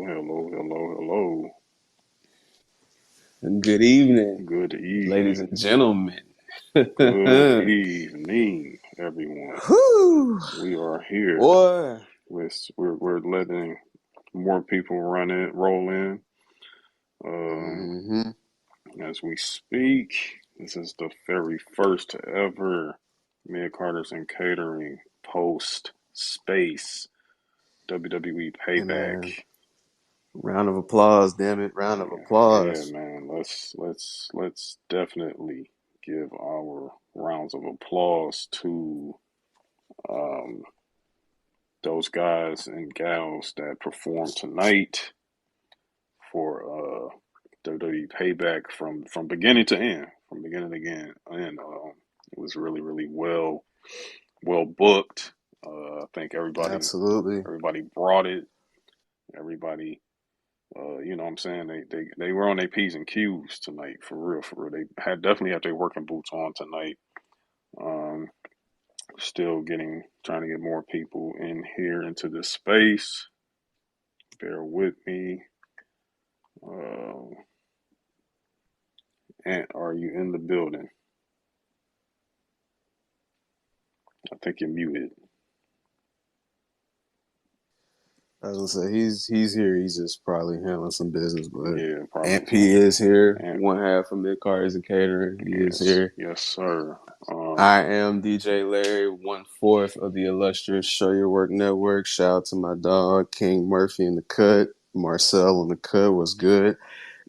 Hello. Good evening, Good ladies evening. and gentlemen. Good evening, everyone. Whew, We are here. boy. We're letting more people roll in um, Mm-hmm. as we speak. This is the very first ever Mid Carters and Catering post space WWE Hey Payback. man, round of applause, damn it, round of Yeah, applause. man. Let's definitely give our rounds of applause to um, those guys and gals that performed tonight for WWE Payback from beginning to end, from beginning to end. And it was really well booked. I think Absolutely, everybody brought it. Everybody. You know what I'm saying? They were on their P's and Q's tonight, for real, for real. They had definitely had their working boots on tonight. Um, Still trying to get more people in here into this space. Bear with me. And are you in the building? I think you're muted. I was gonna say he's here. He's just probably handling some business, but Yeah, probably Amp so. P is here. And One half of Mid Cars and Catering. He is yes, here. yes, sir. I am DJ Larry, 1/4 of the illustrious Show Your Work Network. Shout out to my dog King Murphy in the cut. Marcel in the cut was good.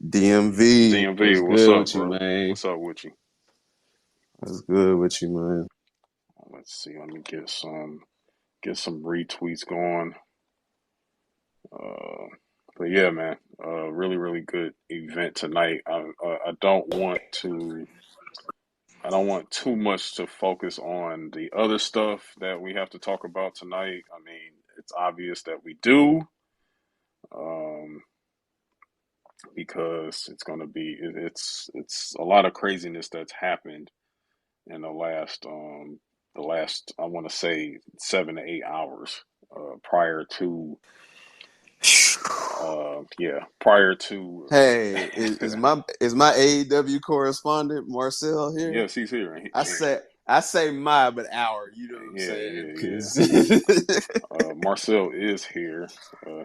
DMV DMV, was what's good up, with you, bro? man. What's up with you? Was good with you, man. Let's see. Let me get some retweets going. Uh, but yeah, man, really good event tonight. I don't want too much to focus on the other stuff that we have to talk about tonight. I mean, it's obvious that we do, um, because it's a lot of craziness that's happened in the last I want to say 7 to 8 hours prior to prior to Hey, is my AEW correspondent Marcel here? yes, he's here. I say my, but our. You know what I'm Yeah, saying? yeah, yeah. 'Cause Marcel is here.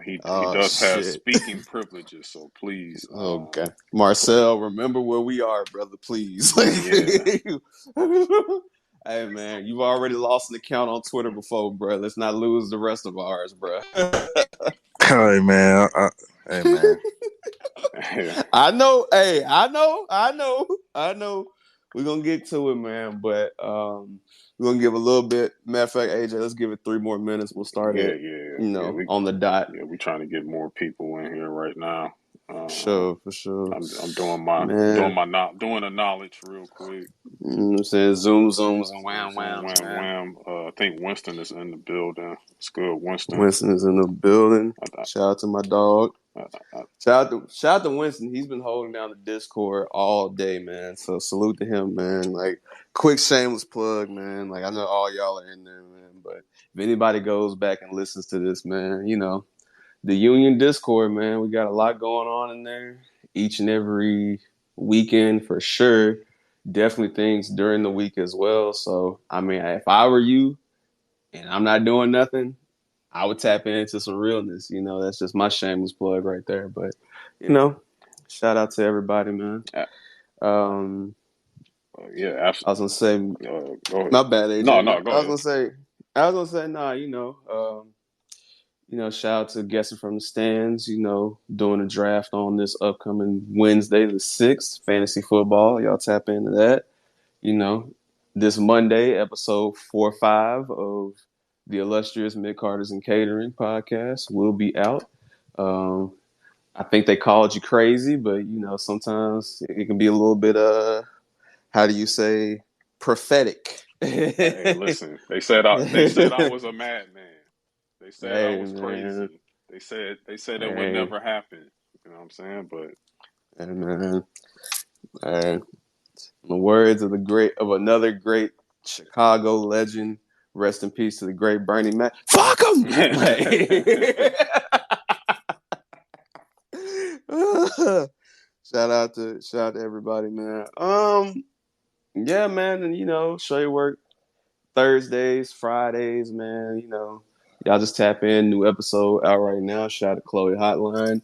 He oh does have shit. speaking privileges, so please, Okay, Marcel, remember where we are, brother. Please. yeah, Hey man, you've already lost an account on Twitter before, bro. Let's not lose the rest of ours, bro. Hey man, hey man. yeah, I know. Hey, I know. We're gonna get to it, man. But we're gonna give a little bit. Matter of fact, AJ, let's give it 3 more minutes. We'll start yeah, it, yeah, yeah. on the dot. We trying to get more people in here right now. For Uh, sure, for sure. I'm Man, doing a knowledge real quick. you know what I'm saying? Zoom, zooms, and Zoom, wham, zoom, whams, wham, man. wham. I think Winston is in the building. It's good, Winston. Winston is in the building. I, Shout out to my dog. I, I, Shout out to Winston. He's been holding down the Discord all day, man. So salute to him, man. Like, quick shameless plug, man. Like, I know all y'all are in there, man. But if anybody goes back and listens to this, man, the Union Discord, man, we got a lot going on in there each and every weekend for sure. Definitely things during the week as well. So, I mean, if I were you and I'm not doing nothing, I would tap into some realness. That's just my shameless plug right there. But, you know, shout out to everybody, man. I, Um, yeah, I was gonna say, go ahead. my bad, No, AJ. no, go ahead. I was gonna say, nah. Shout out to guessing from the stands. Doing a draft on this upcoming Wednesday, the 6th, fantasy football. Y'all tap into that. You know, this Monday, episode 4 or 5 of the illustrious Mid Carters and Catering podcast will be out. Um, I think they called you crazy, but sometimes it can be a little bit how do you say, prophetic. Hey, Hey listen. They said I was a madman. They said I was man, crazy. They said it would hey, never happen. You know what I'm saying? But hey man, hey. In the words of another great Chicago legend, rest in peace to the great Bernie Mac. Fuck him. Shout out to everybody, man. Yeah, man, and show your work Thursdays, Fridays, man. Y'all just tap in. New episode out right now. Shout out to Chloe Hotline.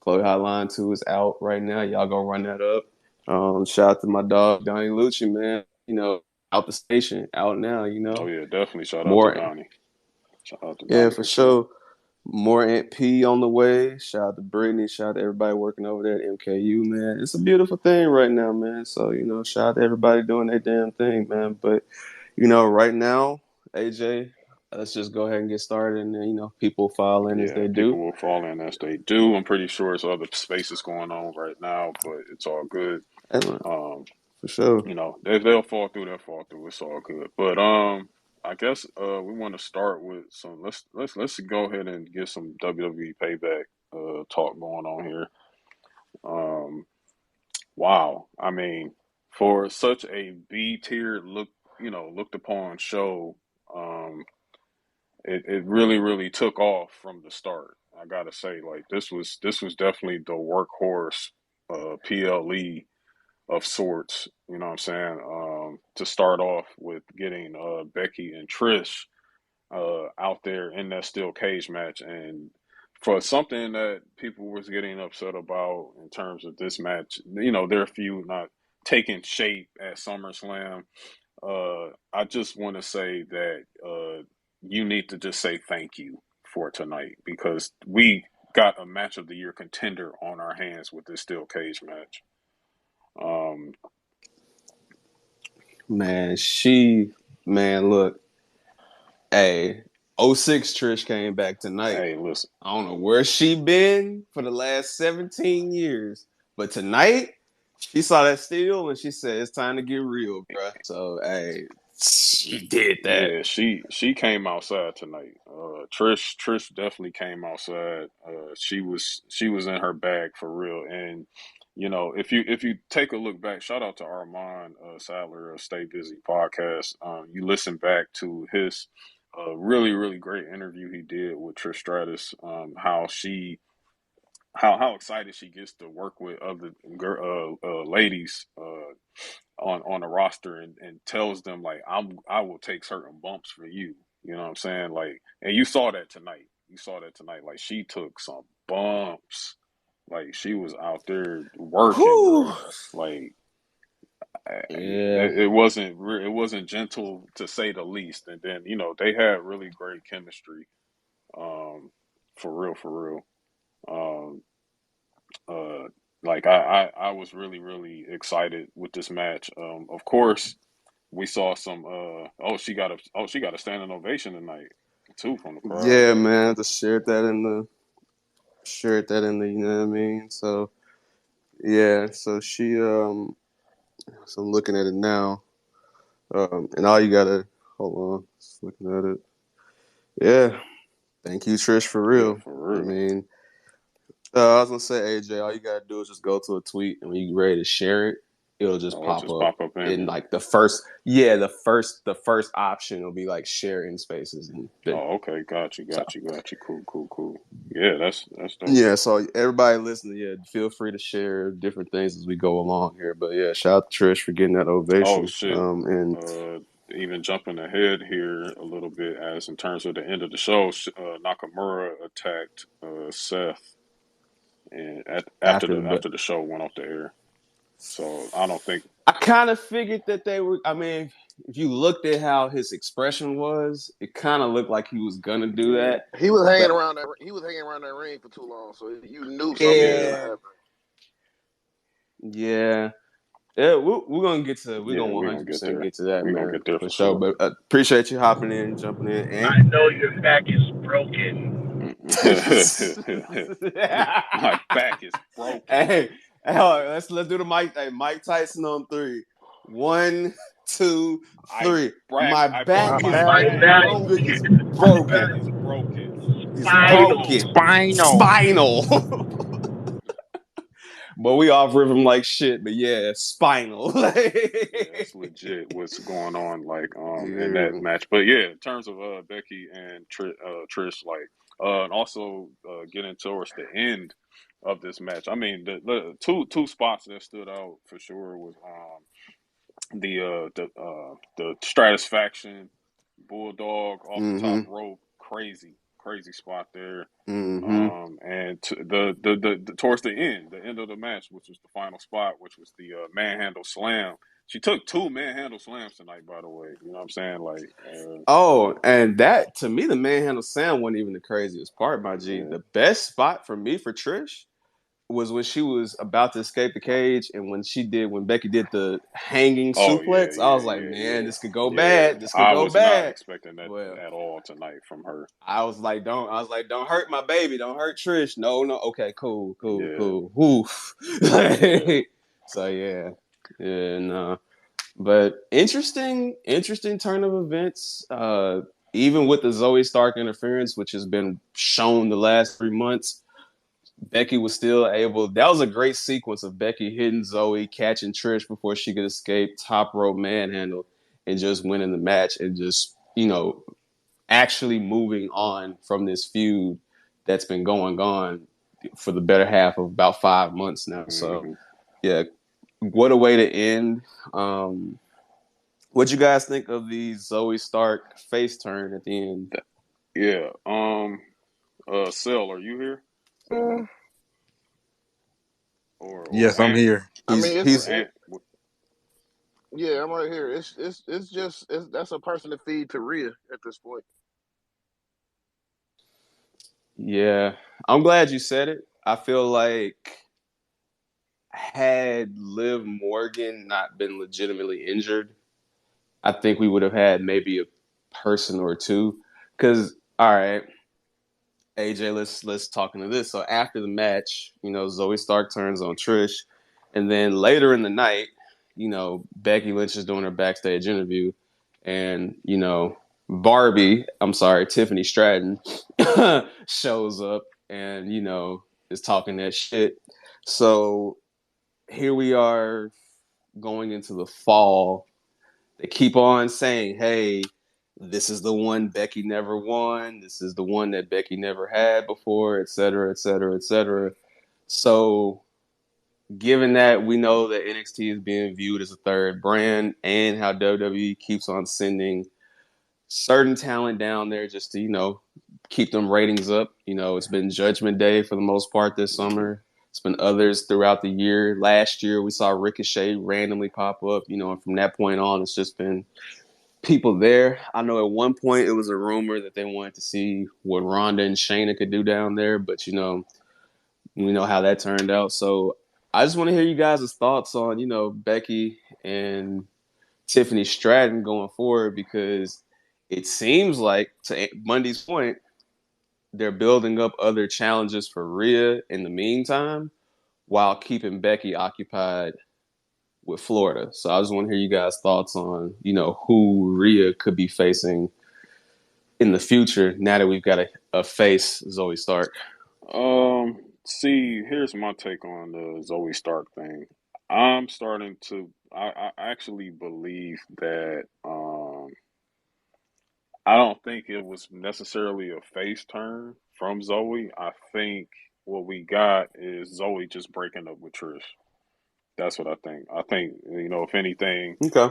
Chloe Hotline 2 is out right now. Y'all go run that up. Shout out to my dog Donnie Lucci, man. Out the station, out now. Oh yeah, definitely. Shout out to More, Donnie. Shout out to yeah, Donnie for for sure. sure. More Aunt P on the way. Shout out to Brittany. Shout out to everybody working over there at MKU, man. It's a beautiful thing right now, man. So, shout out to everybody doing their damn thing, man. But, right now, AJ, let's just go ahead and get started. And then, people file in as Yeah, they people do. will fall in as they do. I'm pretty sure it's other spaces going on right now, but it's all good. Um, For sure. they'll fall through. They'll fall through. It's all good. But I guess we want to start with some. Let's go ahead and get some WWE Payback talk going on here. Wow. I mean, for such a B tier looked upon show, um, it really really took off from the start. I gotta say, like this was definitely the workhorse PLE of sorts. You know what I'm saying? To start off with getting Becky and Trish out there in that steel cage match, and for something that people was getting upset about in terms of this match, there are a few not taking shape at SummerSlam. I just want to say that you need to just say thank you for tonight because we got a match of the year contender on our hands with this steel cage match. Um, Look, hey, '06 Trish came back tonight. hey, listen. I don't know where she been for the last 17 years, but tonight she saw that steel and she said it's time to get real, bro. So hey, she did that. Yeah, she came outside tonight. Trish definitely came outside. She was in her bag for real. And if you take a look back, shout out to Armand Sadler of Stay Busy podcast. You listen back to his really really great interview he did with Trish Stratus. How excited she gets to work with other ladies on the roster and tells them like I will take certain bumps for you. You know what I'm saying? Like, and you saw that tonight. You saw that tonight. Like she took some bumps. Like she was out there working, Whew. bro. Like Yeah. it wasn't gentle to say the least. And then they had really great chemistry. For real, for real. Um, like I was really really excited with this match. Of course, we saw some. She got a standing ovation tonight too from the crowd. Yeah, man. Just shared that in the you know what I mean? So yeah, so so I'm looking at it now. And all you gotta hold on, just looking at it. Yeah. Thank you, Trish, for Yeah, real. for I real. mean, I was gonna say, AJ, all you gotta do is just go to a tweet, and when you ready to share it, it'll just Oh, it pop just up pop up in in here. like the first option will be like share in spaces, and Oh, okay, got you, so got you, got you. Cool, cool, cool. Yeah, that's dope. yeah. So everybody listening, yeah, feel free to share different things as we go along here. But yeah, shout out to Trish for getting that Oh ovation. shit. And Uh, Even jumping ahead here a little bit, as in terms of the end of the show, Nakamura attacked Seth, and after after, the but after the show went off the air. So I don't think. I kind of figured that they were. I mean, if you looked at how his expression was, it kind of looked like he was gonna do Yeah, that. He was hanging But around that. He was hanging around that ring for too long, so you knew something was yeah, gonna yeah, happen. yeah, yeah. We're gonna get to. We're yeah. gonna We're gonna get 100% there. get to that, We're gonna man, get there for for sure. sure. But appreciate you hopping in, jumping in, and I know your back is broken. My back is broken. hey, let's do the Mike Tyson on 3. 1, 2, I 3. back. My I broke back my is My back. back is My is back broken. is broken. It's spinal. broken. Spinal. Spinal. But we off rhythm like shit. But yeah, spinal. Yeah, that's legit. What's going on, like in that Yeah. match? But yeah, in terms of Becky and Trish, like And also getting towards the end of this match. I mean, the two spots that stood out for sure was the Stratisfaction Bulldog off the top Mm-hmm. rope, crazy spot there. Mm-hmm. And the towards the end of the match, which was the final spot, which was the manhandle slam. She took two manhandle slams tonight, by the way. You know what I'm saying? Like, Oh, and that to me, the manhandle Sam wasn't even the craziest part, my G. yeah. The best spot for me for Trish was when she was about to escape the cage, and when Becky did the hanging Oh yeah, suplex, I was yeah, like, yeah, man, yeah, this could go yeah. bad. This could I go was not bad. expecting that Well, at all tonight from her. don't hurt my baby. Don't hurt Trish. No. Okay, Yeah, cool. Woof. yeah. So yeah. Yeah, no. But interesting turn of events. Even with the Zoe Stark interference, which has been shown the last 3 months, Becky was still able. That was a great sequence of Becky hitting Zoe, catching Trish before she could escape, top rope manhandle, and just winning the match, and just actually moving on from this feud that's been going on for the better half of about 5 months now. So Hmm. yeah, what a way to end. What you guys think of the Zoe Stark face turn at the end? Yeah. Cell, are you here? Mm, Yes, Or I'm Ant? here. I He's mean, Or he's Ant? yeah, I'm right here. It's just that's a person to feed to Rhea at this point. Yeah. I'm glad you said it. I feel like had Liv Morgan not been legitimately injured, I think we would have had maybe a person or two. Because all right, AJ, let's talk into this. So after the match, Zoe Stark turns on Trish, and then later in the night, Becky Lynch is doing her backstage interview, and Tiffany Stratton shows up and is talking that shit. So here we are going into the fall. They keep on saying, hey, this is the one Becky never won. This is the one that Becky never had before, et cetera, et cetera, et cetera. So, given that we know that NXT is being viewed as a third brand and how WWE keeps on sending certain talent down there just to, keep them ratings up. It's been Judgment Day for the most part this Hmm. summer. It's been others throughout the year. Last year, we saw Ricochet randomly pop up, and from that point on, it's just been people there. I know at one point it was a rumor that they wanted to see what Ronda and Shayna could do down there, but we know how that turned out. So I just want to hear you guys' thoughts on, Becky and Tiffany Stratton going forward, because it seems like, to Mondy's point, they're building up other challenges for Rhea in the meantime while keeping Becky occupied with Florida. So I just want to hear you guys' thoughts on, who Rhea could be facing in the future now that we've got a face Zoe Stark. See, here's my take on the Zoe Stark thing. I'm starting to. I actually believe that. I don't think it was necessarily a face turn from Zoe. I think what we got is Zoe just breaking up with Trish. That's what I think. I think, if anything, Okay.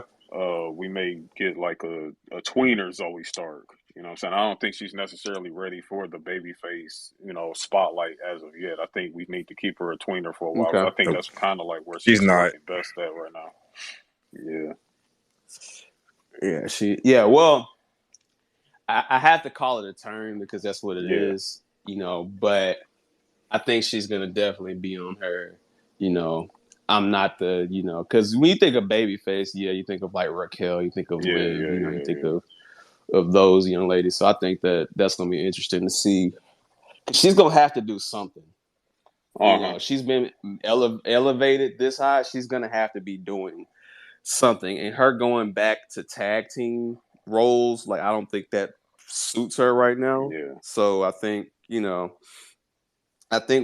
we may get like a tweener Zoe Stark. You know what I'm saying? I don't think she's necessarily ready for the baby face, spotlight as of yet. I think we need to keep her a tweener for a while because Okay. I think Nope. that's kind of like where She's she's not. working best at right now. Yeah. Yeah. Well, I have to call it a turn because that's what it Yeah. is, but I think she's going to definitely be on her, you know, I'm not because when you think of babyface, yeah, you think of like Raquel, you think of Yeah. Liv, Yeah. you Yeah. think Yeah. of those young ladies. So I think that's going to be interesting to see. She's going to have to do something. Uh-huh. She's been elevated this high. She's going to have to be doing something. And her going back to tag team roles, like, I don't think that suits her right now. Yeah. So I think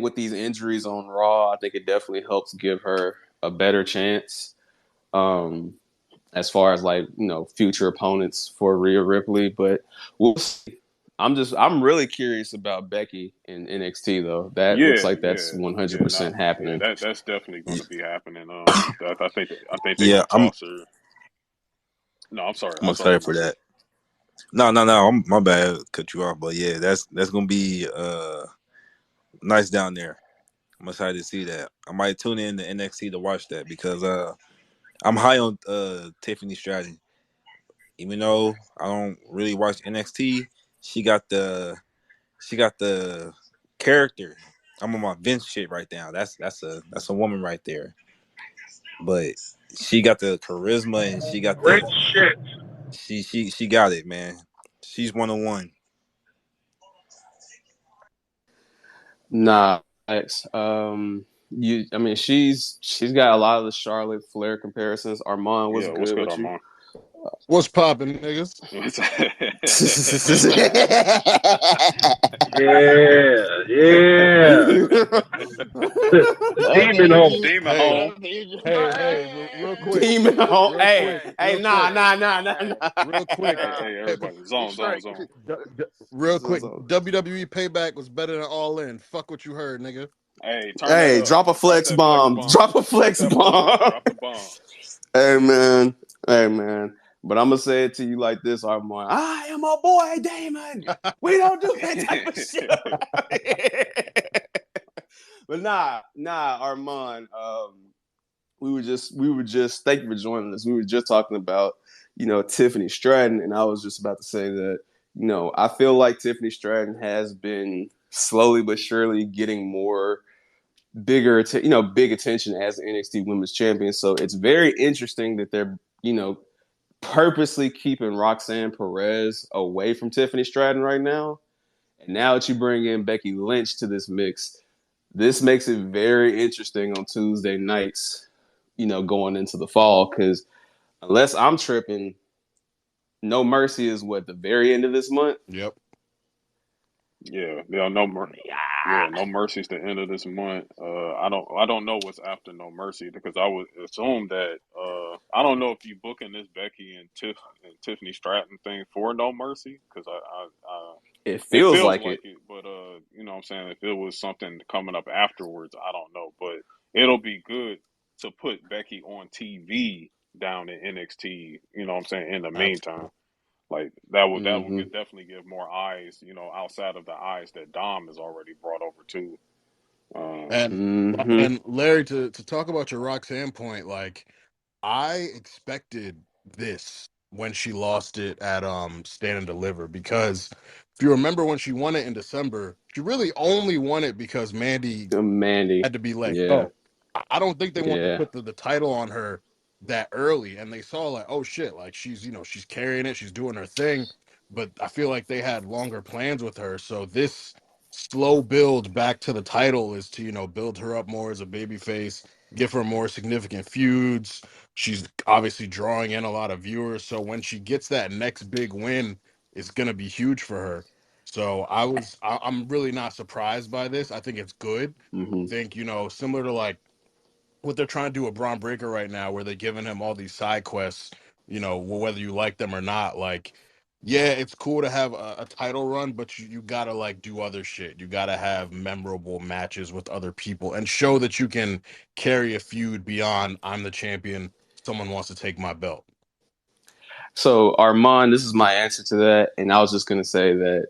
with these injuries on Raw, I think it definitely helps give her a better chance. As far as, like, future opponents for Rhea Ripley, but we'll see. I'm really curious about Becky in NXT though. That looks Yeah, like that's yeah, yeah. Nah, 100% yeah. happening. That's definitely going to be happening. I think they're Yeah, going to toss her. No, I'm sorry. I'm I'm sorry, excited for Marcus. that. No. My bad. Cut you off, but yeah, that's gonna be nice down there. I'm excited to see that. I might tune in to NXT to watch that because I'm high on Tiffany Stratton. Even though I don't really watch NXT, she got the character. I'm on my Vince shit right now. That's a woman right there. But she got the charisma and she got Great the shit. she got it, man. She's 101. Nah, X. I mean, she's got a lot of the Charlotte Flair comparisons. Armand, what's Yeah, what's good good, with you? Armand? What's poppin', niggas? Yeah, yeah. That Demon nigga home. you Demon hey, home. that nigga just Hey, real quick, Demon home. real Hey, quick, hey, hey, real nah, quick, nah, nah, nah, hey, nah. real quick. Hey, Hey, everybody, be zone, zone, straight. zone. real So, quick. so, WWE Payback was better than All In. Fuck what you heard, nigga. Hey, turn that hey, up. drop a Drop flex that flex bomb. bomb. Drop a Drop flex that bomb. bomb. Drop the bomb. Hey man, hey man. But I'm gonna say it to you like this, Armand. I am a boy, Damon. We don't do that type of shit. But nah, Armand. We were just. Thank you for joining us. We were just talking about, Tiffany Stratton, and I was just about to say that, I feel like Tiffany Stratton has been slowly but surely getting more big attention as the NXT Women's Champion. So it's very interesting that they're, purposely keeping Roxanne Perez away from Tiffany Stratton right now. And now that you bring in Becky Lynch to this mix, this makes it very interesting on Tuesday nights, going into the fall. Because unless I'm tripping, No Mercy is what, the very end of this month? Yep. Yeah, Yeah. no mercy's the end of this month. I don't know what's after no mercy because I would assume that I don't know if you booking this Becky and Tiffany Stratton thing for no mercy because I It it feels feels like like it. it, but you know what I'm saying if it was something coming up afterwards, I don't know, but it'll be good to put Becky on TV down in NXT. You know what I'm saying in the meantime. Like that would Hmm. definitely give more eyes, outside of the eyes that Dom has already brought over too. And Hmm. and Larry, to talk about your Roxanne point, like I expected this when she lost it at Stand and Deliver because if you remember when she won it in December, she really only won it because Mandy Mandy. had to be let Yeah. go. I don't think they want to Yeah. put the title on her that early, and they saw like, oh shit, like she's she's carrying it, she's doing her thing, but I feel like they had longer plans with her. So this slow build back to the title is to build her up more as a baby face, give her more significant feuds. She's obviously drawing in a lot of viewers, so when she gets that next big win, it's gonna be huge for her. So I'm really not surprised by this. I think it's good. Hmm. Think, similar to like what they're trying to do with Braun Breaker right now, where they're giving him all these side quests, whether you like them or not. Like, yeah, it's cool to have a title run, but you gotta like do other shit. You gotta have memorable matches with other people and show that you can carry a feud beyond I'm the champion, someone wants to take my belt. So, Armand, this is my answer to that. And I was just going to say that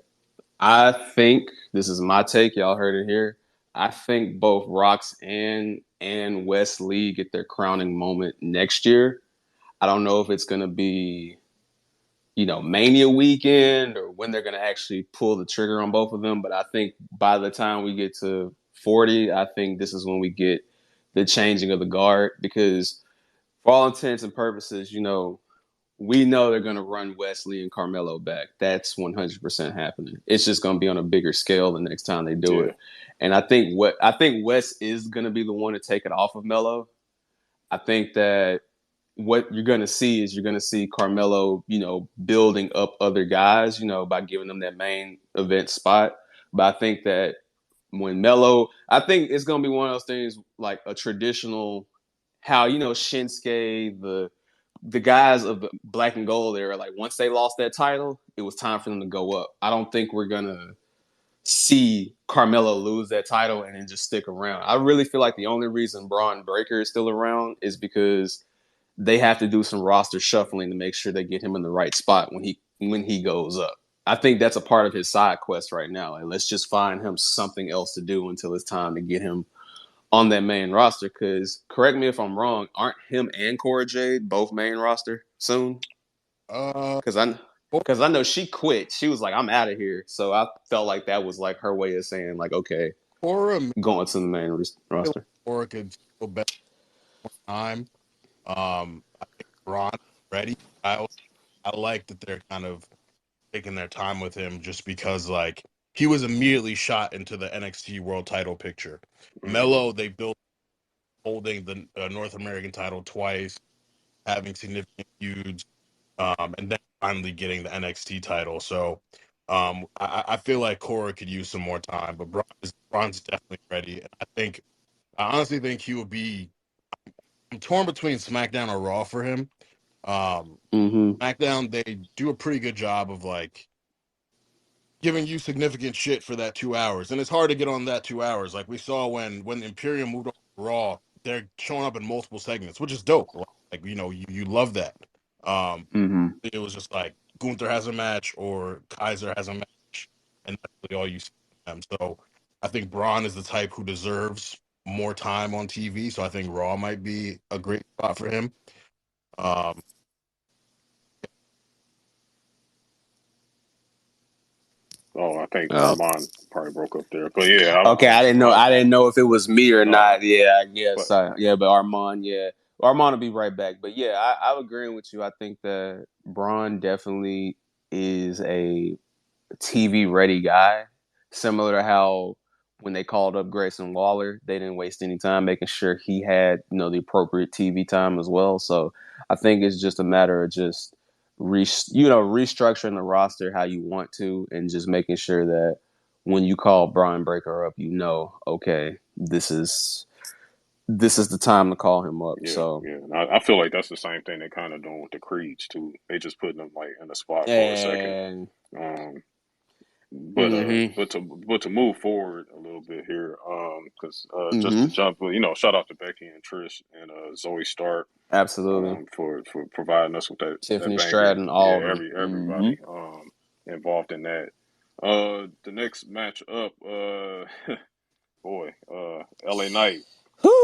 I think this is my take. Y'all heard it here. I think both Rox and Wes Lee get their crowning moment next year. I don't know if it's going to be, Mania weekend or when they're going to actually pull the trigger on both of them. But I think by the time we get to 40, I think this is when we get the changing of the guard because for all intents and purposes, we know they're going to run Wesley and Carmelo back. That's 100% happening. It's just going to be on a bigger scale the next time they do Yeah, it. And I think Wes is going to be the one to take it off of Melo. I think that what you're going to see is you're going to see Carmelo, building up other guys, by giving them that main event spot. But I think that I think it's going to be one of those things like a traditional, how, Shinsuke, the guys of the black and gold era, like once they lost that title, it was time for them to go up. I don't think we're gonna see Carmelo lose that title and then just stick around. I really feel like the only reason Braun Breaker is still around is because they have to do some roster shuffling to make sure they get him in the right spot when he goes up. I think that's a part of his side quest right now. Like, let's just find him something else to do until it's time to get him on that main roster. Because correct me if I'm wrong, aren't him and Cora Jade both main roster soon? Uh, Because I know she quit. She was like, "I'm out of here." So I felt like that was like her way of saying, like, "Okay, Cora, I going to the main feel like roster." Cora could still bet time. I think Braun is ready. I like that they're kind of taking their time with him just because like he was immediately shot into the NXT World Title picture. Mm-hmm. Melo, they built holding the North American title twice, having significant feuds, and then finally getting the NXT title. So I feel like Cora could use some more time, but Braun's definitely ready. And I honestly think he will be. I'm torn between SmackDown or Raw for him. Um, Mm-hmm. SmackDown, they do a pretty good job of like giving you significant shit for that 2 hours, and it's hard to get on that 2 hours. Like we saw when Imperium moved on to Raw, they're showing up in multiple segments, which is dope. Like you love that. Um, Mm-hmm. it was just like Gunther has a match or Kaiser has a match, and that's really all you see from them. So I think Braun is the type who deserves more time on TV. So I think Raw might be a great spot for him. Um, Oh, I think Oh. Armand probably broke up there, but yeah, Okay, I didn't know. I didn't know if it was me or no, not. Yeah, I but guess. Yeah, but Armand, yeah, Armand will be right back. But yeah, I'm agreeing with you. I think that Braun definitely is a TV ready guy, similar to how when they called up Grayson Waller, they didn't waste any time making sure he had the appropriate TV time as well. So I think it's just a matter of just restructuring the roster how you want to, and just making sure that when you call Brian Breaker up, okay, this is the time to call him up. yeah, So yeah. And I feel like that's the same thing they kind of doing with the Creeds too. They just putting them like in a spot for a second. and Um, but mm-hmm, to move forward a little bit here, because just to mm-hmm, jump, shout out to Becky and Trish and Zoe Stark, absolutely. for providing us with that Tiffany banger. Stratton, Yeah, all of them. Mm-hmm. everybody involved in that. The next match up, boy, LA Knight,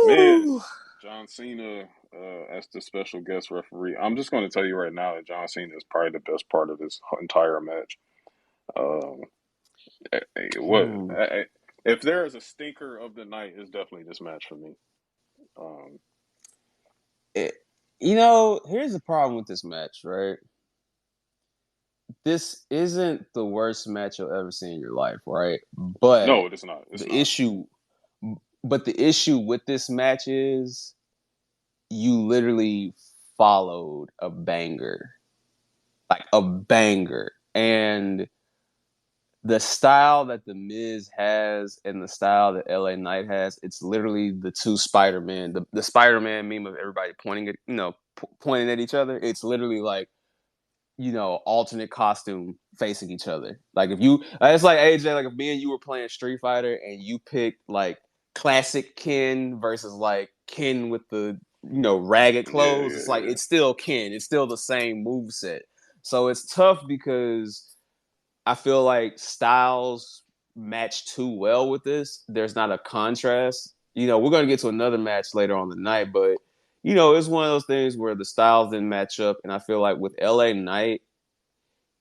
Miz, Whew. John Cena as the special guest referee. I'm just going to tell you right now that John Cena is probably the best part of this entire match. Um, what Hmm. if there is a stinker of the night? It's definitely this match for me. Um, It, here's the problem with this match, right? This isn't the worst match you'll ever see in your life, right? But no, it's not. It's the not. issue, the issue with this match is you literally followed a banger, like a banger, and the style that the Miz has and the style that LA Knight has, it's literally the two Spider-Man, the Spider-Man meme of everybody pointing at each other. It's literally like, alternate costume facing each other. Like if you, it's like AJ, like if me and you were playing Street Fighter and you picked like classic Ken versus like Ken with the ragged Yeah, clothes. yeah, It's like yeah. it's still Ken. It's still the same move set. So it's tough because I feel like styles match too well with this. There's not a contrast. We're gonna get to another match later on the night, but it's one of those things where the styles didn't match up, and I feel like with LA Knight,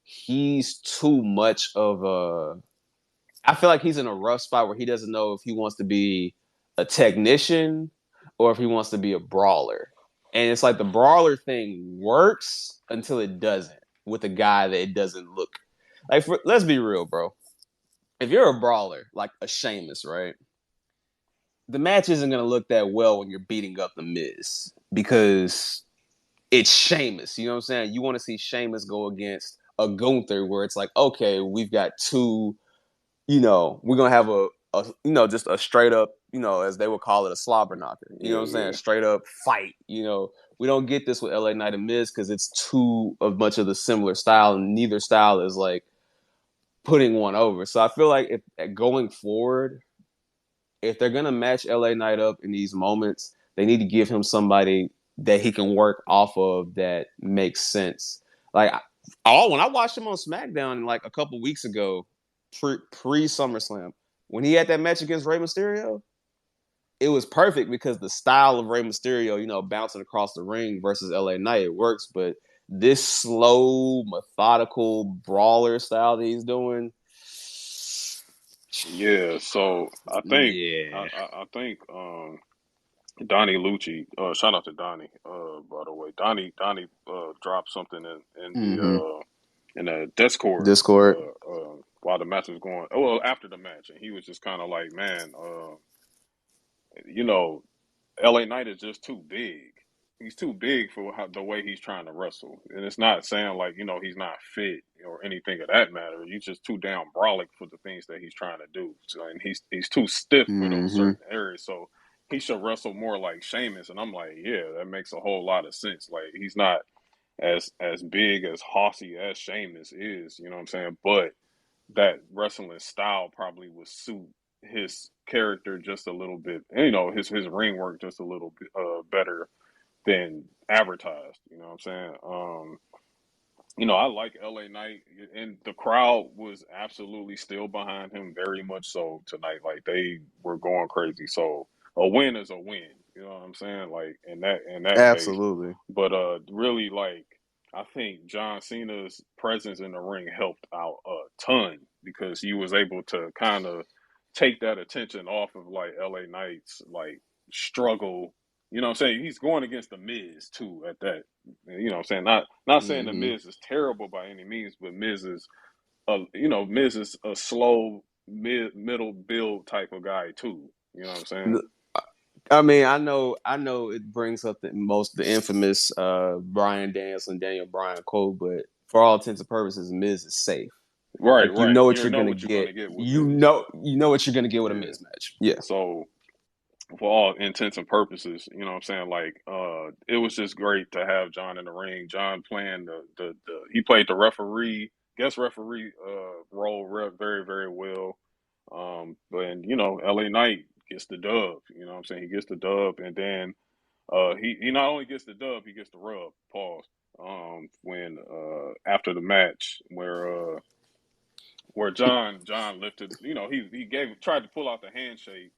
he's too much of a. I feel like he's in a rough spot where he doesn't know if he wants to be a technician or if he wants to be a brawler. And it's like the brawler thing works until it doesn't with a guy that it doesn't look like. Let's be real, bro. If you're a brawler, like a Sheamus, right? The match isn't going to look that well when you're beating up the Miz because it's Sheamus. You know what I'm saying? You want to see Sheamus go against a Gunther where it's like, okay, we've got two, we're going to have just a straight up, as they would call it, a slobber knocker. You know what I'm saying? Yeah. Straight up fight. We don't get this with LA Knight and Miz because it's too of much of the similar style, and neither style is like putting one over. So I feel like if going forward, if they're gonna match LA Knight up in these moments, they need to give him somebody that he can work off of that makes sense. Like, when I watched him on SmackDown like a couple weeks ago, pre SummerSlam, when he had that match against Rey Mysterio, it was perfect because the style of Rey Mysterio, bouncing across the ring versus LA Knight, it works. But this slow, methodical brawler style that he's doing, Yeah, so I think yeah. I think Donnie Lucci, shout out to Donnie, by the way. Donnie dropped something Mm-hmm. in the Discord Discord. while the match was going. Well, after the match, and he was just kind of like, man, you know, LA Knight is just too big. He's too big for the way he's trying to wrestle, and it's not saying like he's not fit or anything of that matter. He's just too damn brolic for the things that he's trying to do, so, and he's too stiff for those Mm-hmm. certain areas. So he should wrestle more like Sheamus, and I'm like, yeah, that makes a whole lot of sense. Like he's not as big as Hossy as Sheamus is, you know what I'm saying? But that wrestling style probably would suit his character just a little bit, his ring work just a little bit better than advertised. You know what I'm saying? I like LA Knight, and the crowd was absolutely still behind him, very much so tonight. Like they were going crazy. So a win is a win. You know what I'm saying? Like in that case, Absolutely. but really like I think John Cena's presence in the ring helped out a ton because he was able to kind of take that attention off of like LA Knight's like struggle. You know what I'm saying? He's going against the Miz too at that. You know what I'm saying? Not saying the Mm-hmm. Miz is terrible by any means, but Miz is a slow middle build type of guy too. You know what I'm saying? I mean, I know it brings up the infamous Brian Danielson, Daniel Bryan quote, but for all intents and purposes, Miz is safe. Right, Like you right. know what You you're know gonna what you're going get. to get with You Miz. know what you're gonna get with a Yeah. Miz match. Yeah. So for all intents and purposes, you know what I'm saying? Like, it was just great to have John in the ring. John playing he played the referee, guest referee, role very, very well. But LA Knight gets the dub. You know what I'm saying? He gets the dub, and then he not only gets the dub, he gets the rub. Pause. When after the match, where John lifted, he tried to pull out the handshake,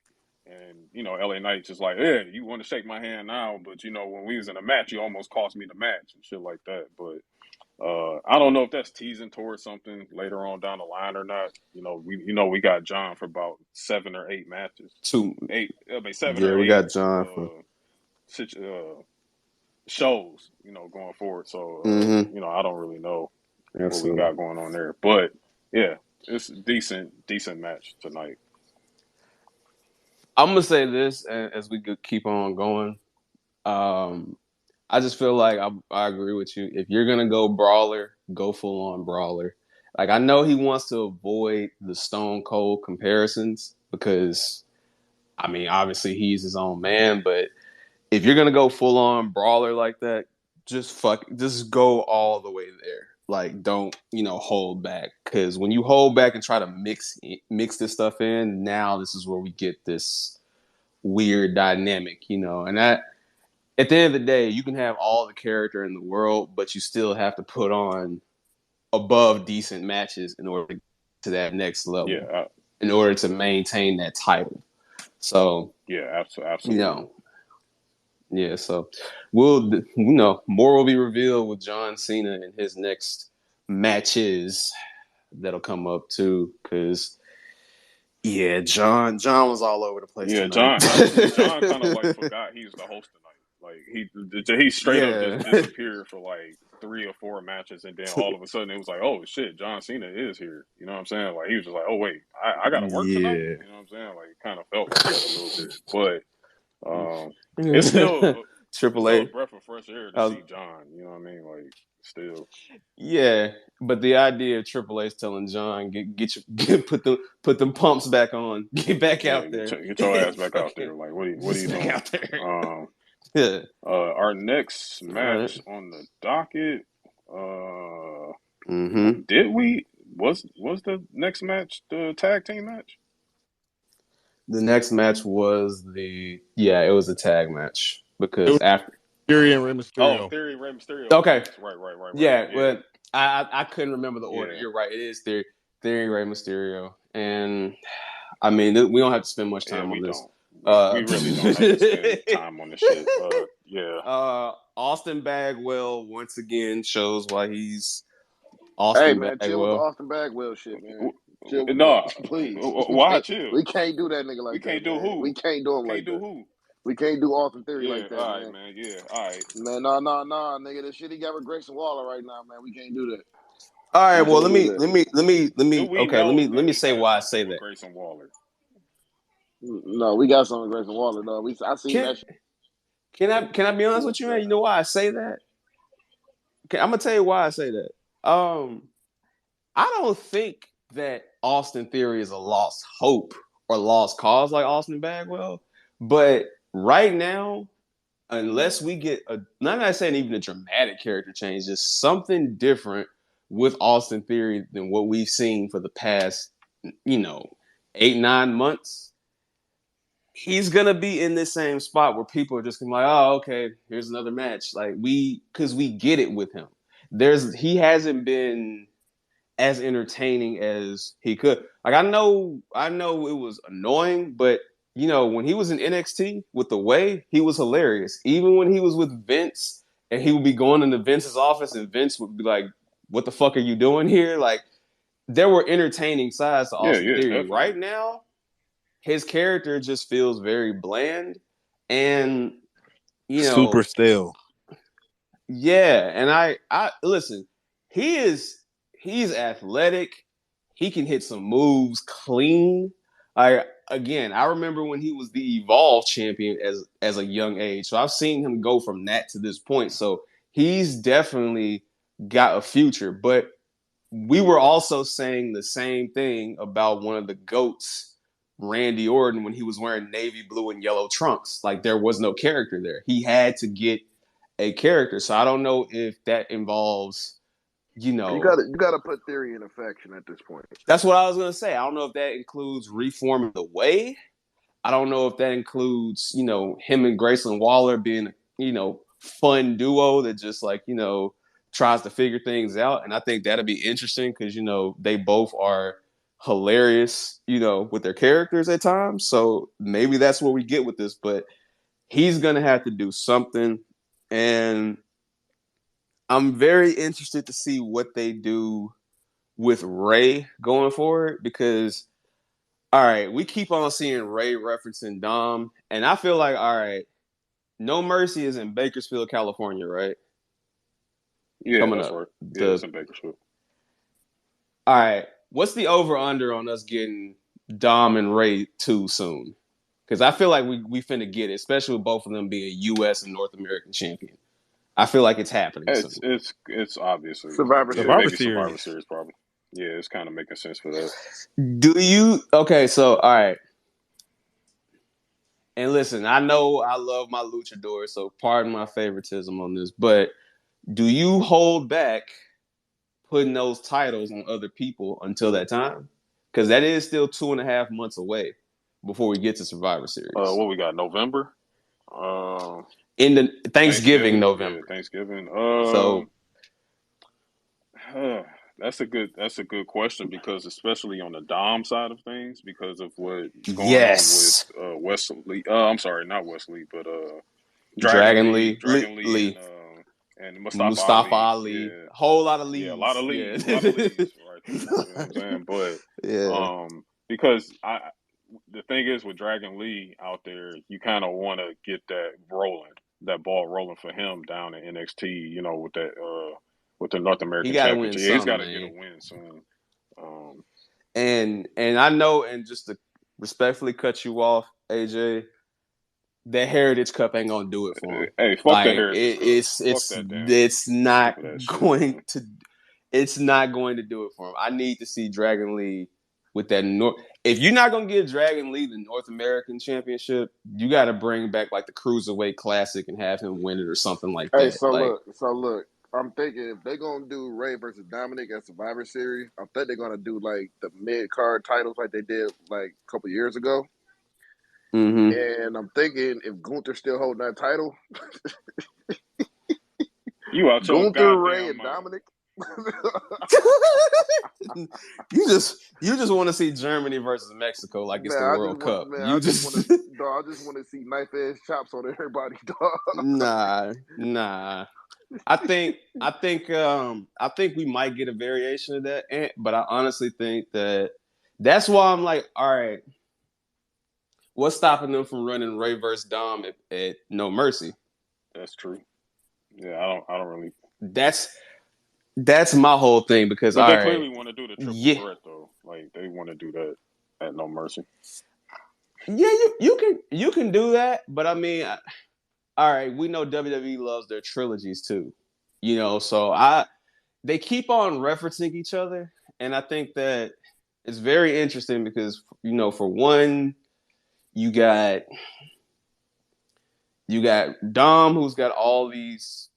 and LA Knight just like, yeah, you want to shake my hand now, but when we was in a match, you almost cost me the match and shit like that. But I don't know if that's teasing towards something later on down the line or not. We got John for about 7 or 8 matches, Two. I mean 7 Yeah, or we 8 got John for. shows, going forward. So Mm-hmm. I don't really know what we Absolutely. got going on there, but yeah, it's a decent match tonight. I'm gonna say this as we keep on going. I just feel like I agree with you. If you're gonna go brawler, go full on brawler. Like I know he wants to avoid the Stone Cold comparisons because I mean obviously he's his own man, but if you're gonna go full on brawler like that, just go all the way there. Like don't hold back because when you hold back and try to mix this stuff in, now this is where we get this weird dynamic, and that at the end of the day, you can have all the character in the world, but you still have to put on above decent matches in order to get to that next level, Yeah, in order to maintain that title. So, yeah, you absolutely. know, yeah. So more will be revealed with John Cena and his next matches that'll come up too. Because yeah, John was all over the place Yeah, tonight. John. Honestly, John kind of like forgot he was the host tonight. Like he straight up just Yeah. disappeared for like 3 or 4 matches, and then all of a sudden it was like, oh shit, John Cena is here. You know what I'm saying? Like he was just like, oh wait, I got to work tonight. Yeah. You know what I'm saying? Like kind of felt like that a little bit, but it's still Triple still a H. breath of fresh air to I was, see John. You know what I mean? Like, still. yeah, but the idea of Triple H telling John put them pumps back on, get back Yeah, out there, get your ass back out fucking there. Like, what are get you back doing? out there. Um, Yeah. our next All right. match on the docket. Uh, Mm-hmm. did we was the next match the tag team match? The next match was it was a tag match It because was after Fury and Rey Oh, Mysterio. Theory Rey Mysterio was okay, next. Right. yeah, Yeah, but I couldn't remember the order. yeah, You're right. It is Theory Rey Mysterio, and I mean we don't have to spend much yeah. time on We this. don't. We really don't have to spend time on this shit. Yeah. Austin Bagwell once again shows why he's Hey Austin man, chill with the Bagwell. Austin Bagwell shit, man. Chill with No, that, please. why chill? We can't do that nigga We like that, can't do man. who? We can't do him Can't like do that. who? We can't do Austin Theory Yeah, like that, all right, man. man. Yeah, all right. Man, nah, nigga. The shit he got with Grayson Waller right now, man. We can't do that. All right, We well can't do that. Do we let know me that he say has why I say something with that. Grayson Waller? No, we got something with Grayson Waller, though. I seen Can that shit. can I be honest with you, man? You know why I say that? I'm gonna tell you why I say that. I don't think that Austin Theory is a lost hope or lost cause like Austin Bagwell, but right now, unless we get not saying even a dramatic character change, just something different with Austin Theory than what we've seen for the past, 8-9 months. He's gonna be in this same spot where people are just gonna be like, oh, okay, here's another match. Like because we get it with him. He hasn't been as entertaining as he could. Like I know it was annoying, but when he was in NXT with the way he was hilarious. Even when he was with Vince and he would be going into Vince's office and Vince would be like, "What the fuck are you doing here?" Like there were entertaining sides to Austin Yeah, Theory. Right definitely. now, his character just feels very bland, and you Super know, stale. yeah, and I listen. He is he's athletic. He can hit some moves clean. I remember when he was the Evolve champion as a young age. So I've seen him go from that to this point. So he's definitely got a future. But we were also saying the same thing about one of the GOATs, Randy Orton, when he was wearing navy blue and yellow trunks. Like there was no character there. He had to get a character. So I don't know if that involves, You gotta put Theory in affection at this point. that's what I was gonna say. I don't know if that includes reforming the way. I don't know if that includes, him and Grayson Waller being, fun duo that just like, tries to figure things out. And I think that'd be interesting because, they both are hilarious, with their characters at times. So maybe that's what we get with this. But he's gonna have to do something. And I'm very interested to see what they do with Ray going forward because all right, we keep on seeing Ray referencing Dom, and I feel like all right, No Mercy is in Bakersfield, California, right? Yeah, Coming that's up. right. Yeah, it's The in Bakersfield. all right, what's the over under on us getting Dom and Ray too soon? Because I feel like we finna get it, especially with both of them being U.S. and North American champion. I feel like it's happening soon. It's obviously Survivor yeah, Series. Survivor maybe Survivor Series. Series probably. Yeah, it's kind of making sense for that. Do you okay? So all right, and listen, I know I love my luchador, so pardon my favoritism on this, but do you hold back putting those titles on other people until that time? Because that is still 2.5 months away before we get to Survivor Series. What we got? November. Um, In the Thanksgiving, Thanksgiving. Yeah, November. Thanksgiving. So That's a good question because especially on the Dom side of things, because of what's going on with yes, Wesley. I'm sorry, not Wesley, but Dragon Lee, Dragon Lee, Lee, and Mustafa Mustafa Ali. Ali, Yeah, a whole lot of yeah, Lees. Yeah, A lot of Lees right there. You know what I'm saying? But yeah. because the thing is with Dragon Lee out there, you kind of want to get that ball rolling for him down in NXT. You know, with the North He American got to win Championship, yeah, he's got some, to get a man. win soon. Um, And I know, and just to respectfully cut you off, AJ, the Heritage Cup ain't gonna do it for him. Hey, fuck the Like Heritage Cup. Fuck that damn it's not stupid ass shit, going man. to it's not going to do it for him. I need to see Dragon Lee with that If you're not gonna give Dragon Lee the North American Championship, you got to bring back like the Cruiserweight Classic and have him win it or something like Hey, that. so Like, look. I'm thinking if they're gonna do Ray versus Dominic at Survivor Series, I think they're gonna do like the mid card titles like they did like a couple years ago. mm-hmm. And I'm thinking if Gunther's still holding that title, You out your Gunther, Ray, goddamn and mind. Dominic. you just want to see Germany versus Mexico like it's the World Cup. I just want to see knife edge chops on everybody, dog. Nah. I think we might get a variation of that, but I honestly think that's why I'm like, all right, what's stopping them from running Ray versus Dom at No Mercy? That's true. Yeah, I don't really. That's my whole thing because But all they right, clearly want to do the triple yeah, threat though. Like they want to do that at No Mercy. yeah, you can do that, but I mean, all right, we know WWE loves their trilogies too, so they keep on referencing each other, and I think that it's very interesting because for one, you got Dom, who's got all these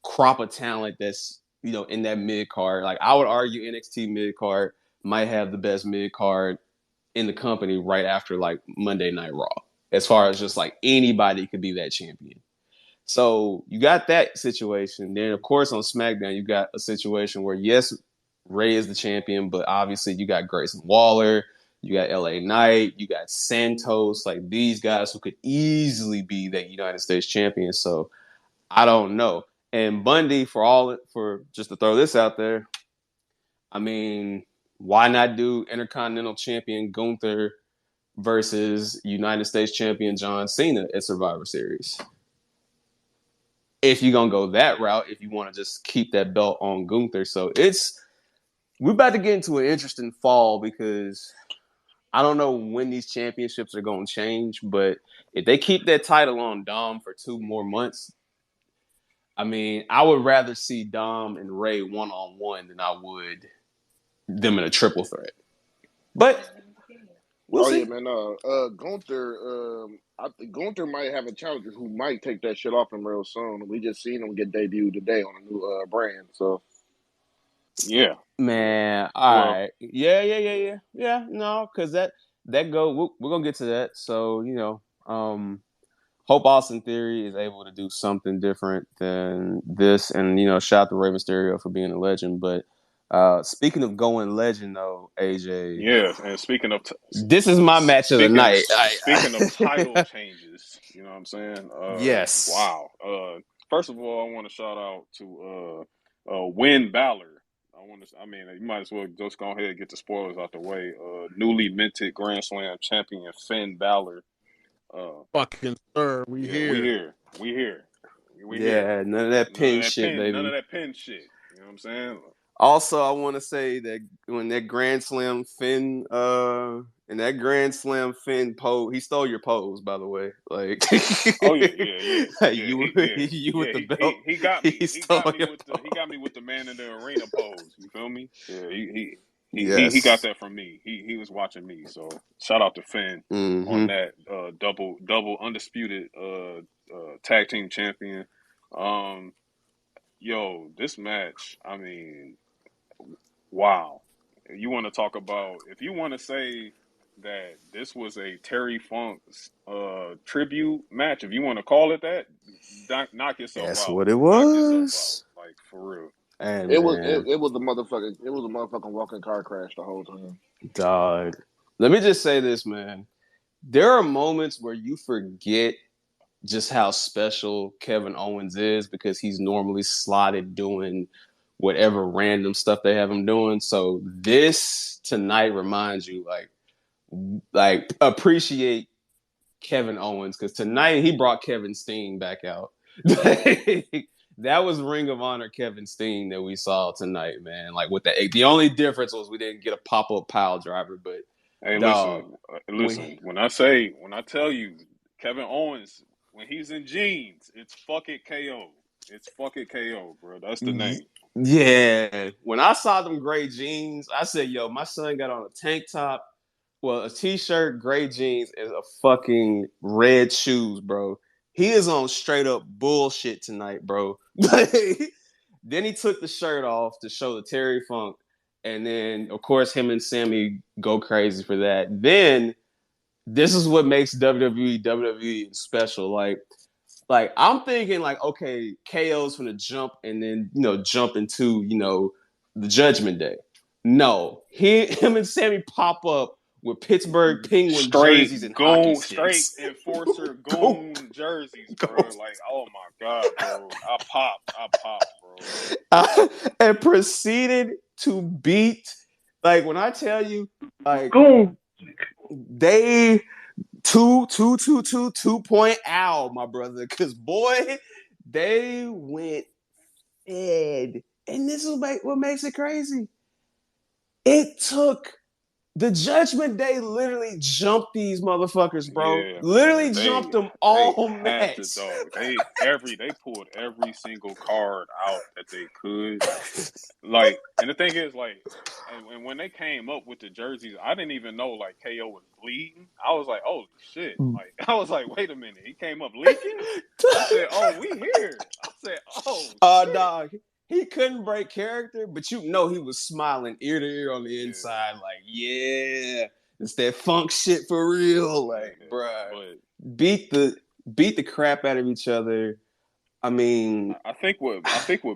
crop of talent that's in that mid card. Like I would argue NXT mid card might have the best mid card in the company right after like Monday Night Raw, as far as just like anybody could be that champion. So you got that situation. Then, of course, on SmackDown, you got a situation where, yes, Ray is the champion, but obviously you got Grayson Waller, you got LA Knight, you got Santos, like these guys who could easily be that United States champion. So I don't know. And Bundy, for just to throw this out there, I mean, why not do Intercontinental Champion Gunther versus United States Champion John Cena at Survivor Series? If you're going to go that route, if you want to just keep that belt on Gunther. So we're about to get into an interesting fall because I don't know when these championships are going to change, but if they keep that title on Dom for 2 more months, I mean, I would rather see Dom and Ray one-on-one than I would them in a triple threat. But we'll Oh yeah, see. man. Gunther. I think Gunther might have a challenger who might take that shit off him real soon. We just seen him get debuted today on a new brand. So Yeah. Man, all Well, right. Yeah, no, because we're gonna get to that. So, Hope Austin Theory is able to do something different than this. And, shout out to Rey Mysterio for being a legend. But speaking of going legend, though, AJ, yeah. And speaking of this is my match of the night. speaking of title changes, you know what I'm saying? Yes. Wow. First of all, I want to shout out to Win Balor. I mean, you might as well just go ahead and get the spoilers out the way. Newly minted Grand Slam champion Finn Balor. Fucking sir, we Yeah, we here. here. We here. We here. Yeah, none of that pin shit, None of baby. that pin shit. You know what I'm saying? Also, I want to say that when that Grand Slam Finn, and that Grand Slam Finn pose, he stole your pose, by the way. Like, Oh yeah. you with the belt, He got me. he stole your pose. He got me with the man in the arena pose. You feel me? Yeah, he got Yes. that from me. He was watching me. So shout out to Finn Mm-hmm. on that double undisputed tag team champion. Yo, this match, I mean, wow. You want to talk about, if you want to say that this was a Terry Funk tribute match, if you want to call it that, knock yourself That's out. what it Knock yourself out. was. Like, for real. Hey, it was man, it was a motherfucking walking car crash the whole time. dog. Let me just say this, man. There are moments where you forget just how special Kevin Owens is because he's normally slotted doing whatever random stuff they have him doing. So this tonight reminds you, like appreciate Kevin Owens because tonight he brought Kevin Steen back out. That was Ring of Honor Kevin Steen that we saw tonight, man. Like with the only difference was we didn't get a pop up pile driver, but Hey, dog, listen. When I tell you, Kevin Owens, when he's in jeans, it's fuck it KO. It's fuck it KO, bro. That's the name. Yeah. When I saw them gray jeans, I said, yo, my son got on a tank top, a t-shirt, gray jeans, and a fucking red shoes, bro. He is on straight up bullshit tonight, bro. Then he took the shirt off to show the Terry Funk. And then, of course, him and Sammy go crazy for that. Then this is what makes WWE special. Like I'm thinking, like, okay, KO's gonna jump and then jump into the Judgment Day. No, him and Sammy pop up with Pittsburgh Penguin jerseys and hockey Straight sticks. enforcer Go, goon jerseys, go. bro. Like, oh my god, bro. I popped, bro. And proceeded to beat. Like when I tell you, like they 2.0, my brother. Because boy, they went fed. And this is what makes it crazy. It took the Judgment Day literally jumped these motherfuckers, bro. Yeah, Literally man. jumped them They all had to, match. dog. They pulled every single card out that they could. Like, and the thing is, like, and when they came up with the jerseys, I didn't even know like KO was bleeding. I was like, holy shit! Like, I was like, wait a minute, he came up leaking. I said, oh, we here. I said, oh, shit. Dog. He couldn't break character, but he was smiling ear to ear on the inside, like, yeah, it's that funk shit for real, like, bruh. Beat the crap out of each other. I mean, I think what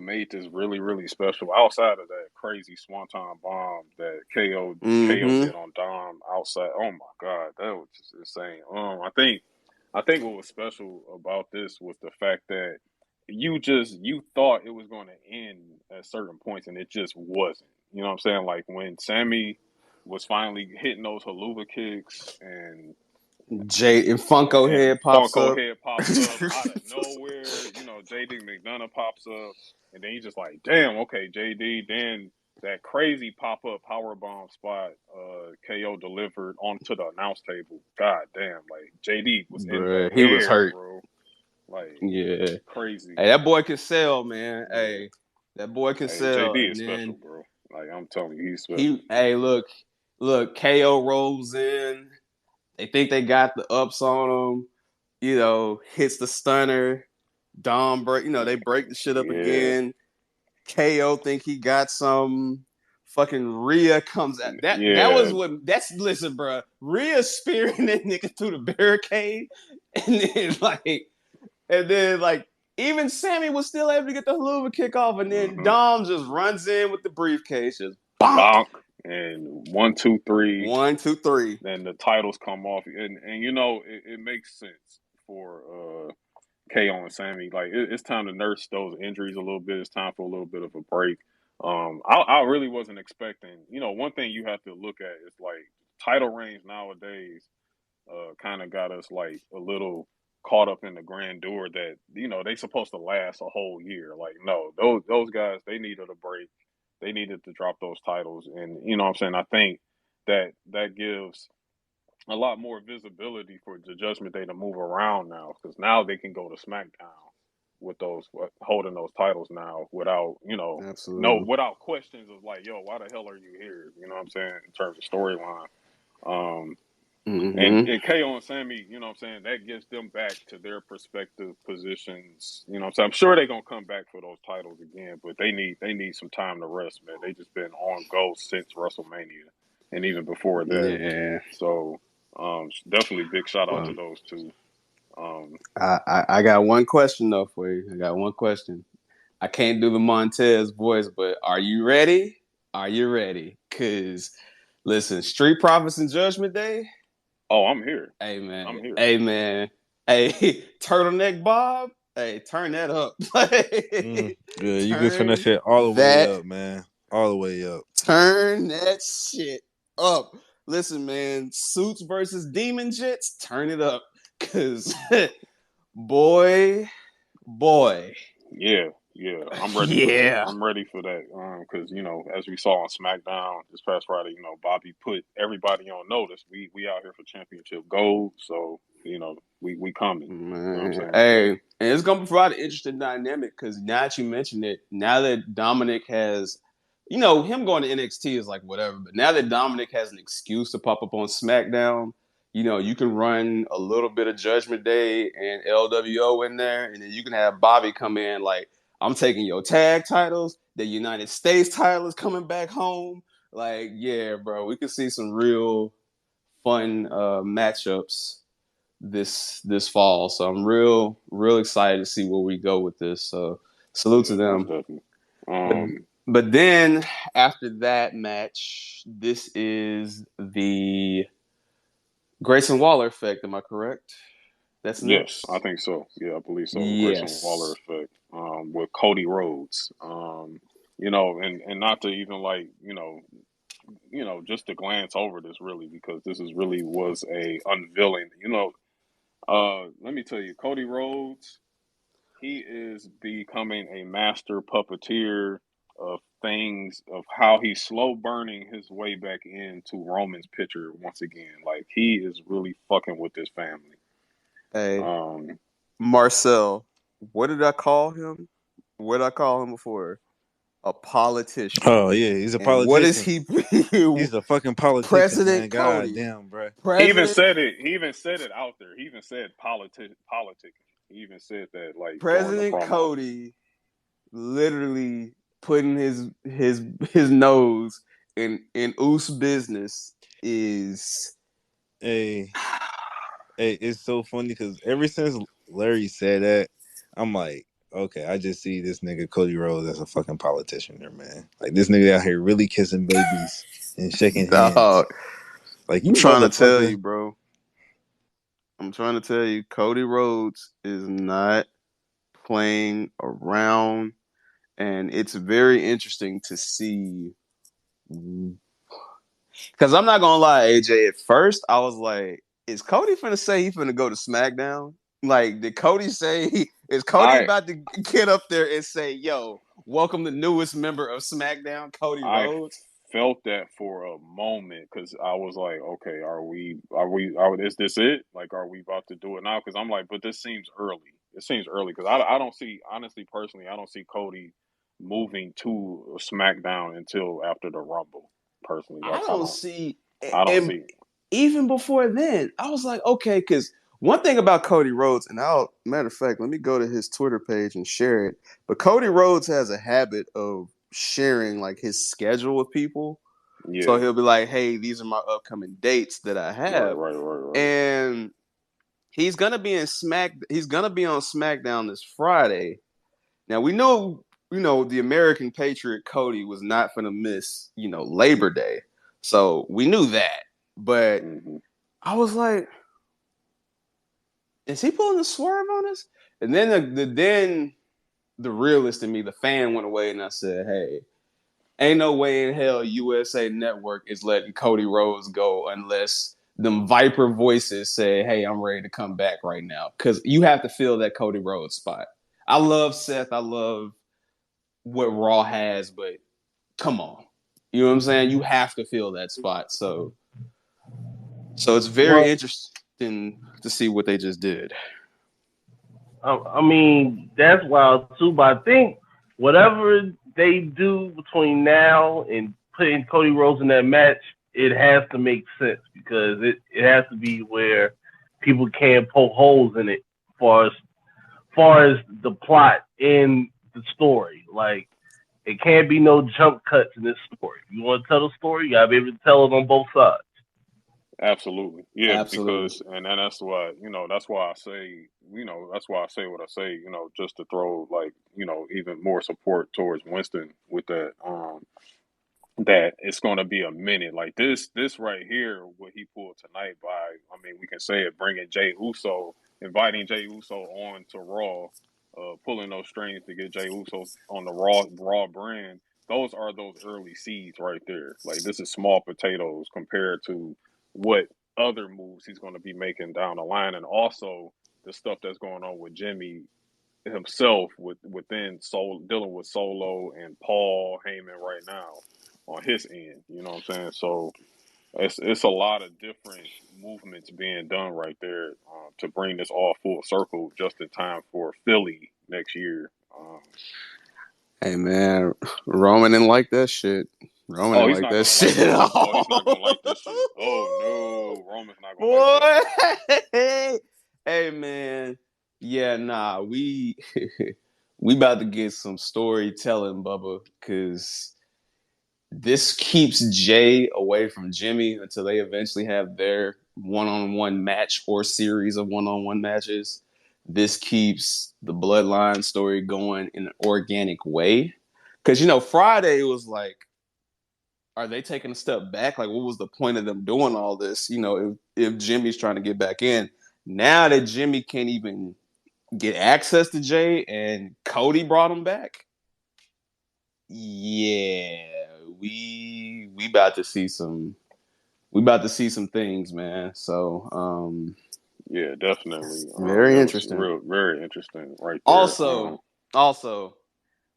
made this really, really special, outside of that crazy Swanton bomb that KO did on Dom outside. Oh my God, that was just insane. I think what was special about this was the fact that you thought it was going to end at certain points, and it just wasn't. You know what I'm saying? Like when Sammy was finally hitting those haluva kicks and Funko Head pops up. Out of nowhere. JD McDonough pops up, and then you just like, damn, okay, JD. Then that crazy pop up power bomb spot, KO delivered onto the announce table. God damn, like JD was in the he air, was hurt, bro. Like, yeah, crazy. Hey, that boy can sell, man. Yeah. Hey, that boy can sell. JD is special, bro. Like I'm telling you, he's special. Look, KO rolls in. They think they got the ups on him. Hits the stunner. Dom break. They break the shit up again. KO think he got some. Fucking Rhea comes out. That was what. Listen, bro. Rhea spearing that nigga through the barricade, and then even Sammy was still able to get the haluva kick off, and then Dom just runs in with the briefcase, just bonk. And 1, 2, 3. 1, 2, 3. Then the titles come off, and it makes sense for KO and Sammy. Like it's time to nurse those injuries a little bit. It's time for a little bit of a break. I really wasn't expecting. One thing you have to look at is like title reigns nowadays. Kind of got us like a little caught up in the grandeur that they supposed to last a whole year. Like no, those guys, they needed a break. They needed to drop those titles, and what I'm saying, I think that gives a lot more visibility for the Judgment Day to move around now, because now they can go to SmackDown with those holding those titles now without without questions of like, yo, why the hell are you here? You know what I'm saying, in terms of storyline. And KO and Sammy, that gives them back to their prospective positions. So I'm sure they're gonna come back for those titles again, but they need some time to rest, man. They just been on go since WrestleMania and even before that. Yeah. So definitely big shout out to those two. I got one question though for you. I got one question. I can't do the Montez voice, but are you ready? Are you ready? Cause listen, Street Profits and Judgment Day. Oh, I'm here. Hey man. I'm here. Hey man. Hey, Turtleneck Bob. Hey, turn that up. Good. You can turn that shit all the way up, man. All the way up. Turn that shit up. Listen, man. Suits versus Demon Jits. Turn it up, cause boy. Yeah. Yeah, I'm ready for that. Yeah. I'm ready for that. Because as we saw on SmackDown this past Friday, Bobby put everybody on notice. We out here for championship gold, so we coming. You know what I'm Man, saying? hey, and it's gonna provide an interesting dynamic because now that you mentioned it, now that Dominic has, him going to NXT is like whatever, but now that Dominic has an excuse to pop up on SmackDown, you can run a little bit of Judgment Day and LWO in there, and then you can have Bobby come in like, I'm taking your tag titles, the United States title is coming back home. Like, yeah, bro, we could see some real fun matchups this fall. So I'm real excited to see where we go with this. So salute to Yeah, most them. definitely. But but then after that match, this is the Grayson Waller effect. Am I correct? That's Yes, I next. think so. Yeah, I believe so. Grayson Waller Yes. effect. With Cody Rhodes. And not to even like just to glance over this really because this is really was a unveiling. Let me tell you, Cody Rhodes, he is becoming a master puppeteer of things of how he's slow burning his way back into Roman's picture once again. Like he is really fucking with this family. Hey, Um, Marcel, what did I call him? What did I call him before? A politician. Oh yeah, he's a And what is politician. he? He's a fucking politician, man. President God Cody. damn, bro. he even President said it. He even said it out there. He even said politic. He even said that like during the President promo. Cody literally putting his nose in Oos business is Hey, hey, it's so funny because ever since Larry said that, I'm like, okay, I just see this nigga Cody Rhodes as a fucking politician there, man. Like this nigga out here really kissing babies and shaking hands. dog. Like I'm you trying to tell you, motherfucker. bro. I'm trying to tell you, Cody Rhodes is not playing around, and it's very interesting to see. Because I'm not gonna lie, AJ. At first, I was like, "Is Cody finna say he finna go to SmackDown? Like, did Cody say is Cody I about to get up there and say, "Yo, welcome the newest member of SmackDown, Cody I Rhodes"? felt that for a moment because I was like, okay, is this it? Like, are we about to do it now? Because I'm like, but this seems early. It seems early because I don't see, honestly, personally, I don't see Cody moving to SmackDown until after the Rumble. Personally, I like, don't see, I don't and see. even before then, I was like, okay, because one thing about Cody Rhodes, and I'll matter of fact, let me go to his Twitter page and share it. But Cody Rhodes has a habit of sharing like his schedule with people. So Yeah, he'll be like, hey, these are my upcoming dates that I right, have. right, right, right. And he's gonna be on SmackDown this Friday. Now we know, the American Patriot Cody was not gonna miss, Labor Day. So we knew that. But Hmm. I was like, is he pulling a swerve on us? And then the realist in me, the fan went away and I said, hey, ain't no way in hell USA Network is letting Cody Rhodes go unless them Viper voices say, hey, I'm ready to come back right now. Because you have to fill that Cody Rhodes spot. I love Seth. I love what Raw has, but come on. You know what I'm saying? You have to fill that spot. So it's very Well, interesting to see what they just did. I mean, that's wild too. But I think whatever they do between now and putting Cody Rhodes in that match, it has to make sense because it has to be where people can't poke holes in it far as the plot in the story. Like it can't be no jump cuts in this story. If you want to tell the story, you gotta be able to tell it on both sides. Absolutely, yeah. Absolutely. Because and that's why that's why I say that's why I say what I say. Just to throw like even more support towards Winston with that. That it's going to be a minute like this right here what he pulled tonight by I mean we can say it bringing Jay Uso inviting Jay Uso on to Raw pulling those strings to get Jay Uso on the Raw brand those early seeds right there like this is small potatoes compared to what other moves he's going to be making down the line and also the stuff that's going on with Jimmy himself within dealing with Solo and Paul Heyman right now on his end. You know what I'm saying? So it's a lot of different movements being done right there to bring this all full circle just in time for Philly next year. Hey man, Roman didn't like that shit. Roman Oh, didn't he's like not that gonna like shit at this. Oh, he's not gonna all. like this shit. Oh no, Roman's not gonna like this Boy, shit. hey man, yeah, nah, we we about to get some storytelling, Bubba, because this keeps Jay away from Jimmy until they eventually have their one-on-one match or series of one-on-one matches. This keeps the bloodline story going in an organic way. Because, Friday was like, are they taking a step back? Like, what was the point of them doing all this? If Jimmy's trying to get back in. Now that Jimmy can't even get access to Jay and Cody brought him back, yeah, we about to see some things, man. So Yeah, definitely. very That was interesting. real, very interesting right there. Also,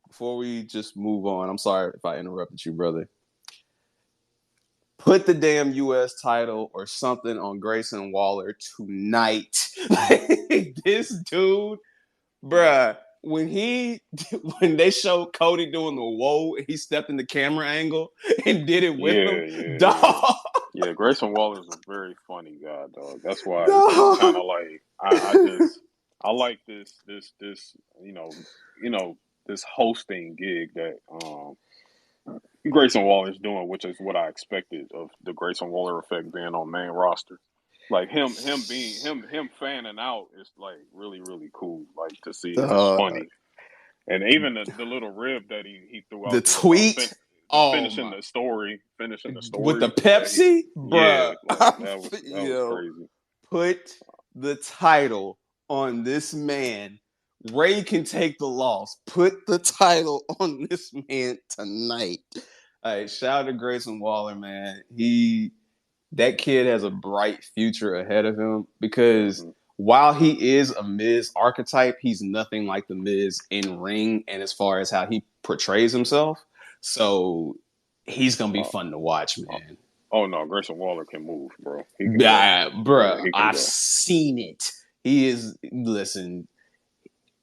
before we just move on, I'm sorry if I interrupted you, brother. Put the damn U.S. title or something on Grayson Waller tonight. This dude, bruh, when they showed Cody doing the whoa, he stepped in the camera angle and did it with him. Yeah, yeah, yeah. Dog. Yeah, Grayson Waller's a very funny guy, dog. That's why it's kind Dog. of like I like this this hosting gig that Grayson Waller's doing, which is what I expected of the Grayson Waller effect being on main roster. Like him fanning out is like really really cool. Like to see it's just Dog. funny, and even the little rib that he threw The out there tweet. the Oh my. finishing the With the story that he Pepsi, yeah bruh. like that was Yo, crazy. put the title on this man. Ray can take the loss. Put the title on this man tonight. All right, shout out to Grayson Waller, man. That kid has a bright future ahead of him because Hmm. while he is a Miz archetype, he's nothing like the Miz in ring and as far as how he portrays himself. So he's gonna be Uh, fun to watch, uh, man. oh no, Grayson Waller can move, bro. He can go. Yeah, Bruh, he can I've go. seen it. He is, listen,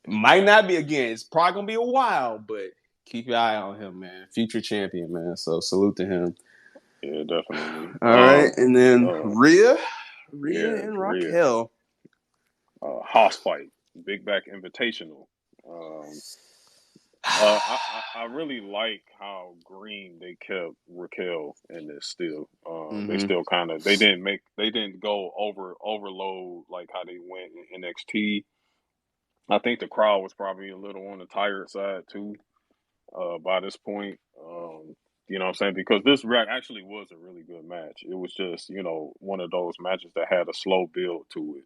might not be again. It's probably gonna be a while, but keep your eye on him, man. Future champion, man. So salute to him. Yeah, definitely. All right, and then Uh, Rhea yeah, and Rhea. Raquel. House fight, Big Back Invitational. Um, I really like how green they kept Raquel in this. Still, they Mm-hmm. still kind of they didn't go overload like how they went in NXT. I think the crowd was probably a little on the tired side too by this point. You know what I'm saying? Because this actually was a really good match. It was just one of those matches that had a slow build to it.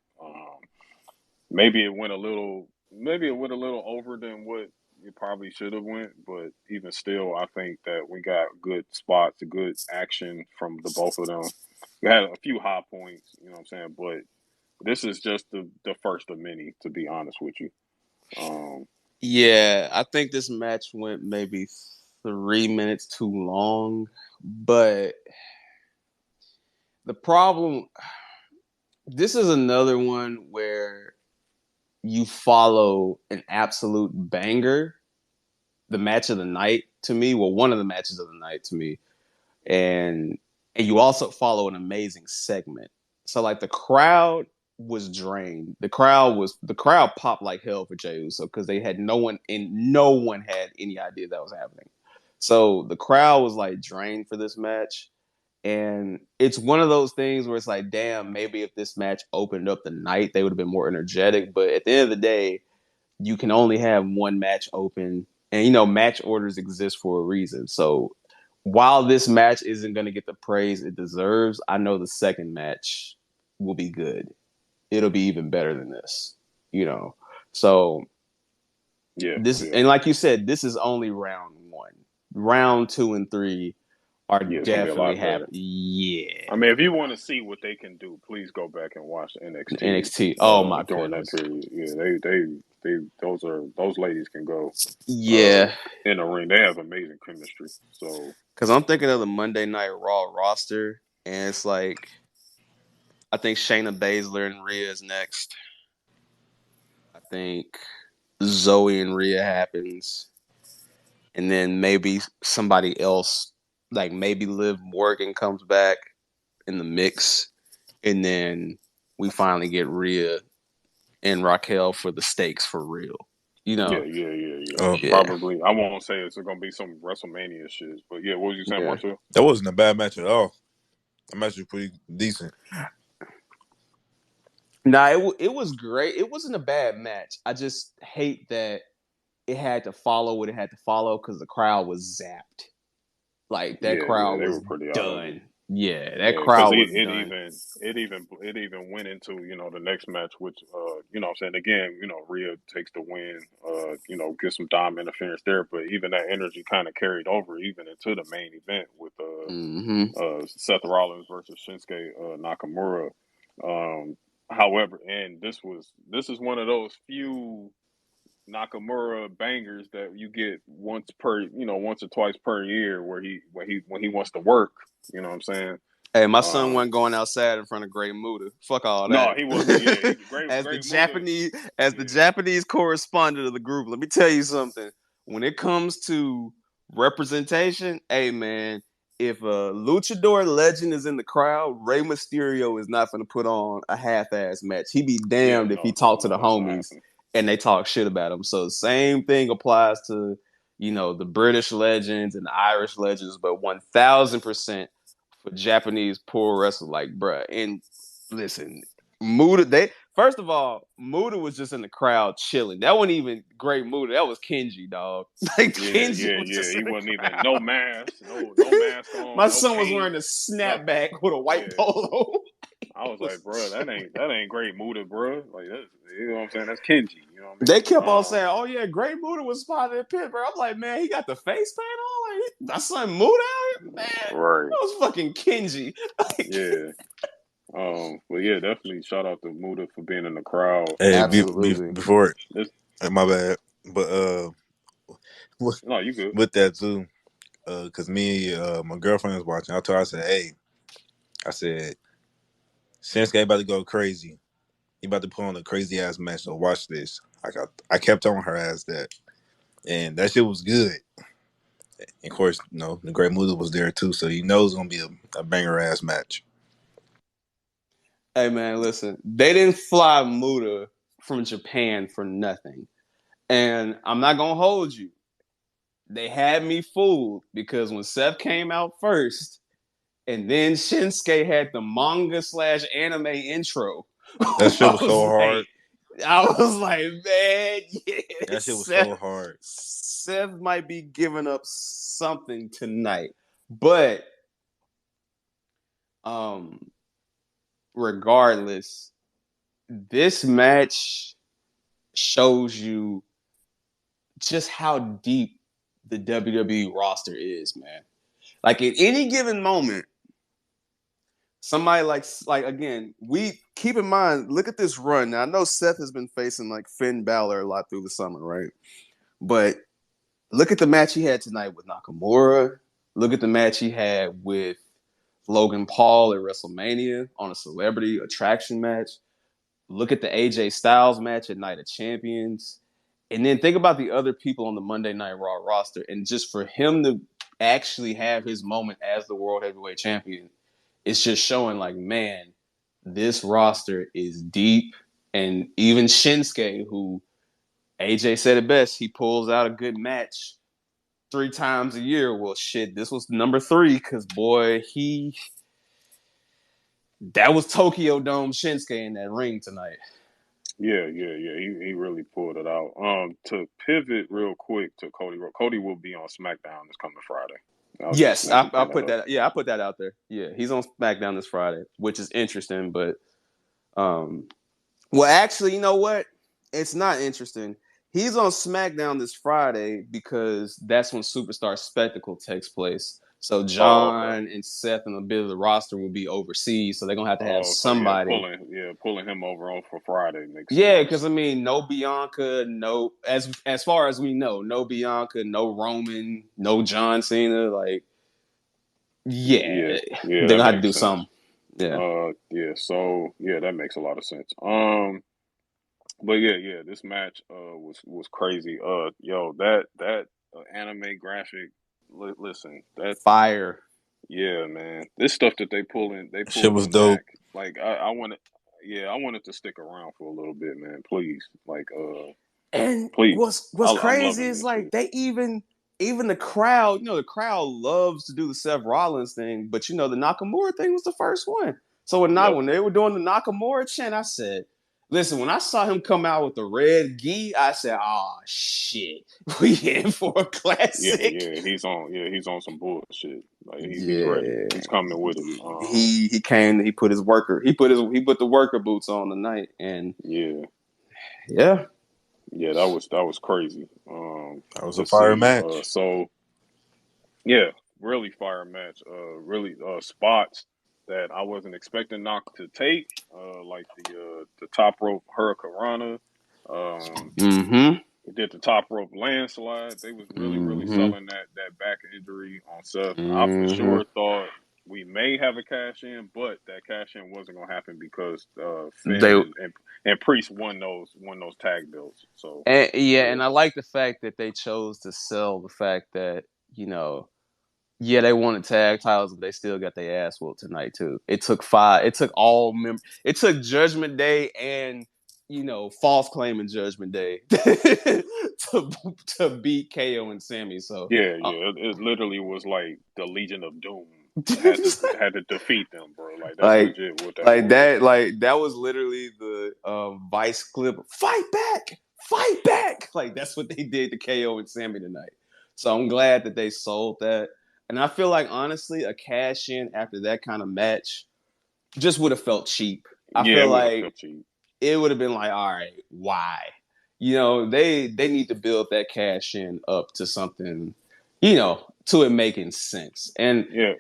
Maybe it went a little over than what it probably should have went, but even still, I think that we got good spots, good action from the both of them. We had a few high points, you know what I'm saying, but this is just the first of many, to be honest with you. Um, Yeah, I think this match went maybe 3 minutes too long, but the problem, this is another one where you follow an absolute banger, the match of the night to me, well, one of the matches of the night to me, and you also follow an amazing segment. So like the crowd was drained. The crowd popped like hell for Jey Uso because they had no one had any idea that was happening. So the crowd was like drained for this match. And it's one of those things where it's like, damn, maybe if this match opened up the night, they would have been more energetic. But at the end of the day, you can only have one match open. And, match orders exist for a reason. So while this match isn't going to get the praise it deserves, I know the second match will be good. It'll be even better than this, you know. So yeah, this, yeah, and like you said, this is only round one. Round two and three are yeah. It's gonna be a definitely lot better. happening. Yeah. I mean, if you want to see what they can do, please go back and watch NXT NXT. Oh my during that goodness. period. Yeah, they those ladies can go Yeah, in the ring. They have amazing chemistry. So because I'm thinking of the Monday Night Raw roster, and it's like I think Shayna Baszler and Rhea is next. I think Zoe and Rhea happens, and then maybe somebody else, like maybe Liv Morgan comes back in the mix, and then we finally get Rhea and Raquel for the stakes for real. You know, yeah. Oh, yeah, Probably I won't say it's gonna be some WrestleMania shit, but yeah, what was you saying, yeah. Marcel? that wasn't a bad match at all. The match was pretty decent. Nah, it was great. It wasn't a bad match. I just hate that it had to follow what it had to follow because the crowd was zapped. Like that Yeah, crowd they was were pretty out of it. done. Yeah, that Yeah, because crowd was done. it even went into the next match, which what I'm saying again, Rhea takes the win, gets some dime interference there, but even that energy kind of carried over even into the main event with Mm-hmm. Seth Rollins versus Shinsuke Nakamura. However, and this is one of those few Nakamura bangers that you get once or twice per year where when he wants to work. You know what I'm saying? Hey, my son Um, wasn't going outside in front of Great Muta. Fuck all no, that. he wasn't. Yeah, he as the Great Muda. Japanese, as the Yeah, Japanese correspondent of the group, let me tell you something. When it comes to representation, hey man, if a luchador legend is in the crowd, Rey Mysterio is not going to put on a half-ass match. He be yeah. damned if he talked to the That's not homies happening. and they talk shit about him. So same thing applies to the British legends and the Irish legends, but 1,000% for Japanese pro wrestling, like bruh. And listen, Muda, they first of all, Muda was just in the crowd chilling. That wasn't even Great Muda. That was Kenji, dog. Like Kenji was Yeah. just He in the wasn't even crowd. no mask, no mask on, My no son was wearing paint, a nothing. snapback with a white Yeah. polo. I He was like, was bro, chilling. that ain't Great Muda, bro. Like that's, you know what I'm saying? That's Kenji. You know what They kept I on mean? saying, "Oh yeah, Great Muda was spotted in Pittsburgh." I'm like, man, he got the face paint on. Like, my son Muda out here, man. Right. That was fucking Kenji. Like, Yeah. But yeah, definitely shout out to Muda for being in the crowd. Hey, absolutely. before This my bad, but with no, you good. with that too, cause me, my girlfriend was watching. I told her, I said, hey, I said, Shinsuke about to go crazy. He about to put on a crazy ass match. So watch this. I kept on her ass that, and that shit was good. And of course, the Great Muda was there too, so you know it's gonna be a banger ass match. Hey man, listen, they didn't fly Muda from Japan for nothing. And I'm not gonna hold you. They had me fooled because when Seth came out first, and then Shinsuke had the manga slash anime intro, That shit I was was so like, hard. man, That yes, shit was so Seth, hard. Seth might be giving up something tonight. But um, regardless, this match shows you just how deep the WWE roster is, man. Like at any given moment, somebody like again, we keep in mind, look at this run. Now I know Seth has been facing like Finn Balor a lot through the summer, right? But look at the match he had tonight with Nakamura. Look at the match he had with Logan Paul at WrestleMania on a celebrity attraction match. Look at the AJ Styles match at Night of Champions. And then think about the other people on the Monday Night Raw roster. And just for him to actually have his moment as the World Heavyweight Champion, it's just showing like, man, this roster is deep. And even Shinsuke, who AJ said it best, he pulls out a good match 3 times a year. Well, shit, this was number 3 because, boy, that was Tokyo Dome Shinsuke in that ring tonight. Yeah. He really pulled it out. To pivot real quick to Cody. Cody will be on SmackDown this coming Friday. I was just Yes, wanted to I bring that put up. that. Yeah, I put that out there. Yeah, he's on SmackDown this Friday, which is interesting. But, well, actually, you know what? It's not interesting. He's on SmackDown this Friday because that's when Superstar Spectacle takes place. So Oh, okay. John and Seth and a bit of the roster will be overseas, so they're gonna have to have Oh, so yeah, somebody. pulling him over on for Friday makes Yeah, sense. because I mean, no Bianca, no as far as we know, no Bianca, no Roman, no John Cena. Like, Yeah, yeah, yeah, they're that gonna have to makes do sense. something. Yeah, Yeah, so yeah, that makes a lot of sense. But yeah, this match was crazy. Yo, that anime graphic. Listen, that fire. yeah, man, this stuff that they Shit was pulling dope. back. Like I wanted, yeah, I wanted to stick around for a little bit, man. Please, like, And please, what's I'm crazy loving is this like shit. they even the crowd, the crowd loves to do the Seth Rollins thing, but the Nakamura thing was the first one. So Yep. when they were doing the Nakamura chant, I said, listen, when I saw him come out with the red gi, I said, oh shit, we in for a classic. He's on some bullshit. Like he's ready. Yeah. He's coming with it. He came, he put the worker boots on tonight, and Yeah, yeah. yeah, that was crazy. That was a Let's fire see. match. So yeah, really fire match. Really spots that I wasn't expecting Knock to take. Like the top rope Hurricanrana. Um, Mm-hmm. he did the top rope landslide. They was really Mm-hmm. selling that back injury on Seth. I for Mm-hmm. sure thought we may have a cash in, but that cash in wasn't gonna happen because Finn They and Priest won those tag belts. So And yeah, yeah, and I like the fact that they chose to sell the fact that, yeah, they wanted tag titles, but they still got their ass whooped tonight too. It took Judgment Day and false claim and Judgment Day to beat KO and Sammy. So it literally was like the Legion of Doom had to defeat them, bro. Like that's like legit what that like was. that was literally the Vice clip. Fight back. Like that's what they did to KO and Sammy tonight. So I'm glad that they sold that, and I feel like honestly, a cash in after that kind of match just would have felt cheap. I Yeah, feel it would have like felt cheap. it would have been like, all right, why? They need to build that cash in up to something, to it making sense. And Yeah,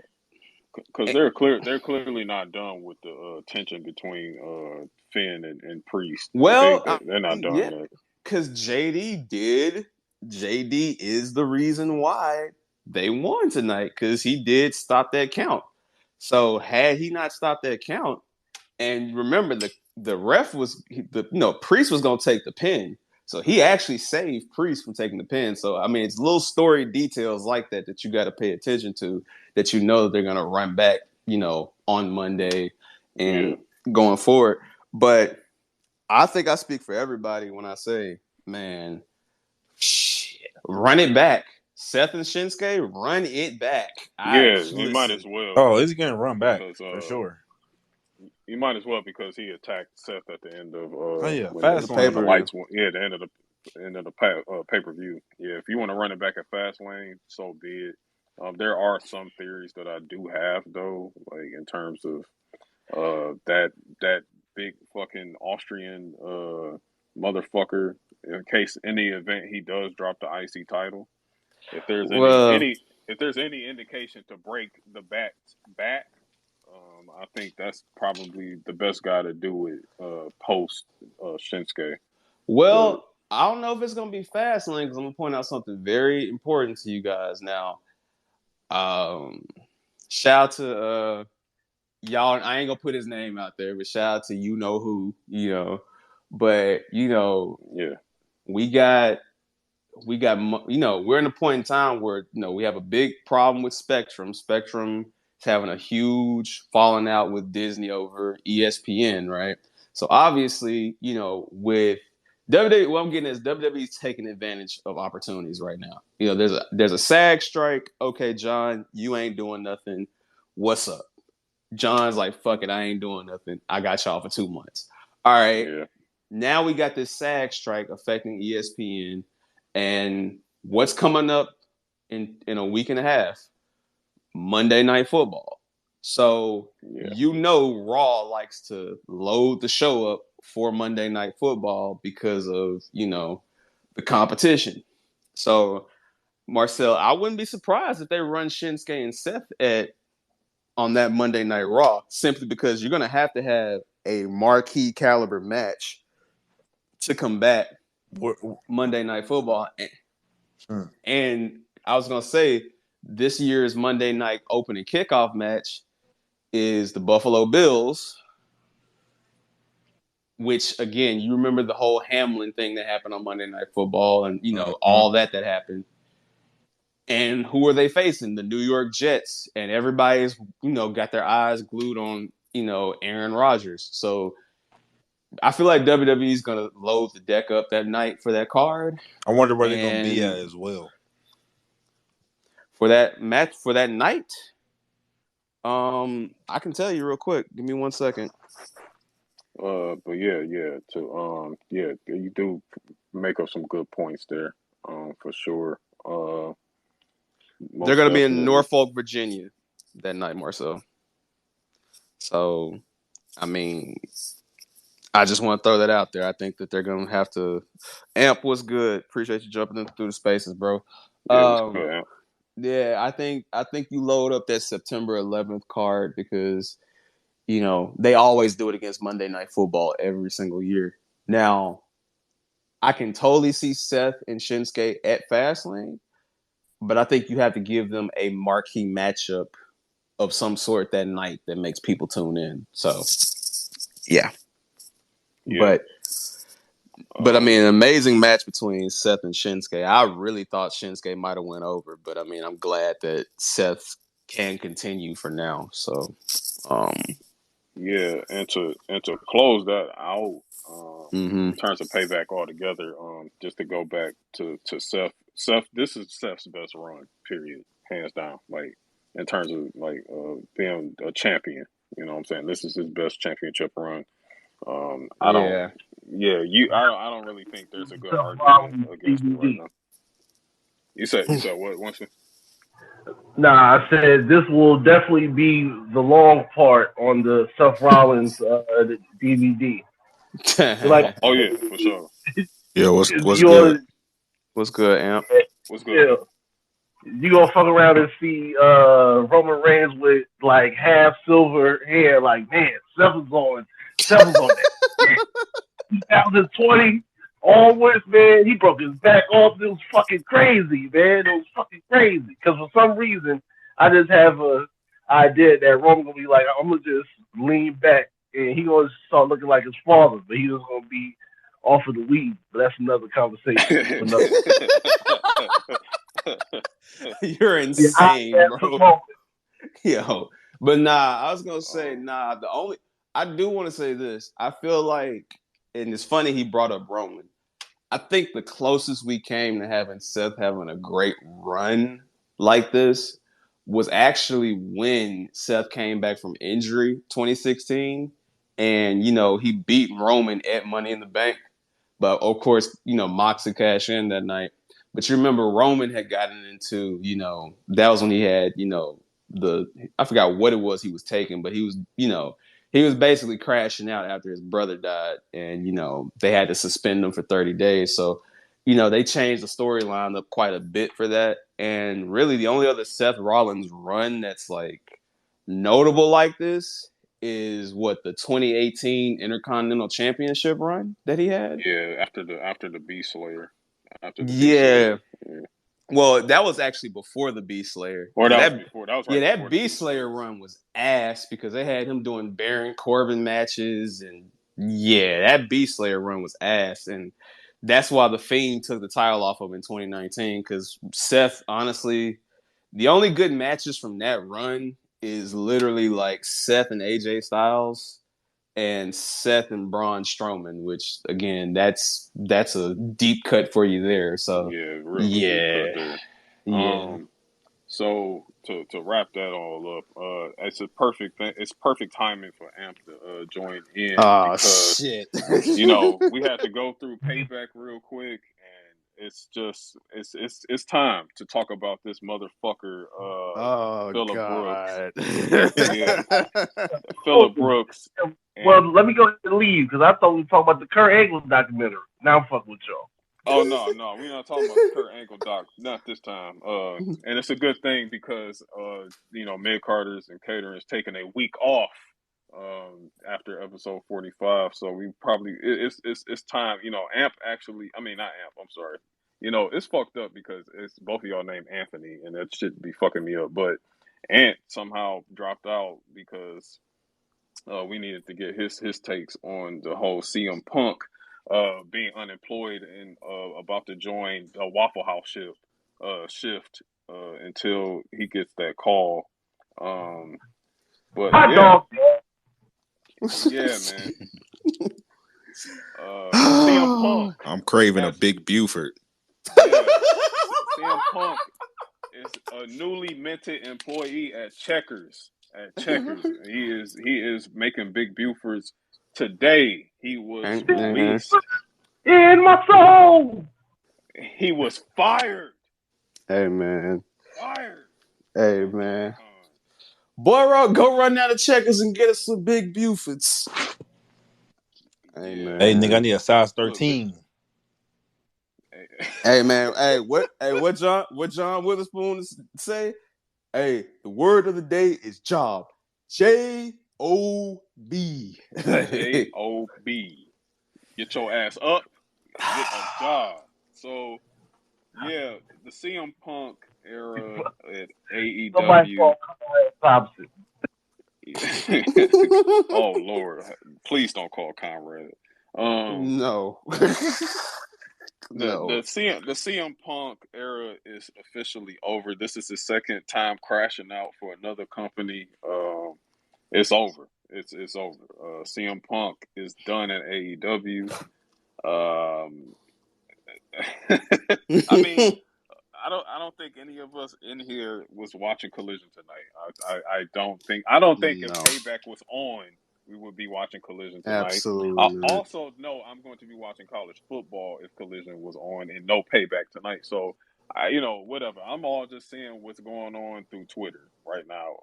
because they're clearly not done with the tension between Finn and Priest. Like well, they're not done yeah, yet. because JD is the reason why they won tonight because he did stop that count. So had he not stopped that count, and remember the ref was Priest was gonna take the pin, so he actually saved Priest from taking the pin. So I mean, it's little story details like that you got to pay attention to, that they're gonna run back, on Monday Yeah, and going forward. But I think I speak for everybody when I say, man, shit, run it back. Seth and Shinsuke, run it back. I yeah, you might as listen. well Oh, he's getting run back because for sure. you might as well because he attacked Seth at the end of Oh yeah, when The fast when the lane. pay-per-view. lights went. Yeah, the end of the pay per view. Yeah, if you want to run it back at Fastlane, so be it. There are some theories that I do have though, like in terms of that big fucking Austrian motherfucker. In case in the event he does drop the IC title, if there's any Well, any if there's any indication to break the back, I think that's probably the best guy to do it post Shinsuke. But well, I don't know if it's gonna be Fastlane because I'm gonna point out something very important to you guys now. Um, shout out to y'all. I ain't gonna put his name out there, but shout out to who, But yeah, we got we're in a point in time where we have a big problem with Spectrum is having a huge falling out with Disney over ESPN, right? So obviously, with WWE, what I'm getting is WWE's taking advantage of opportunities right now. There's a SAG strike. Okay, John, you ain't doing nothing. What's up? John's like, fuck it, I ain't doing nothing. I got y'all for 2 months. All right. yeah, Now we got this SAG strike affecting ESPN. And what's coming up in a week and a half? Monday Night Football. So yeah, Raw likes to load the show up for Monday Night Football because of, the competition. So Marcel, I wouldn't be surprised if they run Shinsuke and Seth on that Monday Night Raw, simply because you're going to have a marquee caliber match to combat Monday Night Football. And I was going to say, this year's Monday Night opening kickoff match is the Buffalo Bills, which, again, you remember the whole Hamlin thing that happened on Monday Night Football and, all that happened. And who are they facing? The New York Jets. And everybody's, got their eyes glued on, Aaron Rodgers. So I feel like WWE is going to load the deck up that night for that card. I wonder where they're going to be at as well. For that match, for that night, I can tell you real quick. Give me 1 second. But you do make up some good points there, for sure. They're going to be in Norfolk, Virginia that night, Marcel. So, I mean, I just want to throw that out there. I think that they're going to have to. Amp was good. Appreciate you jumping in through the spaces, bro. Yeah, yeah, I think you load up that September 11th card because, they always do it against Monday Night Football every single year. Now, I can totally see Seth and Shinsuke at Fastlane, but I think you have to give them a marquee matchup of some sort that night that makes people tune in. So, yeah. But I mean, an amazing match between Seth and Shinsuke. I really thought Shinsuke might have went over, but I mean, I'm glad that Seth can continue for now. So, yeah, and to close that out, mm-hmm. in terms of Payback altogether, just to go back to Seth. Seth, this is Seth's best run, period, hands down. Like in terms of being a champion, you know what I'm saying? This is his best championship run. I don't really think there's a good argument against it right now. You said what, Winston? Nah, I said this will definitely be the long part on the Seth Rollins DVD. Oh yeah, for sure. Yeah, what's good? What's good, Amp? What's good? Yeah. You gonna fuck around and see Roman Reigns with like half silver hair, like, man, Seth was on that. 2020 onwards, man, he broke his back off. It was fucking crazy, man. It was fucking crazy. Because for some reason, I just have a idea that Roman gonna be like, I'm gonna just lean back and he gonna start looking like his father, but he's just gonna be off of the weed. But that's another conversation. You're insane, bro. Yo, but I was gonna say I do want to say this. I feel like, and it's funny he brought up Roman. I think the closest we came to having Seth having a great run like this was actually when Seth came back from injury 2016, and he beat Roman at Money in the Bank. But of course, Moxley cashed in that night. But you remember Roman had gotten into, that was when he had, I forgot what it was he was taking, but he was, he was basically crashing out after his brother died, and they had to suspend him for 30 days. So, they changed the storyline up quite a bit for that. And really, the only other Seth Rollins run that's like notable like this is the 2018 Intercontinental Championship run that he had. Yeah, after the Beast Slayer. Yeah. Well, that was actually before the Beast Slayer. Or that was before. That was right. Yeah, that Beast Slayer run was ass because they had him doing Baron Corbin matches, and that Beast Slayer run was ass, and that's why the Fiend took the title off of him in 2019. Because Seth, honestly, the only good matches from that run is literally like Seth and AJ Styles and Seth and Braun Strowman, which again, that's a deep cut for you there. So deep cut there. Yeah. So to wrap that all up, it's a perfect thing. It's perfect timing for Amp to join in because shit. We had to go through Payback real quick, and it's just it's time to talk about this motherfucker. Phillip Brooks. Phillip Brooks. Well, let me go ahead and leave because I thought we were talking about the Kurt Angle documentary. Now I'm fucking with y'all. Oh no, we're not talking about the Kurt Angle doc, not this time. And it's a good thing because Mid Carter's and Catering is taking a week off after episode 45, so we probably it's time. Amp actually, I mean not Amp. I'm sorry. It's fucked up because it's both of y'all named Anthony, and that shit be fucking me up. But Ant somehow dropped out because we needed to get his takes on the whole CM Punk being unemployed and about to join a Waffle House shift until he gets that call. But Hot yeah, dog. yeah, man. CM Punk I'm craving a has big Buford. yeah. CM Punk is a newly minted employee at Checkers. He is making big Bufords today. He was Man. released. In my soul. He was fired. Hey man. Fired. Hey From Tony man. Khan. Boy, go run down the Checkers and get us some big Bufords. Hey Yeah. Hey, nigga, I man. need a size Look, 13. Hey man. What John Witherspoon say? Hey, the word of the day is job. Job. J-O-B. Get your ass up. Get a job. So, yeah, the CM Punk era at Somebody AEW. call Thompson. Oh, Lord. Please don't call Conrad. No. The No. CM Punk era is officially over. This is his second time crashing out for another company. It's over. It's over. CM Punk is done at AEW. I mean, I don't think any of us in here was watching Collision tonight. I don't think if No. Payback was on, we would be watching Collision tonight. Absolutely I not. also know I'm going to be watching college football if Collision was on and no Payback tonight. So whatever. I'm all just seeing what's going on through Twitter right now.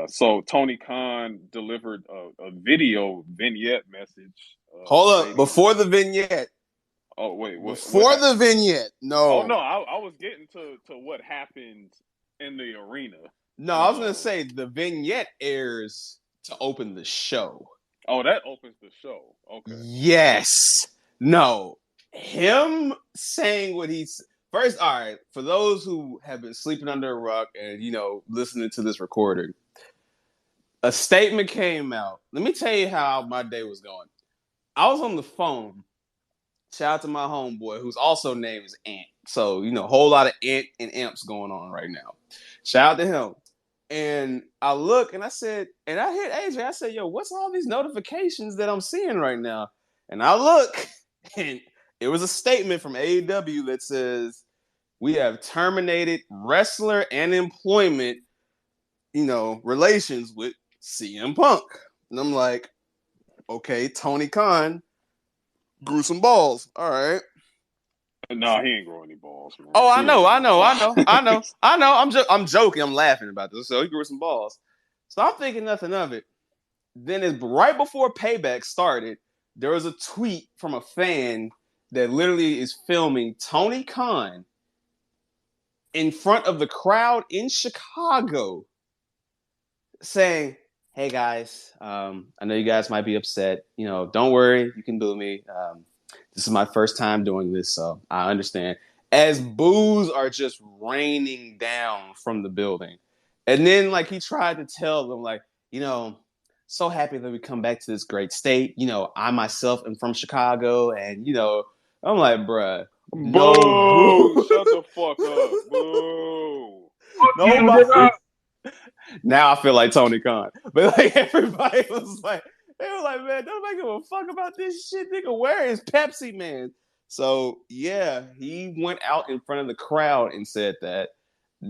So Tony Khan delivered a video vignette message Hold up. stating, Before the vignette. "Oh wait, what Before happened?" the vignette. Oh No. no, I was getting to what happened in the arena. No, I was gonna say the vignette airs to open the show. Oh, that opens the show. Okay. Yes. No. Him saying what he's first. All right. For those who have been sleeping under a rock and listening to this recording, a statement came out. Let me tell you how my day was going. I was on the phone. Shout out to my homeboy, who's also named as Ant. So, a whole lot of Ant and Amps going on right now. Shout out to him. And I look and I said, and I hit AJ. I said, yo, what's all these notifications that I'm seeing right now? And I look, and it was a statement from AEW that says, we have terminated wrestler and employment, relations with CM Punk. And I'm like, okay, Tony Khan grew some balls. All right. No, he ain't growing any balls, man. Oh, I He ain't know. growing no balls. I'm joking. I'm laughing about this. So he grew some balls. So I'm thinking nothing of it. Then it's right before Payback started. There was a tweet from a fan that literally is filming Tony Khan in front of the crowd in Chicago, saying, "Hey guys, I know you guys might be upset. Don't worry. You can boo me. This is my first time doing this, so I understand." As boos are just raining down from the building. And then, he tried to tell them, so happy that we come back to this great state. I myself am from Chicago, and, I'm like, bruh, no Boo! boo. Shut the fuck up. Boo! Nobody. Now I feel like Tony Khan. But, everybody was like, they were like, man, don't make a fuck about this shit, nigga. Where is Pepsi, man? So, yeah, he went out in front of the crowd and said that.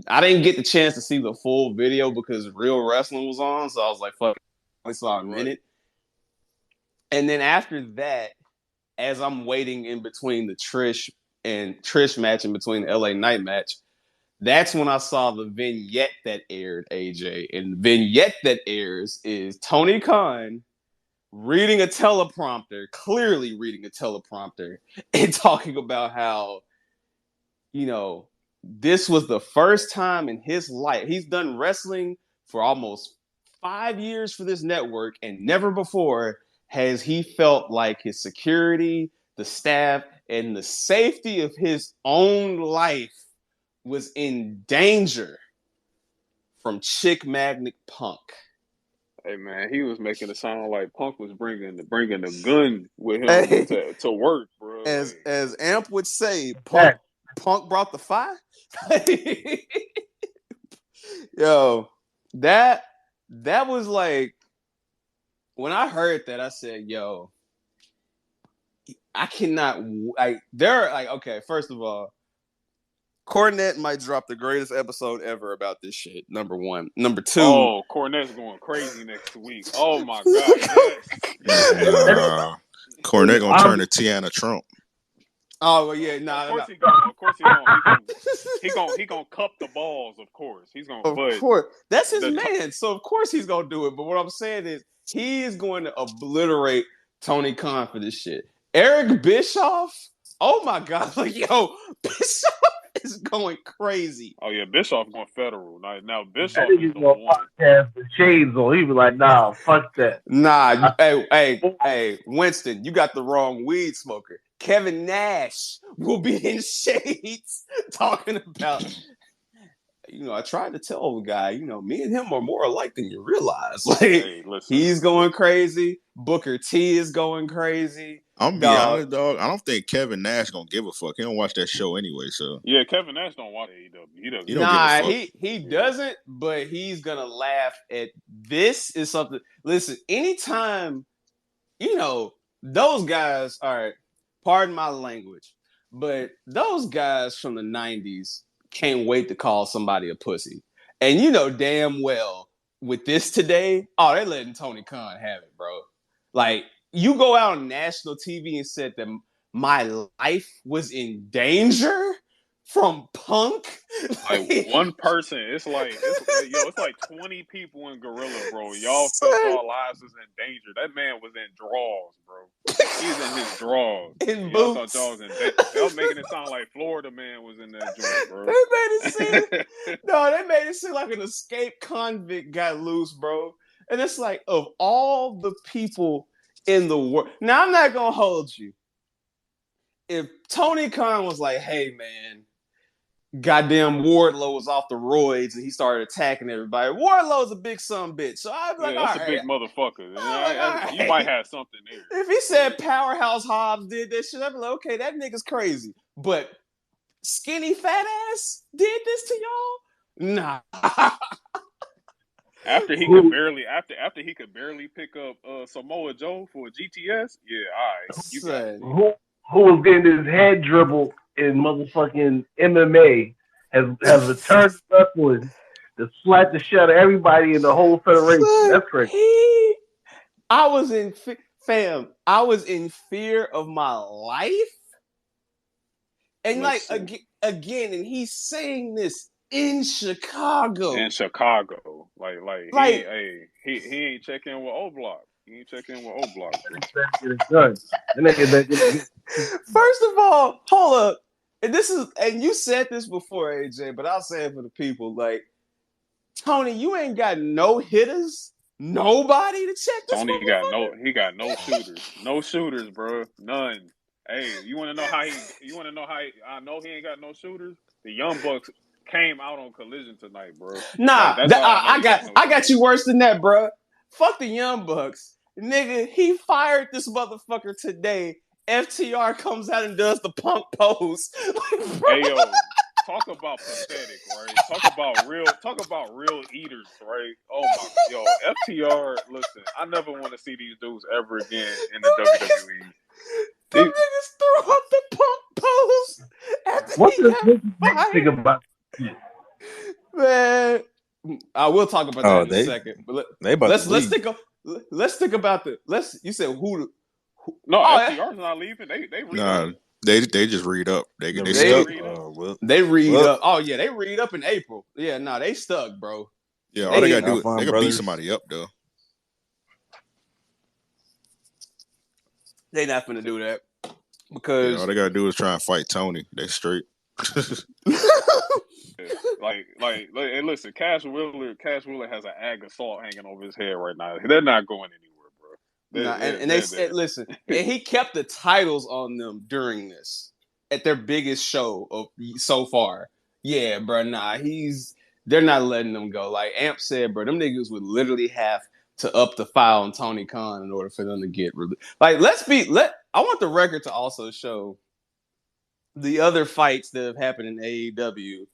I didn't get the chance to see the full video because Real Wrestling was on. So I was like, fuck, I saw a minute. And then after that, as I'm waiting in between the Trish match and between the LA Knight match, that's when I saw the vignette that aired, AJ. And the vignette that airs is Tony Khan reading a teleprompter, clearly reading a teleprompter, and talking about how, this was the first time in his life. He's done wrestling for almost 5 years for this network, and never before has he felt like his security, the staff, and the safety of his own life was in danger from Chick Magnet Punk. Hey man, he was making it sound like Punk was bringing the gun with him to work, bro. As Amp would say, Punk brought the fire. Yo, that was like, when I heard that, I said, yo, I cannot, okay, first of all, Cornette might drop the greatest episode ever about this shit, number one. Number two. Oh, Cornette's going crazy next week. Oh my God, yes. Cornette gonna turn to Tiana Trump. Oh well, yeah, Of course he gonna cup the balls. Of course he's gonna. Of course, that's his man. So of course he's gonna do it. But what I'm saying is, he is going to obliterate Tony Khan for this shit. Eric Bischoff. Oh my God, yo, Bischoff is going crazy. Oh yeah, Bischoff going federal. Now Bischoff is the one. Podcast the shades on. He be like, nah, fuck that. Nah, hey, Winston, you got the wrong weed smoker. Kevin Nash will be in shades talking about, I tried to tell the guy, me and him are more alike than you realize. Like, hey, he's going crazy. Booker T is going crazy. I'm gonna be honest, dog. I don't think Kevin Nash gonna give a fuck. He don't watch that show anyway, so. Yeah, Kevin Nash don't watch AEW. He doesn't. Nah, he doesn't, but he's gonna laugh at this is something. Listen, anytime, those guys are, pardon my language, but those guys from the 90s can't wait to call somebody a pussy. And damn well with this today, they're letting Tony Khan have it, bro. Like, you go out on national TV and said that my life was in danger from Punk. Like one person, it's like 20 people in Gorilla, bro. Y'all felt our lives was in danger. That man was in drawers, bro. He's in his drawers. In y'all boots. Thought y'all was in danger. Y'all making it sound like Florida man was in that joint, bro. They made it seem like an escaped convict got loose, bro. And it's like, of all the people in the world. Now, I'm not gonna hold you. If Tony Khan was like, hey man, goddamn Wardlow was off the roids and he started attacking everybody. Wardlow's a big son of a bitch. So I'd be like, that's a big motherfucker. You might have something there. If he said Powerhouse Hobbs did that shit, I'd be like, okay, that nigga's crazy. But skinny fat ass did this to y'all? Nah. After he could barely pick up Samoa Joe for a GTS, yeah, all right. Who was getting his head dribbled in motherfucking MMA has returned to wrestling to slap the shit out of everybody in the whole federation. That's crazy. I was in fear of my life. And again, and he's saying this in Chicago. Like he ain't checking with O Block. He ain't checking with O Block. First of all, hold up. And you said this before, AJ, but I'll say it for the people. Like, Tony, you ain't got no hitters, nobody to check this. Tony he got no shooters. No shooters, bro. None. Hey, you wanna know how I know he ain't got no shooters? The Young Bucks came out on Collision tonight, bro. Nah, I got you worse than that, bro. Fuck the Young Bucks. Nigga, he fired this motherfucker today. FTR comes out and does the Punk pose. Hey, yo, talk about pathetic, right? Talk about real eaters, right? Oh my, yo, FTR, listen, I never want to see these dudes ever again in the WWE. Them niggas threw up the Punk pose. What does this think about? Man, I will talk about that in a second. But let's think about you said who? No, FTR's not leaving. They just read up. They stuck. They read up. Oh yeah, they read up in April. Yeah, they stuck, bro. Yeah, all they gotta do, they can beat somebody up though. They not finna do that Yeah, all because they gotta do is try and fight Tony. They straight. And listen, Cash Wheeler has an ag assault hanging over his head right now. They're not going anywhere, bro. nah, and they said, listen, and he kept the titles on them during this at their biggest show of so far. Yeah, bro, nah, they're not letting them go. Like Amp said, bro, them niggas would literally have to up the file on Tony Khan in order for them to get like. I want the record to also show the other fights that have happened in AEW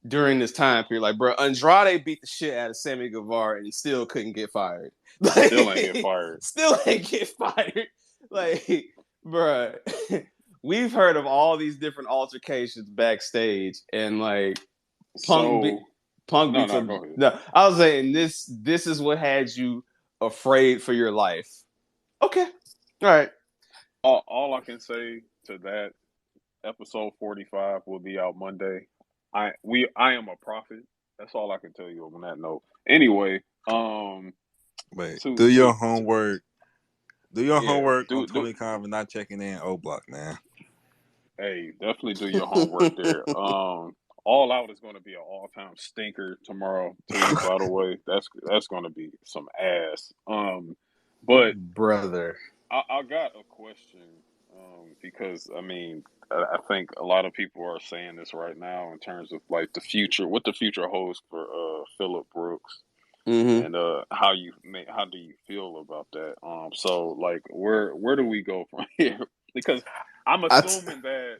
during this time period. Like, bro, Andrade beat the shit out of Sammy Guevara and still couldn't get fired. Like, still ain't get fired. Still ain't get fired. Like, bro, we've heard of all these different altercations backstage, and like Punk beats go ahead. No, I was saying this is what had you afraid for your life. Okay, all right. All I can say to that, episode 45 will be out Monday. I am a prophet. That's all I can tell you on that note. Anyway, Wait, to do your to, homework. Do your yeah, homework on do Tony Khan and not checking in O Block, man. hey, definitely do your homework there. All Out is going to be an all-time stinker tomorrow too. By the way, that's going to be some ass. But Brother. I got a question. Because I mean, I think a lot of people are saying this right now in terms of like the future, what the future holds for Phillip Brooks, Mm-hmm. and how do you feel about that? So like where do we go from here? Because I'm assuming that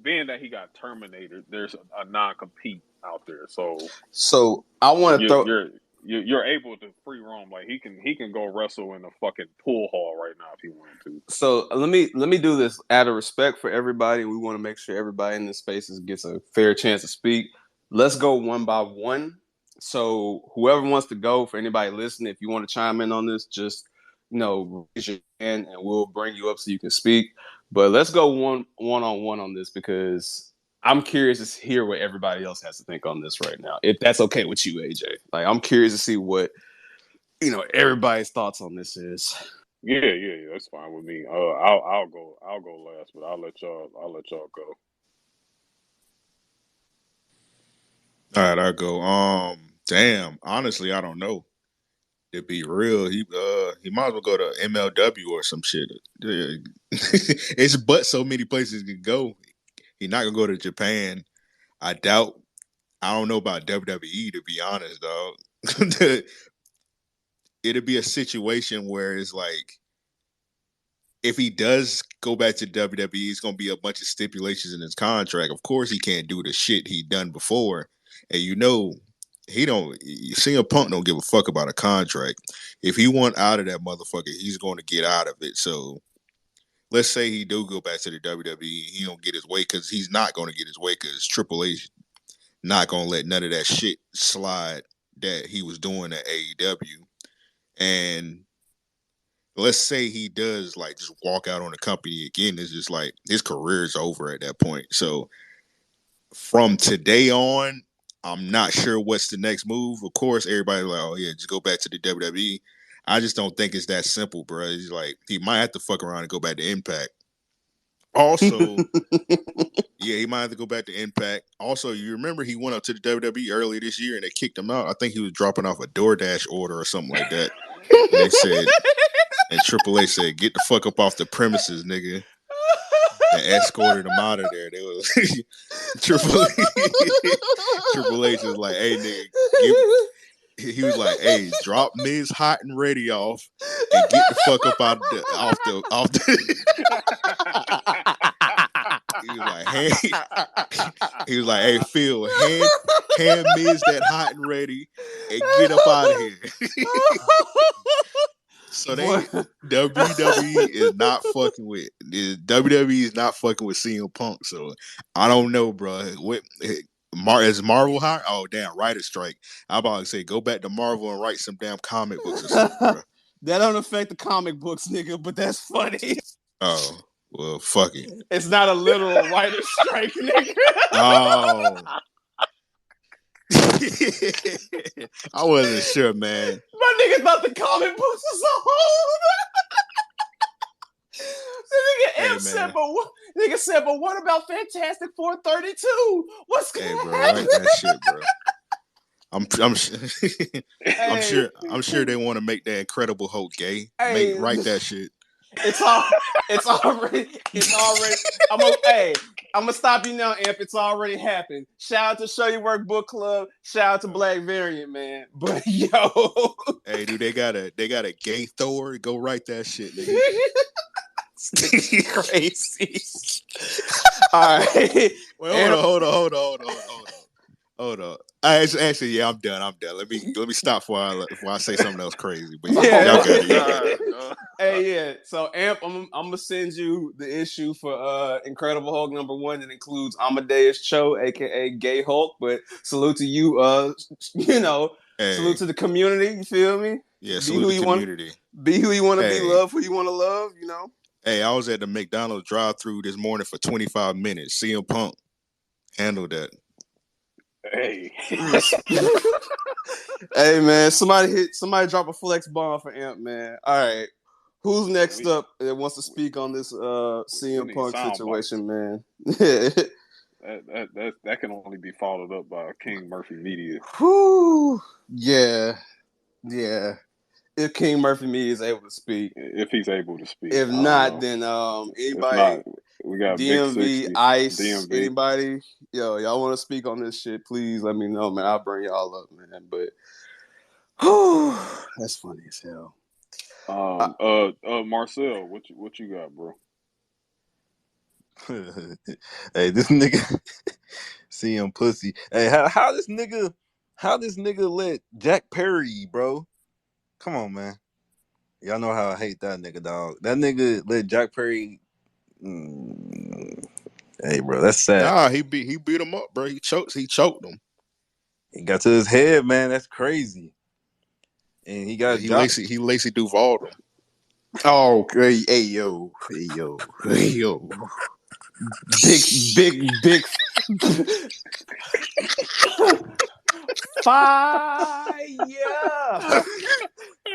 being that he got terminated, there's a non-compete out there. So I want to throw. You're able to free roam. Like he can go wrestle in a fucking pool hall right now if he wanted to. So let me do this out of respect for everybody. We want to make sure everybody in this spaces gets a fair chance to speak. Let's go one by one. So whoever wants to go, for anybody listening, if you want to chime in on this, just raise your hand and we'll bring you up so you can speak. But let's go one on one on this because I'm curious to hear what everybody else has to think on this right now. If that's okay with you, AJ. Like I'm curious to see what everybody's thoughts on this is. Yeah, that's fine with me. I'll go last, but I'll let y'all go. All right, I go. Damn. Honestly, I don't know. To be real, he might as well go to MLW or some shit. It's but so many places he can go. He not gonna go to Japan. I doubt. I don't know about WWE to be honest, dog. It'll be a situation where it's like if he does go back to WWE, it's gonna be a bunch of stipulations in his contract. Of course, he can't do the shit he done before, and he don't. CM Punk don't give a fuck about a contract. If he want out of that motherfucker, he's going to get out of it. So let's say he do go back to the WWE, he don't get his way because he's not going to get his way because Triple H not going to let none of that shit slide that he was doing at AEW. And let's say he does like just walk out on the company again. It's just like his career is over at that point. So from today on, I'm not sure what's the next move. Of course, everybody's like, oh yeah, just go back to the WWE. I just don't think it's that simple, bro. He's like, he might have to fuck around and go back to Impact. Also, yeah, he might have to go back to Impact. Also, you remember he went up to the WWE earlier this year and they kicked him out. I think he was dropping off a DoorDash order or something like that. And they said, and Triple H said, get the fuck up off the premises, nigga. And escorted him out of there. They was Triple H was like, hey, nigga, he was like, hey, drop Miz Hot and Ready off and get the fuck up off the he was like, hey, Phil, hand Miz that Hot and Ready and get up out of here. So WWE is not fucking with CM Punk. So I don't know, bro. Is Marvel hot? Oh damn, writer strike. I'm about to say go back to Marvel and write some damn comic books or something, bro. That don't affect the comic books, nigga, but that's funny. Oh, well, fuck it. It's not a literal writer strike, nigga. Oh. I wasn't sure, man. My nigga thought the comic books was a whole. Nigga Hey M said, man, but what about Fantastic 432? What's hey gonna bro, happen? write that shit, bro. I'm Hey, I'm sure they want to make that Incredible Hulk gay. hey, Write that shit. it's all, it's already. I'm gonna stop you now, Amp. It's already happened. Shout out to Show Your Work Book Club. Shout out to Black Variant, man. But yo, Hey, dude, they got a gay Thor. Go write that shit, nigga. it's crazy. All right, Well, Amp. hold on. Actually, yeah, I'm done. Let me stop before I say something else crazy. But yeah, Yeah. y'all Oh got my it. Y'all got it. God. Hey, yeah. So, Amp, I'm gonna send you the issue for Incredible Hulk #1 that includes Amadeus Cho, aka Gay Hulk. But salute to you. Salute Hey, to the community. You feel me? yeah, Be salute who the you want. community. Be who you want to be. Hey, Love who you want to love. You know. I was at the McDonald's drive-through this morning for 25 minutes. CM Punk handled that. Hey. Hey, man. Somebody drop a flex bomb for Amp, man. All right. Who's next we, up that wants to speak on this we CM need Punk sound bites. situation, man? That can only be followed up by King Murphy Media. Whew. Yeah. If King Murphy Me is able to speak. If he's able to speak. If I don't not, know. then If anybody, not, we got Big DMV, 60, Ice, DMV. anybody, y'all want to speak on this shit, please let me know, man. I'll bring y'all up, man. But that's funny as hell. Marcel, what you got, bro? Hey, this nigga CM pussy. Hey, how this nigga let Jack Perry, bro? Come on, man. Y'all know how I hate that nigga, dog. That nigga let Jack Perry. Hey, bro, that's sad. Nah, he beat him up, bro. He choked him. He got to his head, man. That's crazy. And he Yeah, got he Lacey Duval him. Oh, hey yo, big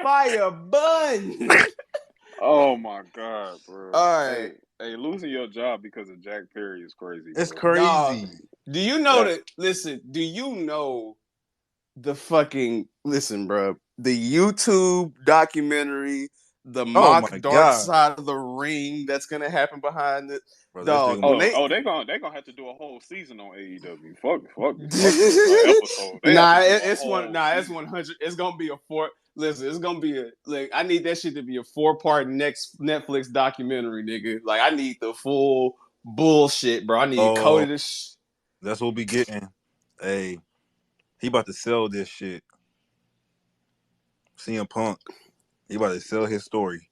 fire bun. Oh my God, bro. All right, Hey, losing your job because of Jack Perry is crazy, it's bro. dog. crazy. Do you know That's that? Listen, do you know the fucking listen, bro? The YouTube documentary, the Oh mock my Dark god, Side of the Ring that's gonna happen behind it, bro, that shit dog. gonna When be. they're gonna have to do a whole season on AEW. Fuck episode. They have to nah, do a it's one. whole Nah, it's season. 100. It's gonna be a four. Listen, it's gonna be a like. I need that shit to be a 4-part next Netflix documentary, nigga. Like I need the full bullshit, bro. I need Cody Oh, to. that's what we getting. Hey, he about to sell this shit. CM Punk, he about to sell his story.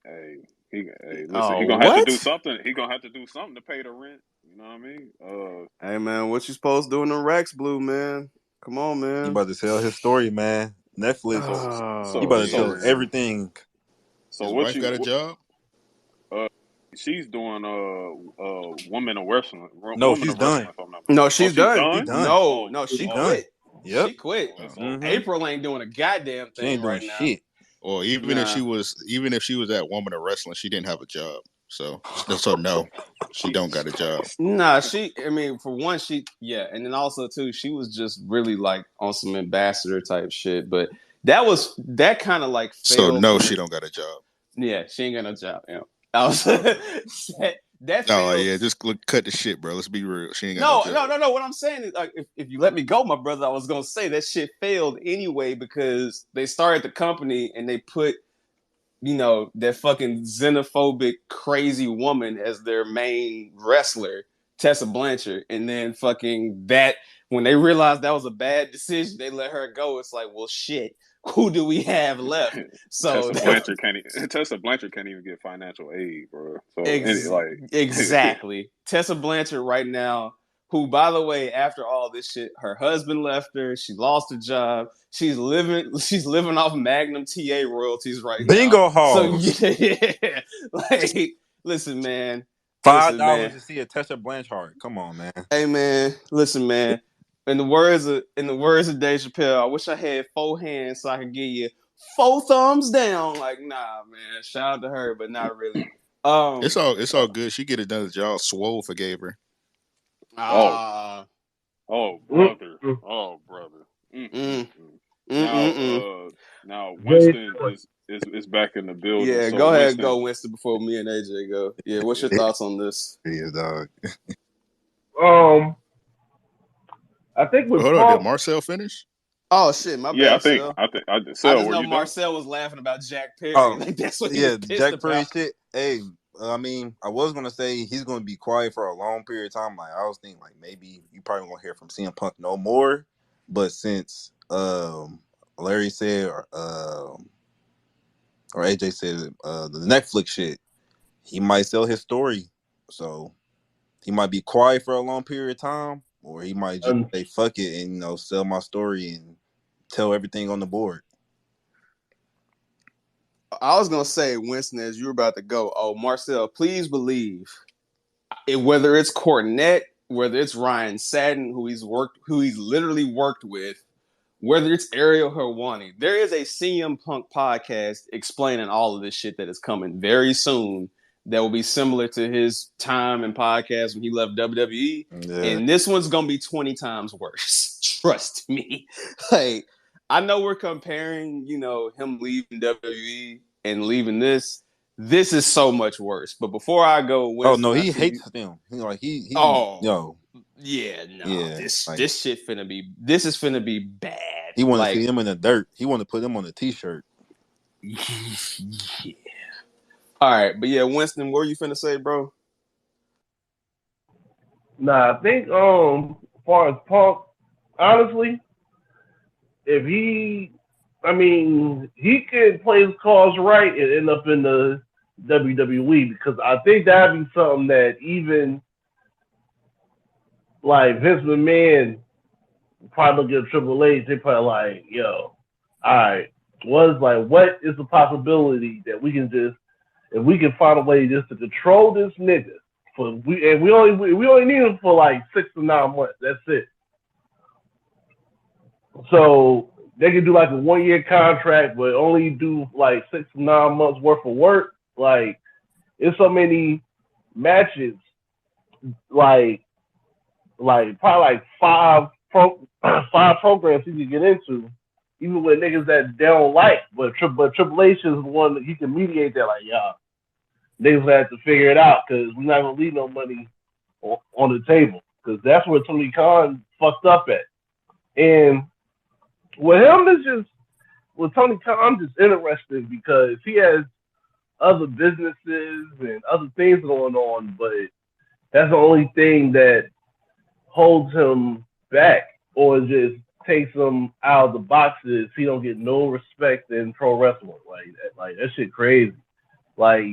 Listen, Oh, he gonna have to what? do something. He gonna have to do something to pay the rent. You know what I mean? Hey man, what you supposed to do in the Rex Blue, man? Come on, He man. about to sell his story, man. Netflix, so he Oh about to so tell man. everything. so His what wife you got a job. uh she's doing woman of wrestling, No, woman she's of wrestling. done. If I'm not No, mistaken. Oh, she's she's done. She done. done. No, She she Oh, done. quit. Yep. She quit. oh, it's over. Mm-hmm. April ain't doing a goddamn She thing ain't doing right now. shit. Or Nah. even if she was that woman of wrestling, she didn't have a job. So no, she don't got Jesus a job. Christ. Nah, I mean, for one, and then also too, she was just really like on some ambassador type shit. But that kind of like So failed no, from she the, don't got a job. yeah, she ain't got no job. Yeah, I was that Oh failed. yeah, just cut the shit, bro. Let's be real. She ain't got no No, job. no, no, no. What I'm saying is, like, if you let me go, my brother, I was gonna say that shit failed anyway because they started the company and they put that fucking xenophobic crazy woman as their main wrestler, Tessa Blanchard, and then fucking that when they realized that was a bad decision, they let her go. It's like, well, shit, who do we have left? So Tessa Blanchard can't even get financial aid, bro. So Ex- exactly. Tessa Blanchard right now, who, by the way, after all this shit, her husband left her. She lost her job. She's living off Magnum TA royalties right now. Bingo So halls. yeah, like, listen, man. Five Listen, dollars man. to see a Tessa Blanchard. Come on, man. Hey, man. Listen, man. In the words of Dave Chappelle, I wish I had 4 hands so I could give you 4 thumbs down. Like, nah, man. Shout out to her, but not really. It's all good. She get it done. Y'all swole forgave her. Oh, Ah. brother. Mm-mm. Oh, brother. Mm, Mm-mm-mm. mm, Now, mm, mm. now Very Winston is back in the building. Yeah, So go ahead, Winston, go Winston before me and AJ go. Yeah, what's your yeah, thoughts on this? Yeah, dog. I think with Hold on, did Punk, Marcel finish? Oh shit, my yeah, bad, Sel. I I Sel, just were know you done? Marcel was laughing about Jack Perry. Oh, Like that's what he was yeah, pissed Jack about. Perry shit. Hey, I mean, I was gonna say he's gonna be quiet for a long period of time. Like I was thinking, like maybe you probably won't hear from CM Punk no more. But since Larry said or AJ said the Netflix shit, he might sell his story. So he might be quiet for a long period of time, or he might just um, say fuck it and sell my story and tell everything on the board. I was gonna say, Winston, as you were about to go. Oh, Marcel, please believe whether it's Cornette, whether it's Ryan Satin, who he's literally worked with, whether it's Ariel Helwani, there is a CM Punk podcast explaining all of this shit that is coming very soon that will be similar to his time and podcast when he left WWE. Yeah. And this one's gonna be 20 times worse. Trust me. Like, I know we're comparing, him leaving WWE and leaving this. This is so much worse. But before I go, Oh no, Winston, I he see you. hates them. He like he Oh, yeah, no. yeah. This Like this shit this is finna be bad. he want to Like, see him in the dirt. He want to put him on a t-shirt. yeah. All right, but yeah, Winston, what were you finna say, bro? nah, I think as far as Punk, honestly, if he could play his cards right and end up in the WWE because I think that'd be something that even like Vince McMahon probably look at Triple H. They probably like, yo, all right, what is the possibility that we can just if we can find a way just to control this nigga we only need him for like 6 to 9 months. That's it. So they can do like a 1 year contract, but only do like 6 to 9 months worth of work. Like it's so many matches, like probably like five programs he could get into, even with niggas that they don't like. But Triple H is the one that he can mediate that. Like, yeah, niggas have to figure it out because we're not gonna leave no money on the table because that's where Tony Khan fucked up at. And with him, it's just with Tony Khan, I'm just interested because he has other businesses and other things going on, but that's the only thing that holds him back or just takes him out of the boxes. He don't get no respect in pro wrestling. Like that shit crazy. Like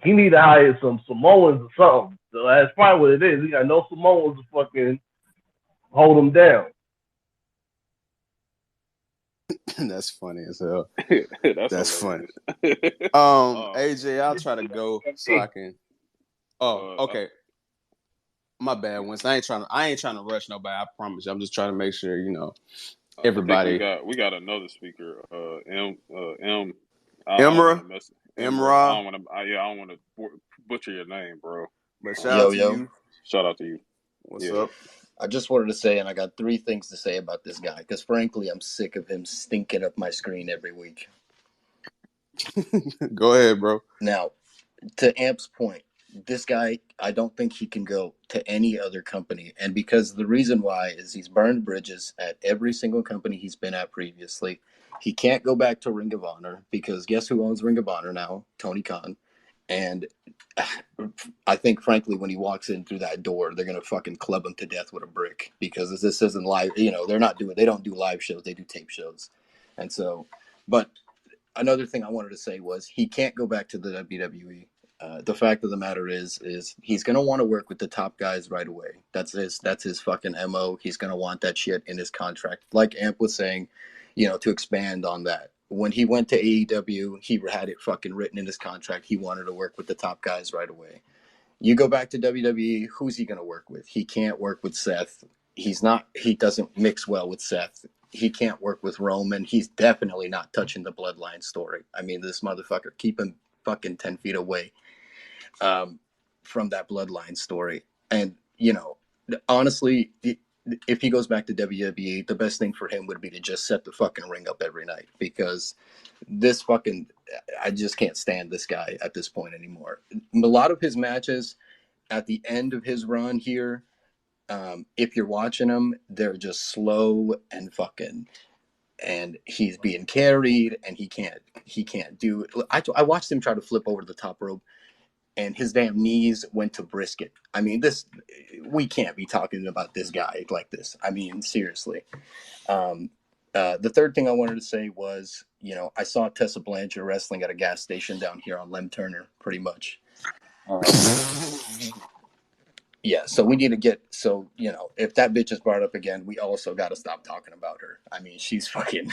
he need to hire some Samoans or something. So that's probably what it is. He got no Samoans to fucking hold him down. That's funny as hell. That's That's funny. hilarious. AJ, I'll try to go so I can. Oh, uh, okay. My bad, Winston. I ain't trying to rush nobody. I promise you. I'm just trying to make sure I think we everybody. got another speaker. M. I don't want Emra, to mess Emra. I Emra. don't want to. I don't want to butcher your name, bro. But shout Yo, out to yo. you. Shout out to you. What's Yeah. up? I just wanted to say, and I got 3 things to say about this guy, because frankly, I'm sick of him stinking up my screen every week. Go ahead, bro. Now, to Amp's point, this guy, I don't think he can go to any other company. And because the reason why is he's burned bridges at every single company he's been at previously. He can't go back to Ring of Honor because guess who owns Ring of Honor now? Tony Khan. And I think, frankly, when he walks in through that door, they're gonna fucking club him to death with a brick because this isn't live. They don't do live shows; they do tape shows, and so. But another thing I wanted to say was he can't go back to the WWE. The fact of the matter is he's gonna want to work with the top guys right away. That's his fucking mo. He's gonna want that shit in his contract, like Amp was saying, to expand on that. When he went to AEW, he had it fucking written in his contract. He wanted to work with the top guys right away. You go back to WWE, who's he gonna work with? He can't work with Seth. He doesn't mix well with Seth. He can't work with Roman. He's definitely not touching the bloodline story. I mean, this motherfucker, keep him fucking 10 feet away. from that bloodline story. And, honestly, if he goes back to WWE, the best thing for him would be to just set the fucking ring up every night, because I just can't stand this guy at this point anymore. A lot of his matches at the end of his run here, if you're watching them, they're just slow and fucking, and he's being carried, and he can't do it. I watched him try to flip over the top rope, and his damn knees went to brisket. I mean, we can't be talking about this guy like this. I mean, seriously. The third thing I wanted to say was, I saw Tessa Blanchard wrestling at a gas station down here on Lem Turner, pretty much. Yeah, so we need to if that bitch is brought up again, we also got to stop talking about her. I mean, she's fucking.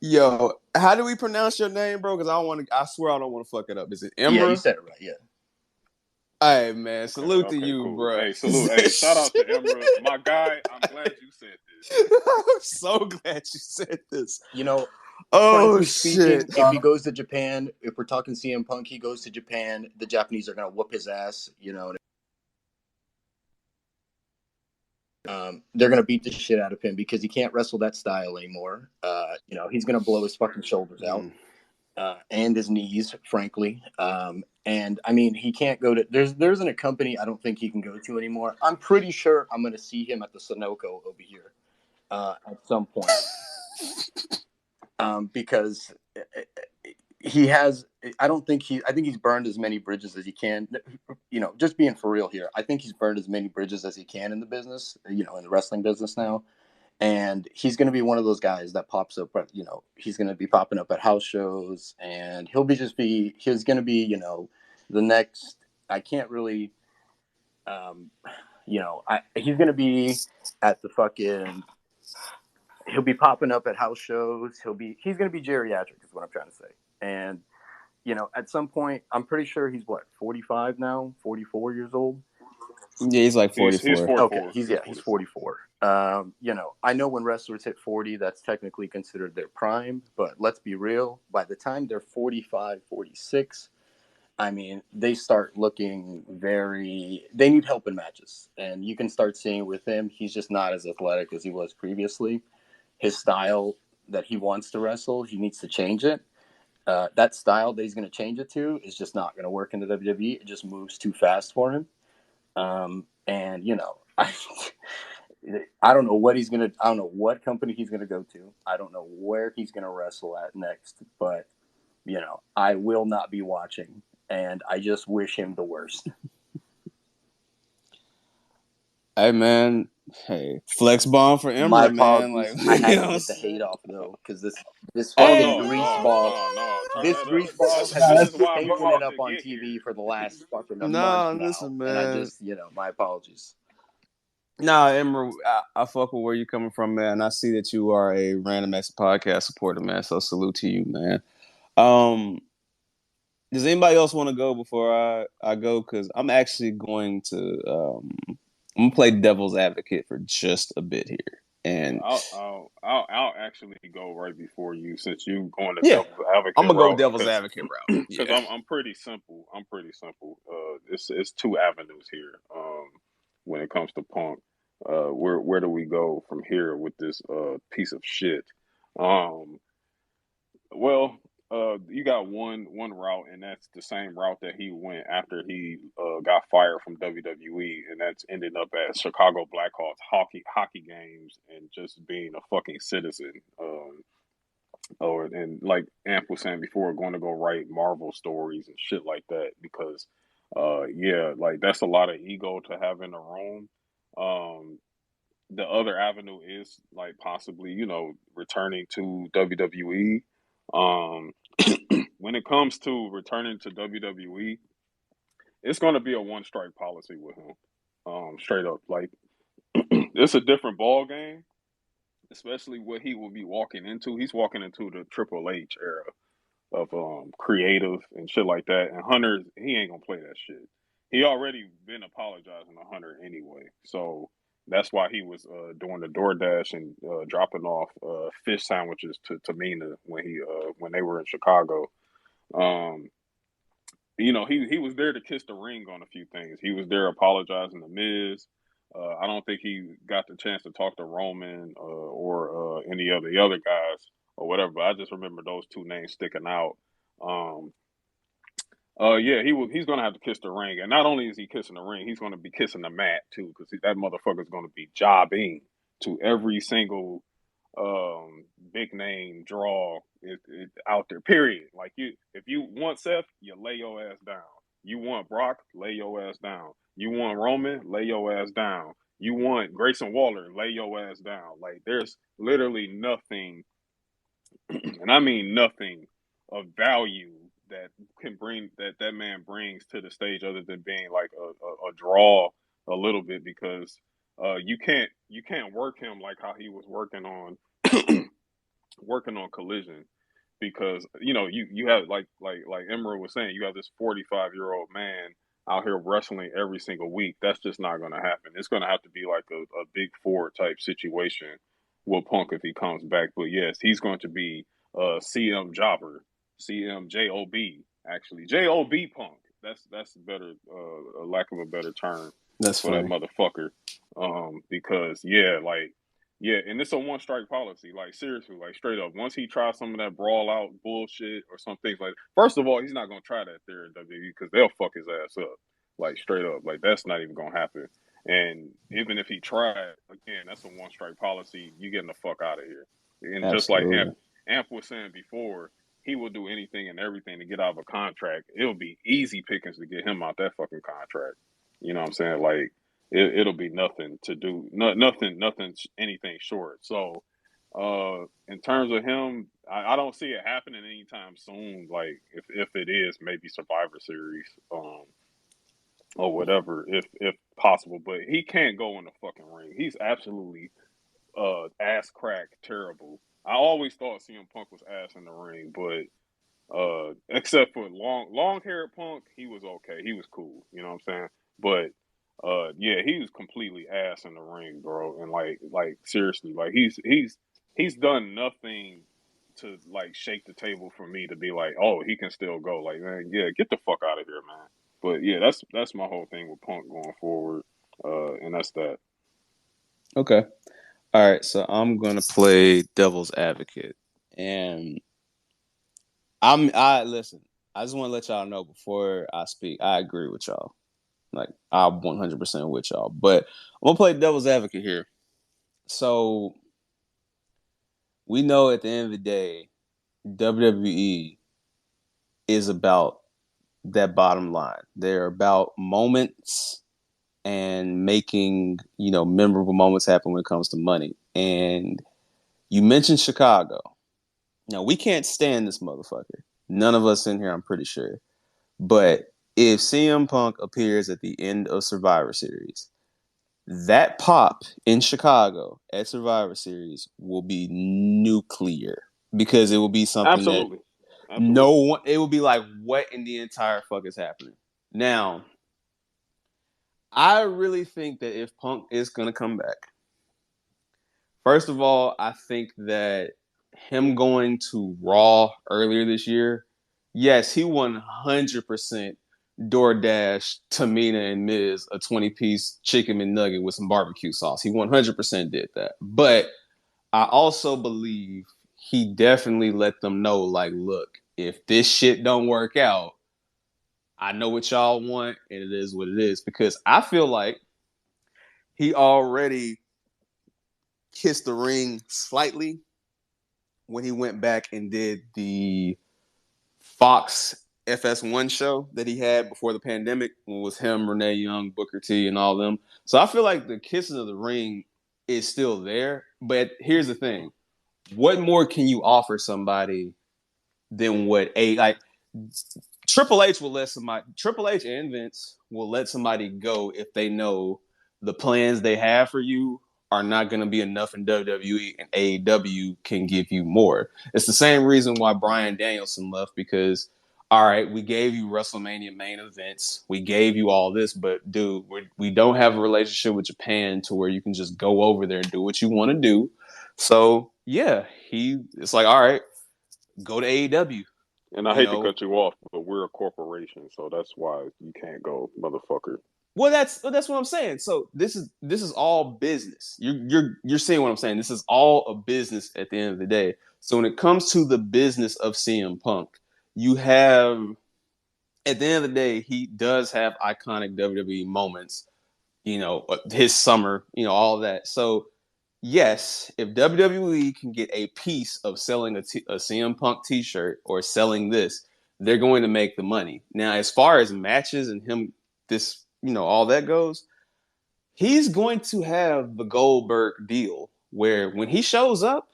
Yo, how do we pronounce your name, bro? Because I swear I don't want to fuck it up. Is it Emra? Yeah, you said it right. Yeah. Hey man, salute to you, cool. bro. Hey, salute. Hey, shout out to Emra, my guy. I'm glad you said this. I'm so glad you said this. Oh shit! speaking, if he goes to Japan, if we're talking CM Punk, he goes to Japan. The Japanese are gonna whoop his ass. They're gonna beat the shit out of him because he can't wrestle that style anymore. He's gonna blow his fucking shoulders out. And his knees, frankly. And I mean, he can't go to. There isn't a company I don't think he can go to anymore. I'm pretty sure I'm going to see him at the Sunoco over here at some point, because he has. I think he's burned as many bridges as he can. Just being for real here, I think he's burned as many bridges as he can in the business. In the wrestling business now. And he's going to be one of those guys that pops up, he's going to be popping up at house shows, and he's going to be, the next, I can't really, he's going to be at the fucking, he'll be popping up at house shows. He's going to be geriatric is what I'm trying to say. And, at some point, I'm pretty sure he's 45 now, 44 years old. Yeah, he's like 44. He's 44. Okay, he's 44. I know when wrestlers hit 40, that's technically considered their prime, but let's be real. By the time they're 45, 46, I mean, they start looking they need help in matches. And you can start seeing with him, he's just not as athletic as he was previously. His style that he wants to wrestle, he needs to change it. That style that he's going to change it to is just not going to work in the WWE. It just moves too fast for him. I don't know what I don't know what company he's gonna go to. I don't know where he's gonna wrestle at next, but I will not be watching, and I just wish him the worst. Hey man, flex bomb for My Emra, man. apologies. Like, I had to get the hate off though, because this Hey, fucking greaseball has been stinking it up on TV for the last fucking month now. Listen, man. And I just, my apologies. Nah, Emma, I fuck with where you're coming from, man. I see that you are a Random X podcast supporter, man. So salute to you, man. Does anybody else want to go before I go? Because I'm actually going to I'm gonna play devil's advocate for just a bit here, and I'll actually go right before you, since you going to devil's advocate. I'm gonna go devil's advocate route because I'm pretty simple. It's two avenues here. When it comes to Punk, where do we go from here with this piece of shit? Well, you got one route, and that's the same route that he went after he got fired from WWE, and that's ending up at Chicago Blackhawks hockey games and just being a fucking citizen. And like Amp was saying before, going to go write Marvel stories and shit like that, because like that's a lot of ego to have in a room. The other avenue is like possibly, returning to WWE. When it comes to returning to WWE, it's going to be a one strike policy with him. Straight up, like it's a different ball game, especially what he will be walking into. He's walking into the Triple H era of creative and shit like that. And Hunter, he ain't gonna play that shit. He already been apologizing to Hunter anyway, so that's why he was doing the DoorDash and dropping off fish sandwiches to Mina when they were in Chicago. Um, he was there to kiss the ring on a few things. He was there apologizing to Miz. I don't think he got the chance to talk to Roman or any of the other guys or whatever. But I just remember those two names sticking out. Um, yeah, he's gonna have to kiss the ring, and not only is he kissing the ring, he's gonna be kissing the mat too, because that motherfucker's gonna be jobbing to every single big name draw out there. Period. Like if you want Seth, you lay your ass down. You want Brock, lay your ass down. You want Roman, lay your ass down. You want Grayson Waller, lay your ass down. Like there's literally nothing, and I mean nothing of value that can bring that man brings to the stage other than being like a draw a little bit because you can't work him like how he was working on Collision because you have like Emerald was saying, you have this 45-year-old man out here wrestling every single week. That's just not going to happen. It's going to have to be like a big four type situation with Punk if he comes back. But yes, he's going to be CM Jobber, CM Job, actually Job Punk. That's better, a lack of a better term That's for that funny. motherfucker. Because yeah, and it's a one strike policy. Like seriously, like straight up. Once he tries some of that brawl out bullshit or some things like, first of all, he's not gonna try that there in WWE because they'll fuck his ass up. Like straight up, like that's not even gonna happen. And even if he tried, again, that's a one strike policy. You getting the fuck out of here. And just like Absolutely. Amp was saying before, he will do anything and everything to get out of a contract. It'll be easy pickings to get him out that fucking contract. You know what I'm saying? Like it'll be nothing to do, nothing, anything short. So, in terms of him, I don't see it happening anytime soon. Like if it is, maybe Survivor Series, or whatever, if possible. But he can't go in the fucking ring. He's absolutely ass crack terrible. I always thought CM Punk was ass in the ring, but except for long haired Punk, he was okay. He was cool. You know what I'm saying? But yeah, he was completely ass in the ring, bro. And like seriously, like he's done nothing to like shake the table for me to be like, oh, he can still go. Like, man, yeah, get the fuck out of here, man. But yeah, that's my whole thing with Punk going forward. And that's that. Okay. All right. So I'm gonna play devil's advocate, and I listen. I just want to let y'all know before I speak. I agree with y'all. Like I'm 100% with y'all, but I'm gonna play devil's advocate here. So we know at the end of the day, WWE is about that bottom line. They're about moments and making, memorable moments happen when it comes to money. And you mentioned Chicago. Now, we can't stand this motherfucker. None of us in here, I'm pretty sure. But if CM Punk appears at the end of Survivor Series, that pop in Chicago at Survivor Series will be nuclear because it will be something that Absolutely, no absolutely. one, it will be like, what in the entire fuck is happening? Now, I really think that if Punk is going to come back, first of all, I think that him going to Raw earlier this year, yes, he 100% DoorDash Tamina and Miz a 20-piece chicken McNugget with some barbecue sauce. He 100% did that. But I also believe he definitely let them know, like, look, if this shit don't work out, I know what y'all want, and it is what it is. Because I feel like he already kissed the ring slightly when he went back and did the Fox FS1 show that he had before the pandemic, when it was him, Renee Young, Booker T, and all them. So I feel like the kissing of the ring is still there. But here's the thing: what more can you offer somebody than what Triple H will let somebody, Triple H and Vince will let somebody go if they know the plans they have for you are not going to be enough in WWE, and AEW can give you more. It's the same reason why Bryan Danielson left, because, all right, we gave you WrestleMania main events, we gave you all this, but dude, we don't have a relationship with Japan to where you can just go over there and do what you want to do. So yeah, it's like, all right, go to AEW. And I You hate to know, cut you off, but we're a corporation, so that's why you can't go, motherfucker. well, that's what I'm saying. So this is all business. You're seeing what I'm saying. This is all a business at the end of the day. So when it comes to the business of CM Punk, you have at the end of the day, he does have iconic WWE moments. His summer, all of that. So yes, if WWE can get a piece of selling a CM Punk T-shirt or selling this, they're going to make the money. Now, as far as matches and him, this all that goes, he's going to have the Goldberg deal where when he shows up,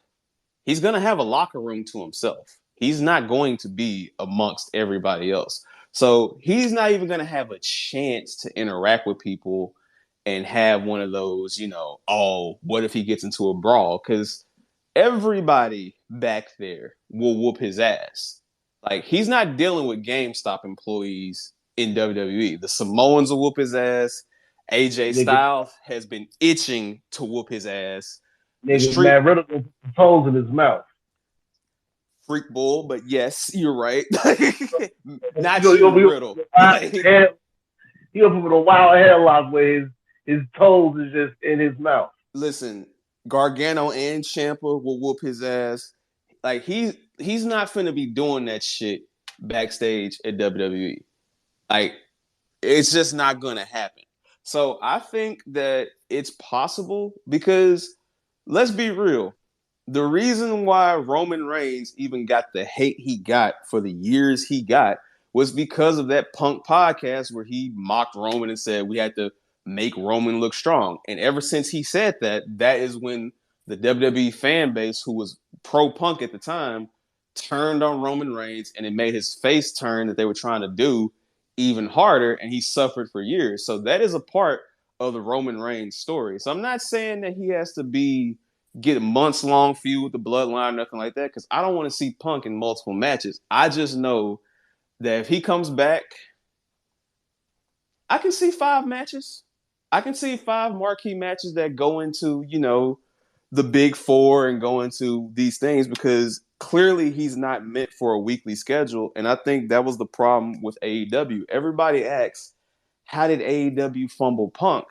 he's going to have a locker room to himself. He's not going to be amongst everybody else. So he's not even going to have a chance to interact with people and have one of those, oh, what if he gets into a brawl? Because everybody back there will whoop his ass. Like, he's not dealing with GameStop employees in WWE. The Samoans will whoop his ass. AJ Nigga, Styles has been itching to whoop his ass. The nigga, street Matt Riddle with holes in his mouth. freak bull, but yes, you're right. Not He'll you, be Riddle. Like, he'll put with a wild headlock where his toes is just in his mouth. listen, Gargano and Ciampa will whoop his ass. Like, he's not finna be doing that shit backstage at WWE. Like, it's just not gonna happen. So I think that it's possible because let's be real. The reason why Roman Reigns even got the hate he got for the years he got was because of that Punk podcast where he mocked Roman and said we had to make Roman look strong. And ever since he said that, that is when the WWE fan base, who was pro Punk at the time, turned on Roman Reigns, and it made his face turn that they were trying to do even harder, and he suffered for years. So that is a part of the Roman Reigns story. So I'm not saying that he has to get a months long feud with the bloodline, nothing like that, because I don't want to see Punk in multiple matches. I just know that if he comes back, I can see 5 matches. I can see 5 marquee matches that go into, the big four and go into these things because clearly he's not meant for a weekly schedule. And I think that was the problem with AEW. Everybody asks, how did AEW fumble Punk?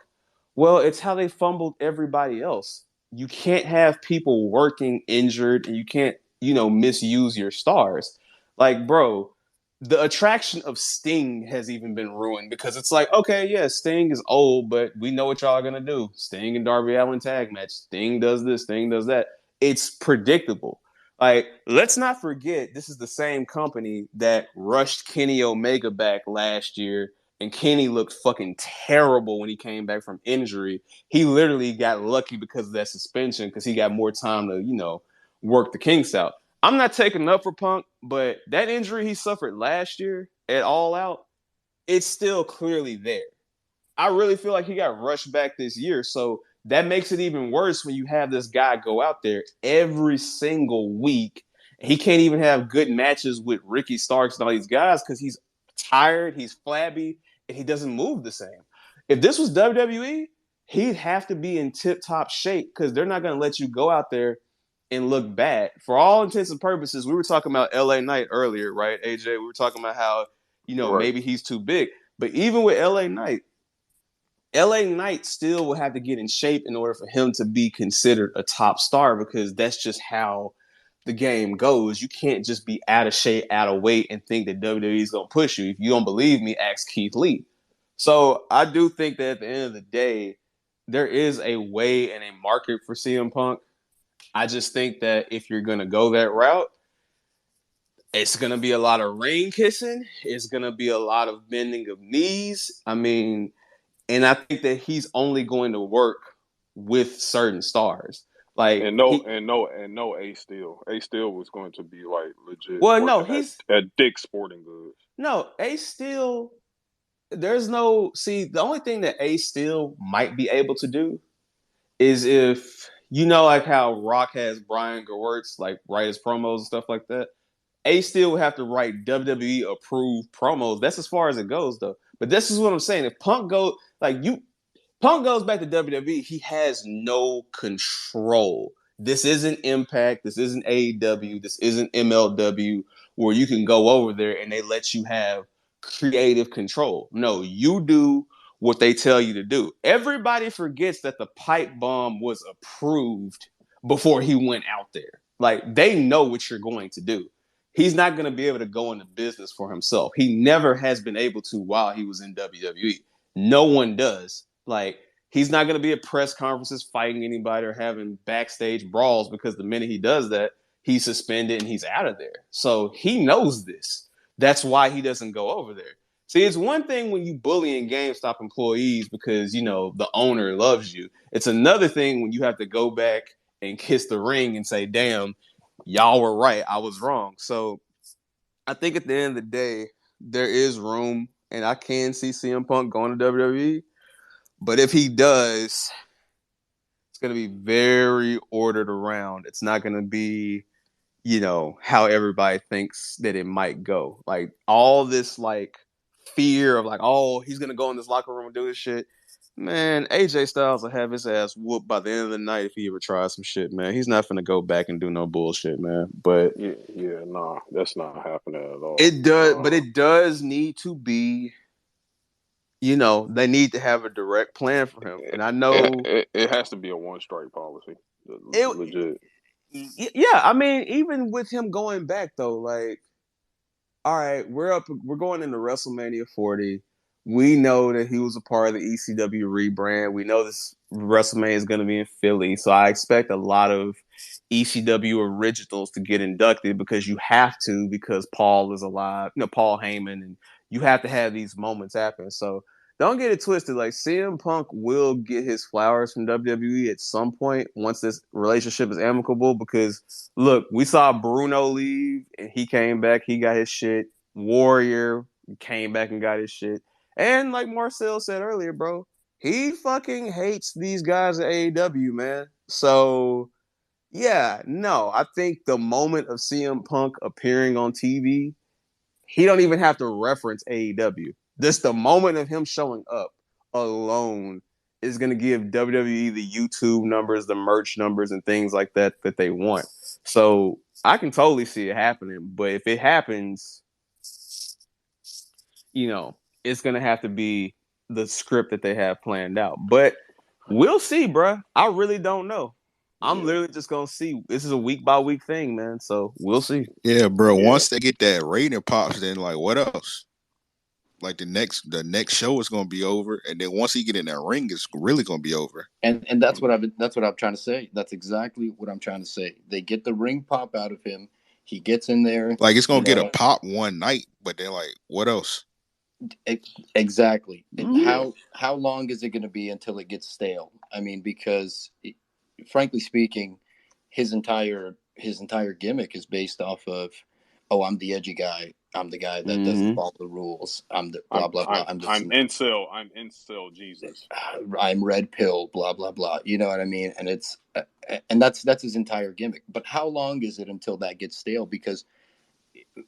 Well, it's how they fumbled everybody else. You can't have people working injured and you can't, misuse your stars. Like, bro, the attraction of Sting has even been ruined because it's like, okay, yeah, Sting is old, but we know what y'all are gonna do. Sting and Darby Allin tag match. Sting does this, Sting does that. It's predictable. Like, let's not forget, this is the same company that rushed Kenny Omega back last year, and Kenny looked fucking terrible when he came back from injury. He literally got lucky because of that suspension because he got more time to, work the kinks out. I'm not taking up for Punk, but that injury he suffered last year at All Out, it's still clearly there. I really feel like he got rushed back this year. So that makes it even worse when you have this guy go out there every single week. He can't even have good matches with Ricky Starks and all these guys because he's tired, he's flabby, and he doesn't move the same. If this was WWE, he'd have to be in tip-top shape because they're not going to let you go out there and look bad. For all intents and purposes, we were talking about LA Knight earlier, right, AJ? We were talking about how, Right. maybe he's too big. But even with LA Knight still will have to get in shape in order for him to be considered a top star because that's just how the game goes. You can't just be out of shape, out of weight, and think that WWE is going to push you. If you don't believe me, ask Keith Lee. So I do think that at the end of the day, there is a way and a market for CM Punk. I just think that if you're going to go that route, it's going to be a lot of ring kissing. It's going to be a lot of bending of knees. I mean, and I think that he's only going to work with certain stars. Like And no A Steel. A Steel was going to be like legit well, no, working he's at Dick's Sporting Goods. no Ace Steel. There's no see. The only thing that Ace Steel might be able to do is if like how Rock has Brian Gewirtz like write his promos and stuff like that. Ace Steel would have to write WWE approved promos. That's as far as it goes, though. But this is what I'm saying. If Punk goes back to WWE, he has no control. This isn't Impact. This isn't AEW. This isn't MLW where you can go over there and they let you have creative control. No, you do what they tell you to do. Everybody forgets that the pipe bomb was approved before he went out there. Like, they know what you're going to do. He's not going to be able to go into business for himself. He never has been able to while he was in WWE. No one does. Like, he's not going to be at press conferences fighting anybody or having backstage brawls, because the minute he does that, he's suspended and he's out of there. So he knows this. That's why he doesn't go over there. See, it's one thing when you bullying GameStop employees because, you know, the owner loves you. It's another thing when you have to go back and kiss the ring and say, damn, y'all were right. I was wrong. So I think at the end of the day, there is room, and I can see CM Punk going to WWE. But if he does, it's going to be very ordered around. It's not going to be, you know, how everybody thinks that it might go. Like, all this, like, fear of, like, oh, he's going to go in this locker room and do this shit. Man, AJ Styles will have his ass whooped by the end of the night if he ever tries some shit, man. He's not finna go back and do no bullshit, man. But Yeah, nah, that's not happening at all. it does need to be, you know, they need to have a direct plan for him. And I know It has to be a one strike policy, it. legit. Yeah, I mean, even with him going back though, like, all right, we're going into WrestleMania 40. We know that he was a part of the ECW rebrand. We know this WrestleMania is going to be in Philly, so I expect a lot of ECW originals to get inducted, because you have to, because Paul is alive, you know, Paul Heyman, and you have to have these moments happen. So don't get it twisted. Like, CM Punk will get his flowers from WWE at some point once this relationship is amicable, because look, we saw Bruno leave and he came back, he got his shit. Warrior came back and got his shit. And like Marcel said earlier, bro, he fucking hates these guys at AEW, man. So yeah, no, I think the moment of CM Punk appearing on TV, he don't even have to reference AEW. Just the moment of him showing up alone is going to give WWE the YouTube numbers, the merch numbers, and things like that that they want. So I can totally see it happening. But if it happens, you know, it's going to have to be the script that they have planned out. But we'll see, bruh. I really don't know. I'm Yeah, literally just going to see. This is a week by week thing, man. So we'll see. Yeah, bro. yeah. Once they get that rating pops, then like what else? Like the next show is gonna be over, and then once he get in that ring, it's really gonna be over. And that's what I'm trying to say. That's exactly what I'm trying to say. They get the ring pop out of him. He gets in there. Like, it's You gonna get a know, pop one night, but then like what else? exactly. Yeah. How long is it going to be until it gets stale? I mean, because frankly speaking, his entire gimmick is based off of, oh, I'm the edgy guy. I'm the guy that doesn't Mm-hmm. follow the rules. I'm the blah I'm blah blah. I'm I'm I'm this. incel. I'm incel Jesus. I'm red pill. Blah blah blah. You know what I mean? And that's his entire gimmick. But how long is it until that gets stale? Because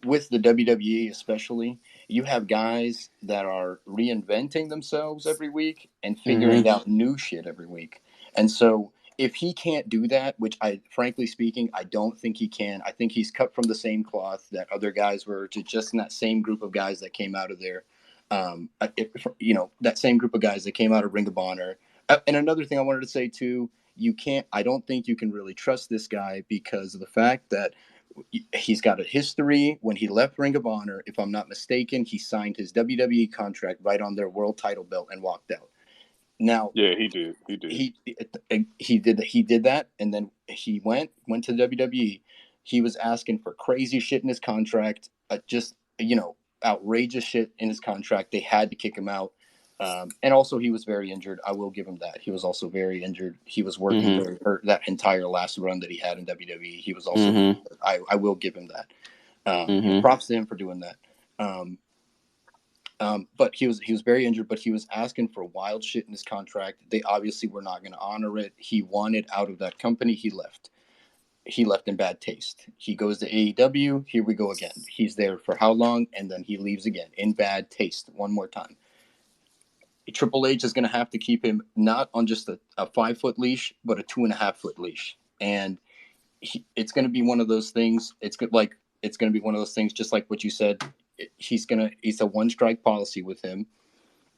with the WWE especially, you have guys that are reinventing themselves every week and figuring Mm-hmm. out new shit every week. And so if he can't do that, which I frankly speaking, I don't think he can. I think he's cut from the same cloth that other guys were, to just in that same group of guys that came out of there. That same group of guys that came out of Ring of Honor. And another thing I wanted to say too, I don't think you can really trust this guy because of the fact that he's got a history. When he left Ring of Honor, if I'm not mistaken, he signed his WWE contract right on their world title belt and walked out. Now Yeah, he did. He did. he did that, and then he went to WWE. He was asking for crazy shit in his contract, just outrageous shit in his contract. They had to kick him out. And also, he was very injured. I will give him that. He was also very injured. He was working Mm-hmm. very hurt that entire last run that he had in WWE. He was also. Mm-hmm. I will give him that. Mm-hmm. Props to him for doing that. But he was very injured. But he was asking for wild shit in his contract. They obviously were not going to honor it. He wanted out of that company. He left. He left in bad taste. He goes to AEW. Here we go again. He's there for how long? And then he leaves again in bad taste one more time. Triple H is going to have to keep him not on just a 5-foot leash, but a 2.5-foot leash. And it's going to be one of those things. It's like it's going to be one of those things, just like what you said. It's a one strike policy with him,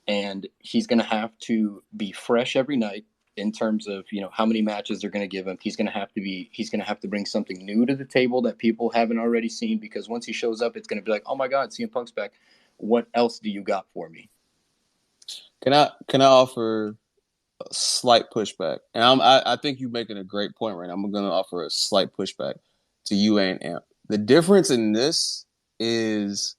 and he's going to have to be fresh every night in terms of, how many matches they're going to give him. He's going to have to bring something new to the table that people haven't already seen, because once he shows up, it's going to be like, oh my God, CM Punk's back. What else do you got for me? Can I offer a slight pushback? And I think you're making a great point right now. I'm going to offer a slight pushback to you and Amp. The difference in this is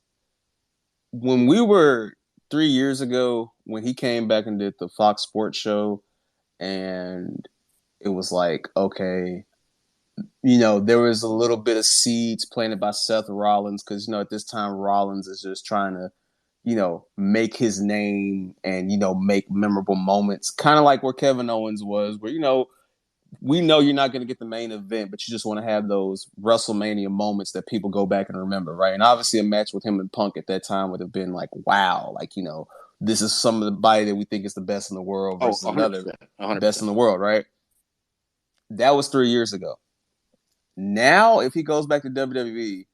when we were 3 years ago, when he came back and did the Fox Sports show, and it was like, okay, there was a little bit of seeds planted by Seth Rollins, because, at this time Rollins is just trying to, make his name and, make memorable moments, kind of like where Kevin Owens was, where, we know you're not going to get the main event, but you just want to have those WrestleMania moments that people go back and remember, right? And obviously a match with him and Punk at that time would have been like, wow, like, this is somebody that we think is the best in the world Oh, versus another 100%. best in the world, right? That was 3 years ago. Now, if he goes back to WWE,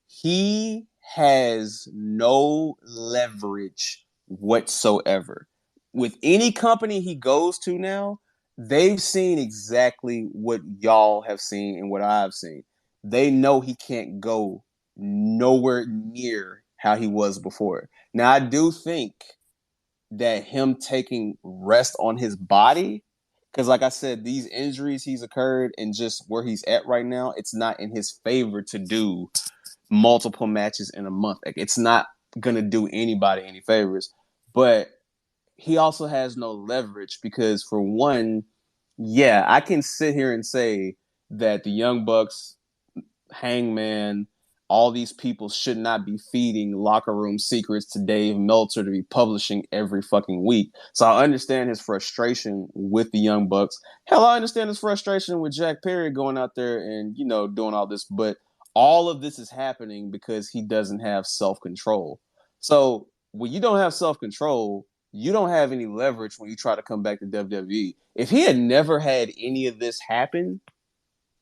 he has no leverage whatsoever. With any company he goes to now, they've seen exactly what y'all have seen and what I've seen. They know he can't go nowhere near how he was before. Now, I do think that him taking rest on his body, because like I said, these injuries he's occurred and just where he's at right now, it's not in his favor to do multiple matches in a month. Like, it's not going to do anybody any favors. But he also has no leverage because, for one, yeah, I can sit here and say that the Young Bucks, Hangman, all these people should not be feeding locker room secrets to Dave Meltzer to be publishing every fucking week. So I understand his frustration with the Young Bucks. Hell, I understand his frustration with Jack Perry going out there and, doing all this. But all of this is happening because he doesn't have self-control. So when you don't have self-control, you don't have any leverage when you try to come back to WWE. If he had never had any of this happen,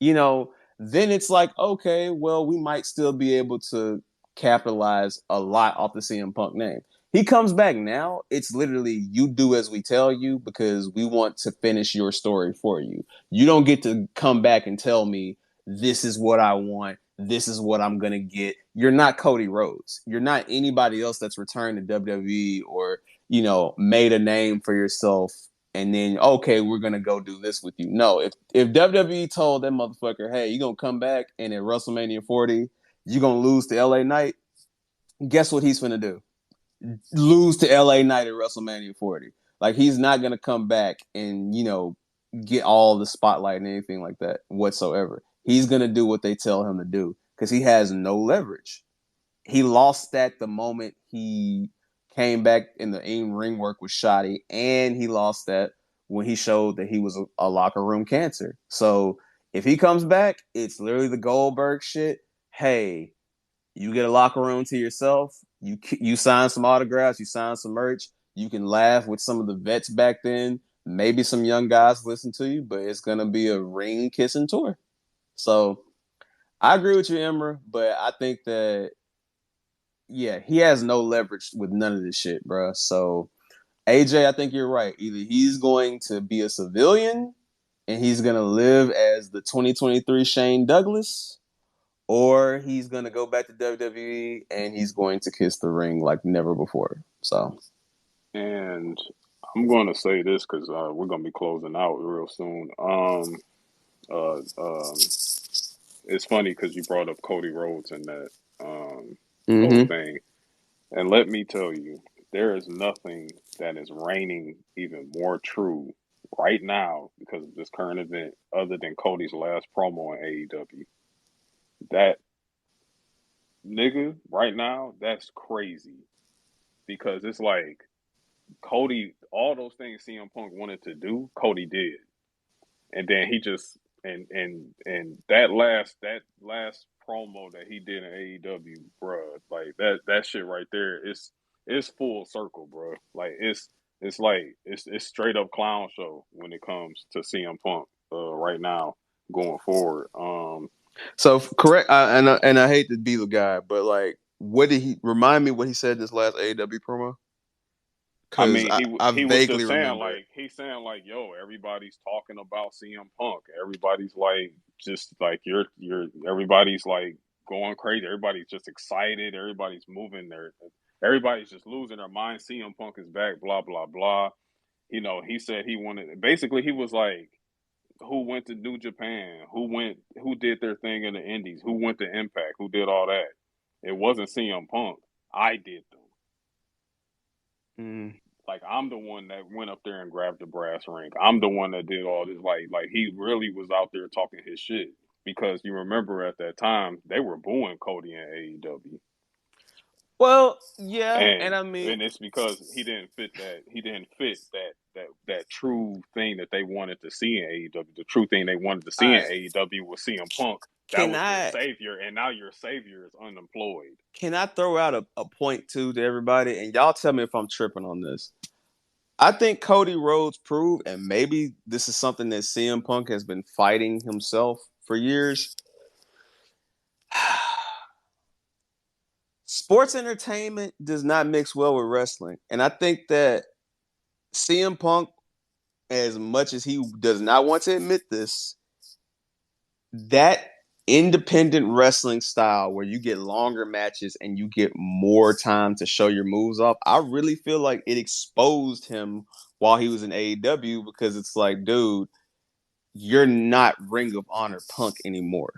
then it's like, okay, well, we might still be able to capitalize a lot off the CM Punk name. He comes back now, it's literally you do as we tell you because we want to finish your story for you. You don't get to come back and tell me this is what I want, this is what I'm going to get. You're not Cody Rhodes. You're not anybody else that's returned to WWE or, made a name for yourself and then, okay, we're gonna go do this with you. No, if WWE told that motherfucker, hey, you're gonna come back and at WrestleMania 40, you're gonna lose to LA Knight, guess what he's gonna do? Lose to LA Knight at WrestleMania 40. Like, he's not gonna come back and, get all the spotlight and anything like that whatsoever. He's gonna do what they tell him to do because he has no leverage. He lost that the moment he came back in the ring work with Shoddy, and he lost that when he showed that he was a locker room cancer. So if he comes back, it's literally the Goldberg shit. Hey, you get a locker room to yourself. You sign some autographs. You sign some merch. You can laugh with some of the vets back then. Maybe some young guys listen to you, but it's gonna be a ring kissing tour. So I agree with you, Emra, but I think that yeah, he has no leverage with none of this shit, bro. So AJ, I think you're right. Either he's going to be a civilian and he's gonna live as the 2023 Shane Douglas, or he's gonna go back to WWE and he's going to kiss the ring like never before. So, And I'm going to say this because we're going to be closing out real soon. Uh, um, it's funny because you brought up Cody Rhodes and that whole mm-hmm. thing. And let me tell you, there is nothing that is reigning even more true right now because of this current event other than Cody's last promo in AEW. That nigga right now, that's crazy because it's like Cody, all those things CM Punk wanted to do, Cody did. And then he just and that last promo that he did in AEW, bruh, like that shit right there, it's full circle, bruh. Like it's straight up clown show when it comes to CM Punk right now going forward. So correct, and I hate to be the guy, but like, what did he remind me? What he said in this last AEW promo? I Because mean, I he was vaguely just saying remember it. like he's saying like, yo, everybody's talking about CM Punk. Everybody's like just like you're everybody's like going crazy. Everybody's just excited. Everybody's moving their everybody's just losing their mind. CM Punk is back, blah blah blah. You know, he said he wanted basically he was like who went to New Japan, who did their thing in the Indies, who went to Impact, who did all that. It wasn't CM Punk. I did them. Mm. Like I'm the one that went up there and grabbed the brass ring. I'm the one that did all this. Like he really was out there talking his shit because you remember at that time they were booing Cody in AEW, Well, yeah, and and I mean, and it's because he didn't fit that true thing that they wanted to see in AEW. The true thing they wanted to all see in right, AEW was CM Punk. That can was their I savior, and now your savior is unemployed. can I throw out a point too to everybody, and y'all tell me if I'm tripping on this. I think Cody Rhodes proved, and maybe this is something that CM Punk has been fighting himself for years. Sports entertainment does not mix well with wrestling. And I think that CM Punk, as much as he does not want to admit this, that independent wrestling style where you get longer matches and you get more time to show your moves off, I really feel like it exposed him while he was in AEW because it's like, dude, you're not Ring of Honor Punk anymore.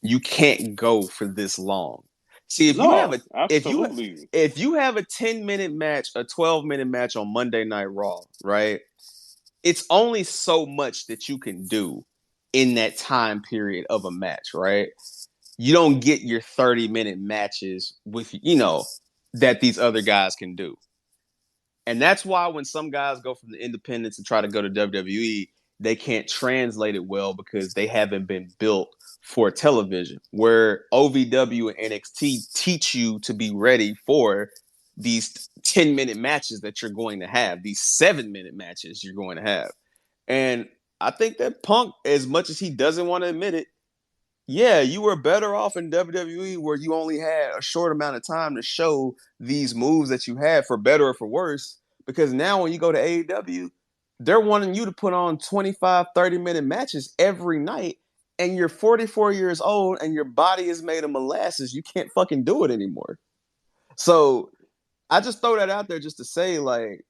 You can't go for this long. See, No, if you absolutely. if you have a 10-minute match, a 12-minute match on Monday Night Raw, right? It's only so much that you can do in that time period of a match, right? You don't get your 30-minute matches with, that these other guys can do. And that's why when some guys go from the independents and try to go to WWE, they can't translate it well because they haven't been built for television. Where OVW and NXT teach you to be ready for these 10-minute matches that you're going to have, these 7-minute matches you're going to have. And I think that Punk, as much as he doesn't want to admit it, yeah, you were better off in WWE where you only had a short amount of time to show these moves that you had, for better or for worse. Because now when you go to AEW, they're wanting you to put on 25, 30-minute matches every night. And you're 44 years old and your body is made of molasses. You can't fucking do it anymore. So I just throw that out there just to say, like,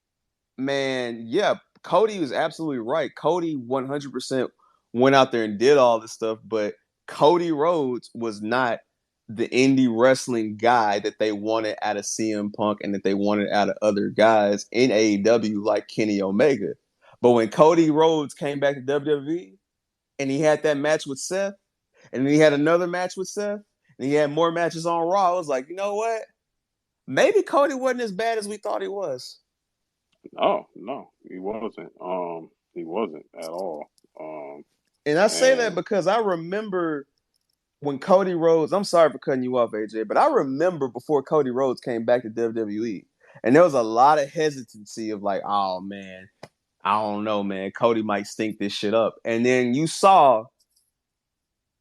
man, yeah, Cody was absolutely right. Cody 100% went out there and did all this stuff, but Cody Rhodes was not the indie wrestling guy that they wanted out of CM Punk and that they wanted out of other guys in AEW like Kenny Omega. But when Cody Rhodes came back to WWE and he had that match with Seth, and then he had another match with Seth, and he had more matches on Raw, I was like, you know what? Maybe Cody wasn't as bad as we thought he was. Oh no, he wasn't. He wasn't at all. And I say that And because I remember when Cody Rhodes, I'm sorry for cutting you off, AJ, but I remember before Cody Rhodes came back to WWE, and there was a lot of hesitancy of like, oh man, I don't know, man, Cody might stink this shit up. And then you saw,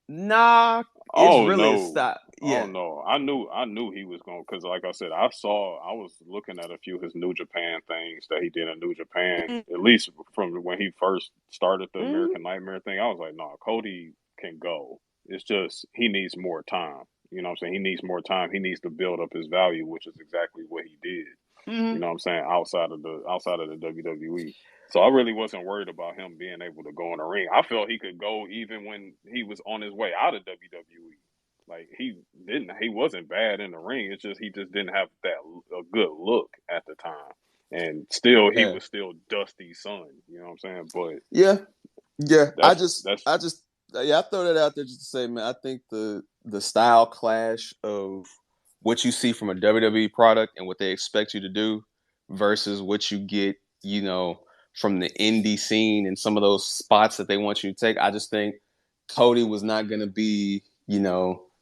nah, it's oh really a no, stop. oh Yeah. no, I knew he was going because, like I said, I was looking at a few of his New Japan things that he did in New Japan, at least from when he first started the Mm-hmm. American Nightmare thing. I was like, no, Cody can go. It's just he needs more time. You know what I'm saying? He needs more time. He needs to build up his value, which is exactly what he did. You Mm-hmm. know what I'm saying? Outside of the WWE. So I really wasn't worried about him being able to go in the ring. I felt he could go even when he was on his way out of WWE. Like he wasn't bad in the ring. It's just he just didn't have that a good look at the time. And still he Yeah. was still Dusty's son. You know what I'm saying? But Yeah. Yeah. I that's just, that's I just, yeah, I throw that out there just to say, man, I think the style clash of what you see from a WWE product and what they expect you to do versus what you get, from the indie scene and some of those spots that they want you to take. I just think Cody was not going to be,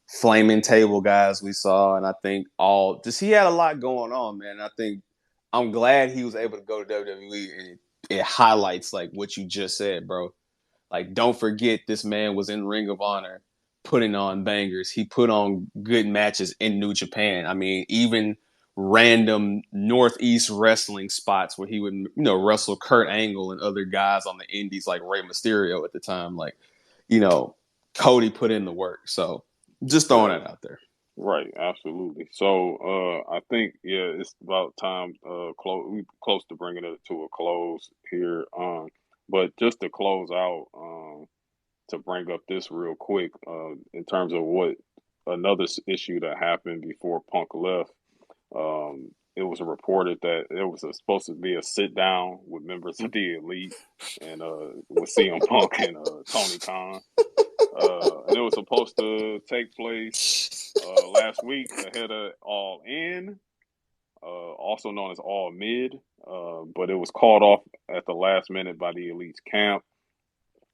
flaming table guys we saw. And I think he had a lot going on, man. I think I'm glad he was able to go to WWE, and it highlights like what you just said, bro. Like, don't forget this man was in Ring of Honor putting on bangers. He put on good matches in New Japan. I mean, even random Northeast wrestling spots where he would, wrestle Kurt Angle and other guys on the indies like Rey Mysterio at the time. Like, Cody put in the work. So just throwing Right. that out there. Right, absolutely. So I think it's about time we close to bringing it to a close here. But just to close out, to bring up this real quick, in terms of what another issue that happened before Punk left. It was reported that there was supposed to be a sit down with members of the elite and with CM Punk and Tony Khan. And it was supposed to take place last week ahead of All In, also known as All Mid, but it was called off at the last minute by the Elite's camp.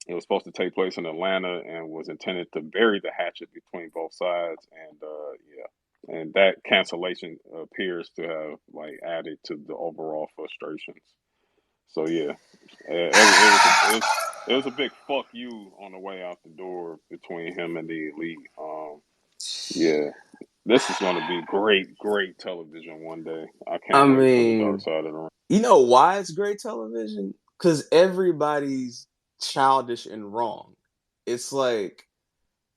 It was supposed to take place in Atlanta and was intended to bury the hatchet between both sides. And that cancellation appears to have added to the overall frustrations. So it was a big fuck you on the way out the door between him and the Elite. This is going to be great television one day. I can't wait for the Dark Side of the Ring. You know why it's great television? Because everybody's childish and wrong. It's like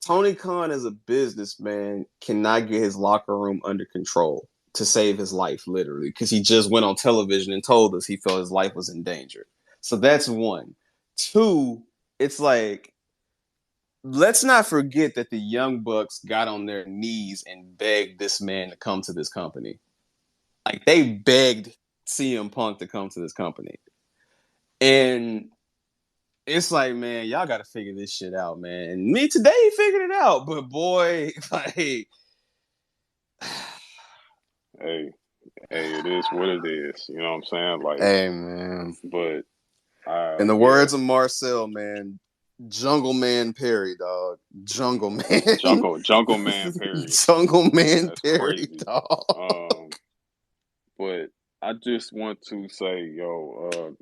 Tony Khan, as a businessman, cannot get his locker room under control to save his life, literally, because he just went on television and told us he felt his life was in danger. So that's one. Two, it's like, let's not forget that the Young Bucks got on their knees and begged this man to come to this company. Like, they begged CM Punk to come to this company. And it's like, man, y'all got to figure this shit out, man. And me today figured it out, but boy, like, hey, it is what it is. You know what I'm saying? Like, hey, man. But in the words of Marcel, man, Jungle Man Perry, dog. Jungle Man. Jungle Man Perry. Jungle Man That's Perry, crazy. dog. But I just want to say,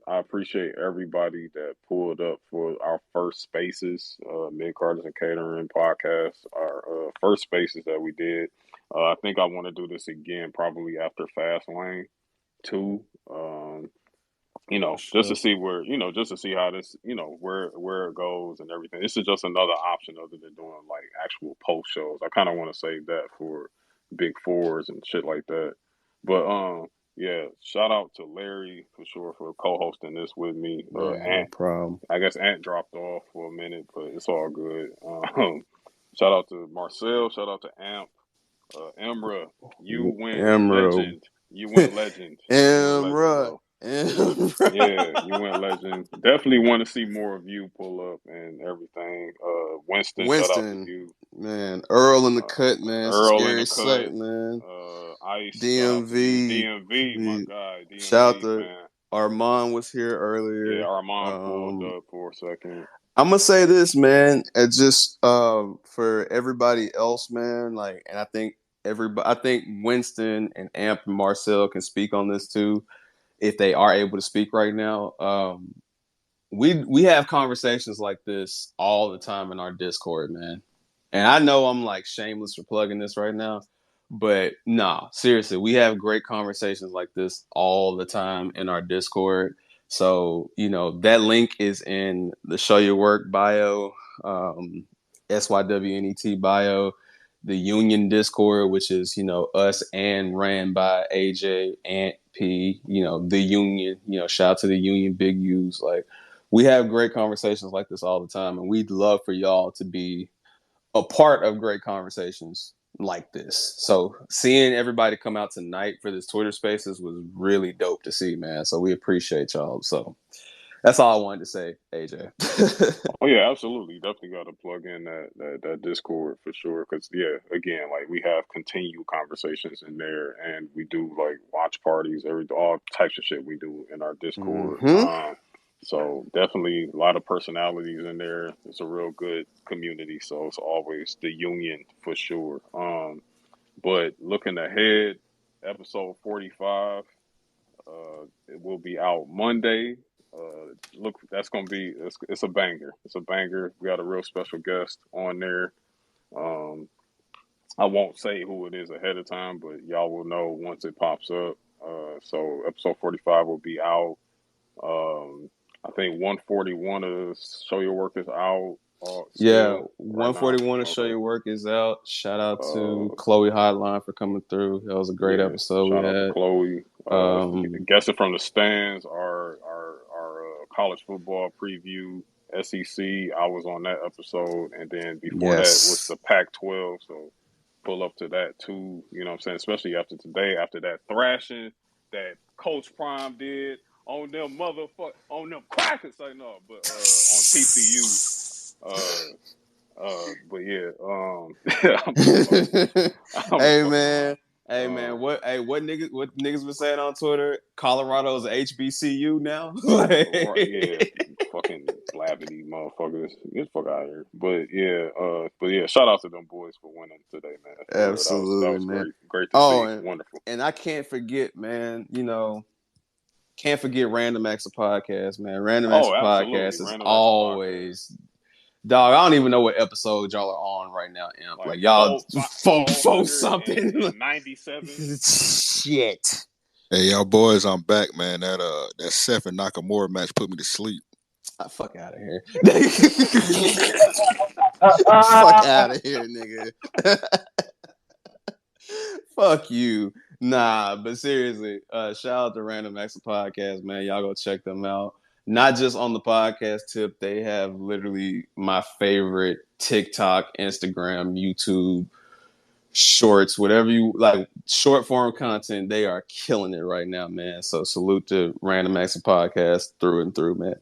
I appreciate everybody that pulled up for our first Spaces, Mid Carters and Catering podcast, our first Spaces that we did. I think I want to do this again, probably after Fastlane 2. Just to see where, just to see how this, where it goes and everything. This is just another option other than doing actual post shows. I kind of want to save that for Big Fours and shit like that. But shout out to Larry for sure for co-hosting this with me. No problem. I guess Ant dropped off for a minute, but it's all good. Shout out to Marcel. Shout out to Amp. Emra, you went legend. You went legend. Emra. You went legend. Definitely want to see more of you pull up and everything. Winston, shout out to you, man. Earl in the cut, man. Earl Scary in the cut, sight, man. Ice, DMV, DMV, my guy. DMV, shout out to man. Armand was here earlier. Yeah, Armand pulled up for a second. I'm gonna say this, man. It's just for everybody else, man. And I think Winston and Amp and Marcel can speak on this too, if they are able to speak right now. We have conversations like this all the time in our Discord, man. And I know I'm shameless for plugging this right now, but nah, seriously, we have great conversations like this all the time in our Discord. So, that link is in the Show Your Work bio, SYWNET bio, the Union Discord, which is, us and ran by AJ, Ant, P, the Union, shout out to the Union, Big U's. We have great conversations like this all the time, and we'd love for y'all to be a part of great conversations like this. So seeing everybody come out tonight for this Twitter Spaces was really dope to see, man. So we appreciate y'all. So that's all I wanted to say, AJ. Oh yeah, absolutely. Definitely got to plug in that Discord for sure. Because again, we have continued conversations in there, and we do watch parties, all types of shit we do in our Discord. Mm-hmm. So definitely a lot of personalities in there. It's a real good community. So it's always the union for sure. But looking ahead, episode 45, it will be out Monday. That's gonna be it's a banger. It's a banger. We got a real special guest on there. Um, I won't say who it is ahead of time, but y'all will know once it pops up. So episode 45 will be out. I think 141 of Show Your Work is out Yeah, still right now. 141 to show Okay. your work is out. Shout out to Uh, Chloe Hotline for coming through. That was a great yeah. episode we Shout out to had. Chloe. Um, Guessing from the Stands, our college football preview. SEC. I was on that episode, and then before that was yes. the Pac-12. So pull up to that too. You know what I'm saying? Especially after today, after that thrashing that Coach Prime did on them on them crackers. I know, but on TCU. But yeah, I'm Hey fucking man, around. hey man, what niggas been saying on Twitter? Colorado's HBCU now. Right, yeah, fucking blabbity motherfuckers, get the fuck out of here. But yeah, shout out to them boys for winning today, man. For real, that Absolutely, was man. great to Oh, see, wonderful. and I can't forget, man. Can't forget Random Acts of Podcast, man. Random Acts Oh, of absolutely, Podcast is Random Acts of Podcast, always dog. I don't even know what episode y'all are on right now, Imp. like Like y'all four something. 497. Shit. Hey, y'all boys, I'm back, man. That Seth and Nakamura match put me to sleep. Fuck out of here. Fuck out of here, nigga. Fuck you. Nah, but seriously, shout out to Random Acts of Podcast, man. Y'all go check them out. Not just on the podcast tip, they have literally my favorite TikTok, Instagram, YouTube, shorts, whatever you like, short form content. They are killing it right now, man. So salute to Random Acts of Podcast through and through, man.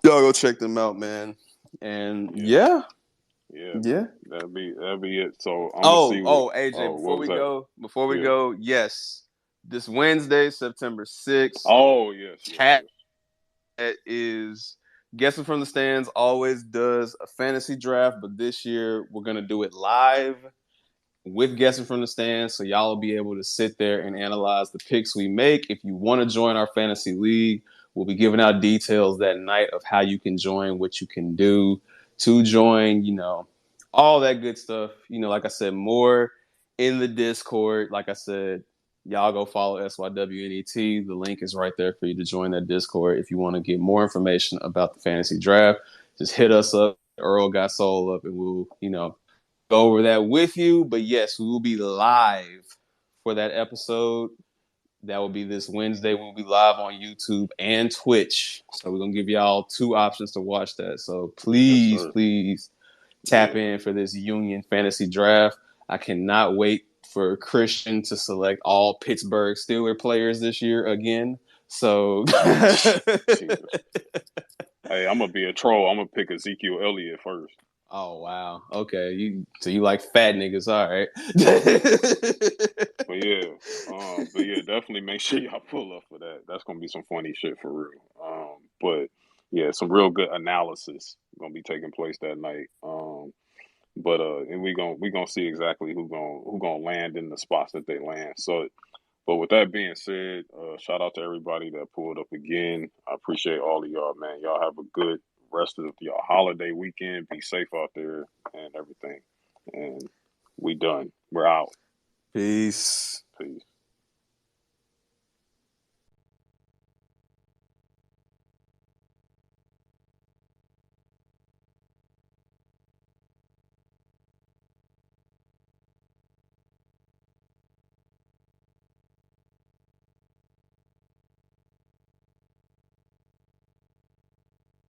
Y'all go check them out, man. And Yeah, yeah. that'll be it. So I'm gonna see what. AJ, Oh, what was that? before we Yeah. go, yes, this Wednesday, September 6th, Oh yes. Cat is Guessing from the Stands always does a fantasy draft, but this year we're gonna do it live with Guessing from the Stands, so y'all will be able to sit there and analyze the picks we make. If you want to join our fantasy league, we'll be giving out details that night of how you can join, what you can do to join, all that good stuff. Like I said, more in the Discord. Like I said, y'all go follow SYWNET. The link is right there for you to join that Discord. If you want to get more information about the fantasy draft, just hit us up. Earl got Soul up, and we'll, go over that with you. But yes, we will be live for that episode. That will be this Wednesday. We'll be live on YouTube and Twitch. So we're going to give y'all two options to watch that. So Yes, please, sir. please tap Yeah. in for this Union Fantasy Draft. I cannot wait for Christian to select all Pittsburgh Steelers players this year again. So Jesus. Hey, I'm gonna be a troll. I'm gonna pick Ezekiel Elliott first. oh wow. Okay. You like fat niggas, all right. But yeah, definitely make sure y'all pull up for that. That's gonna be some funny shit for real. But yeah, some real good analysis gonna be taking place that night. And we gonna see exactly who gonna land in the spots that they land. So, but with that being said, shout out to everybody that pulled up again. I appreciate all of y'all, man. Y'all have a good rest of your holiday weekend. Be safe out there and everything. And we done. We're out. Peace. Peace.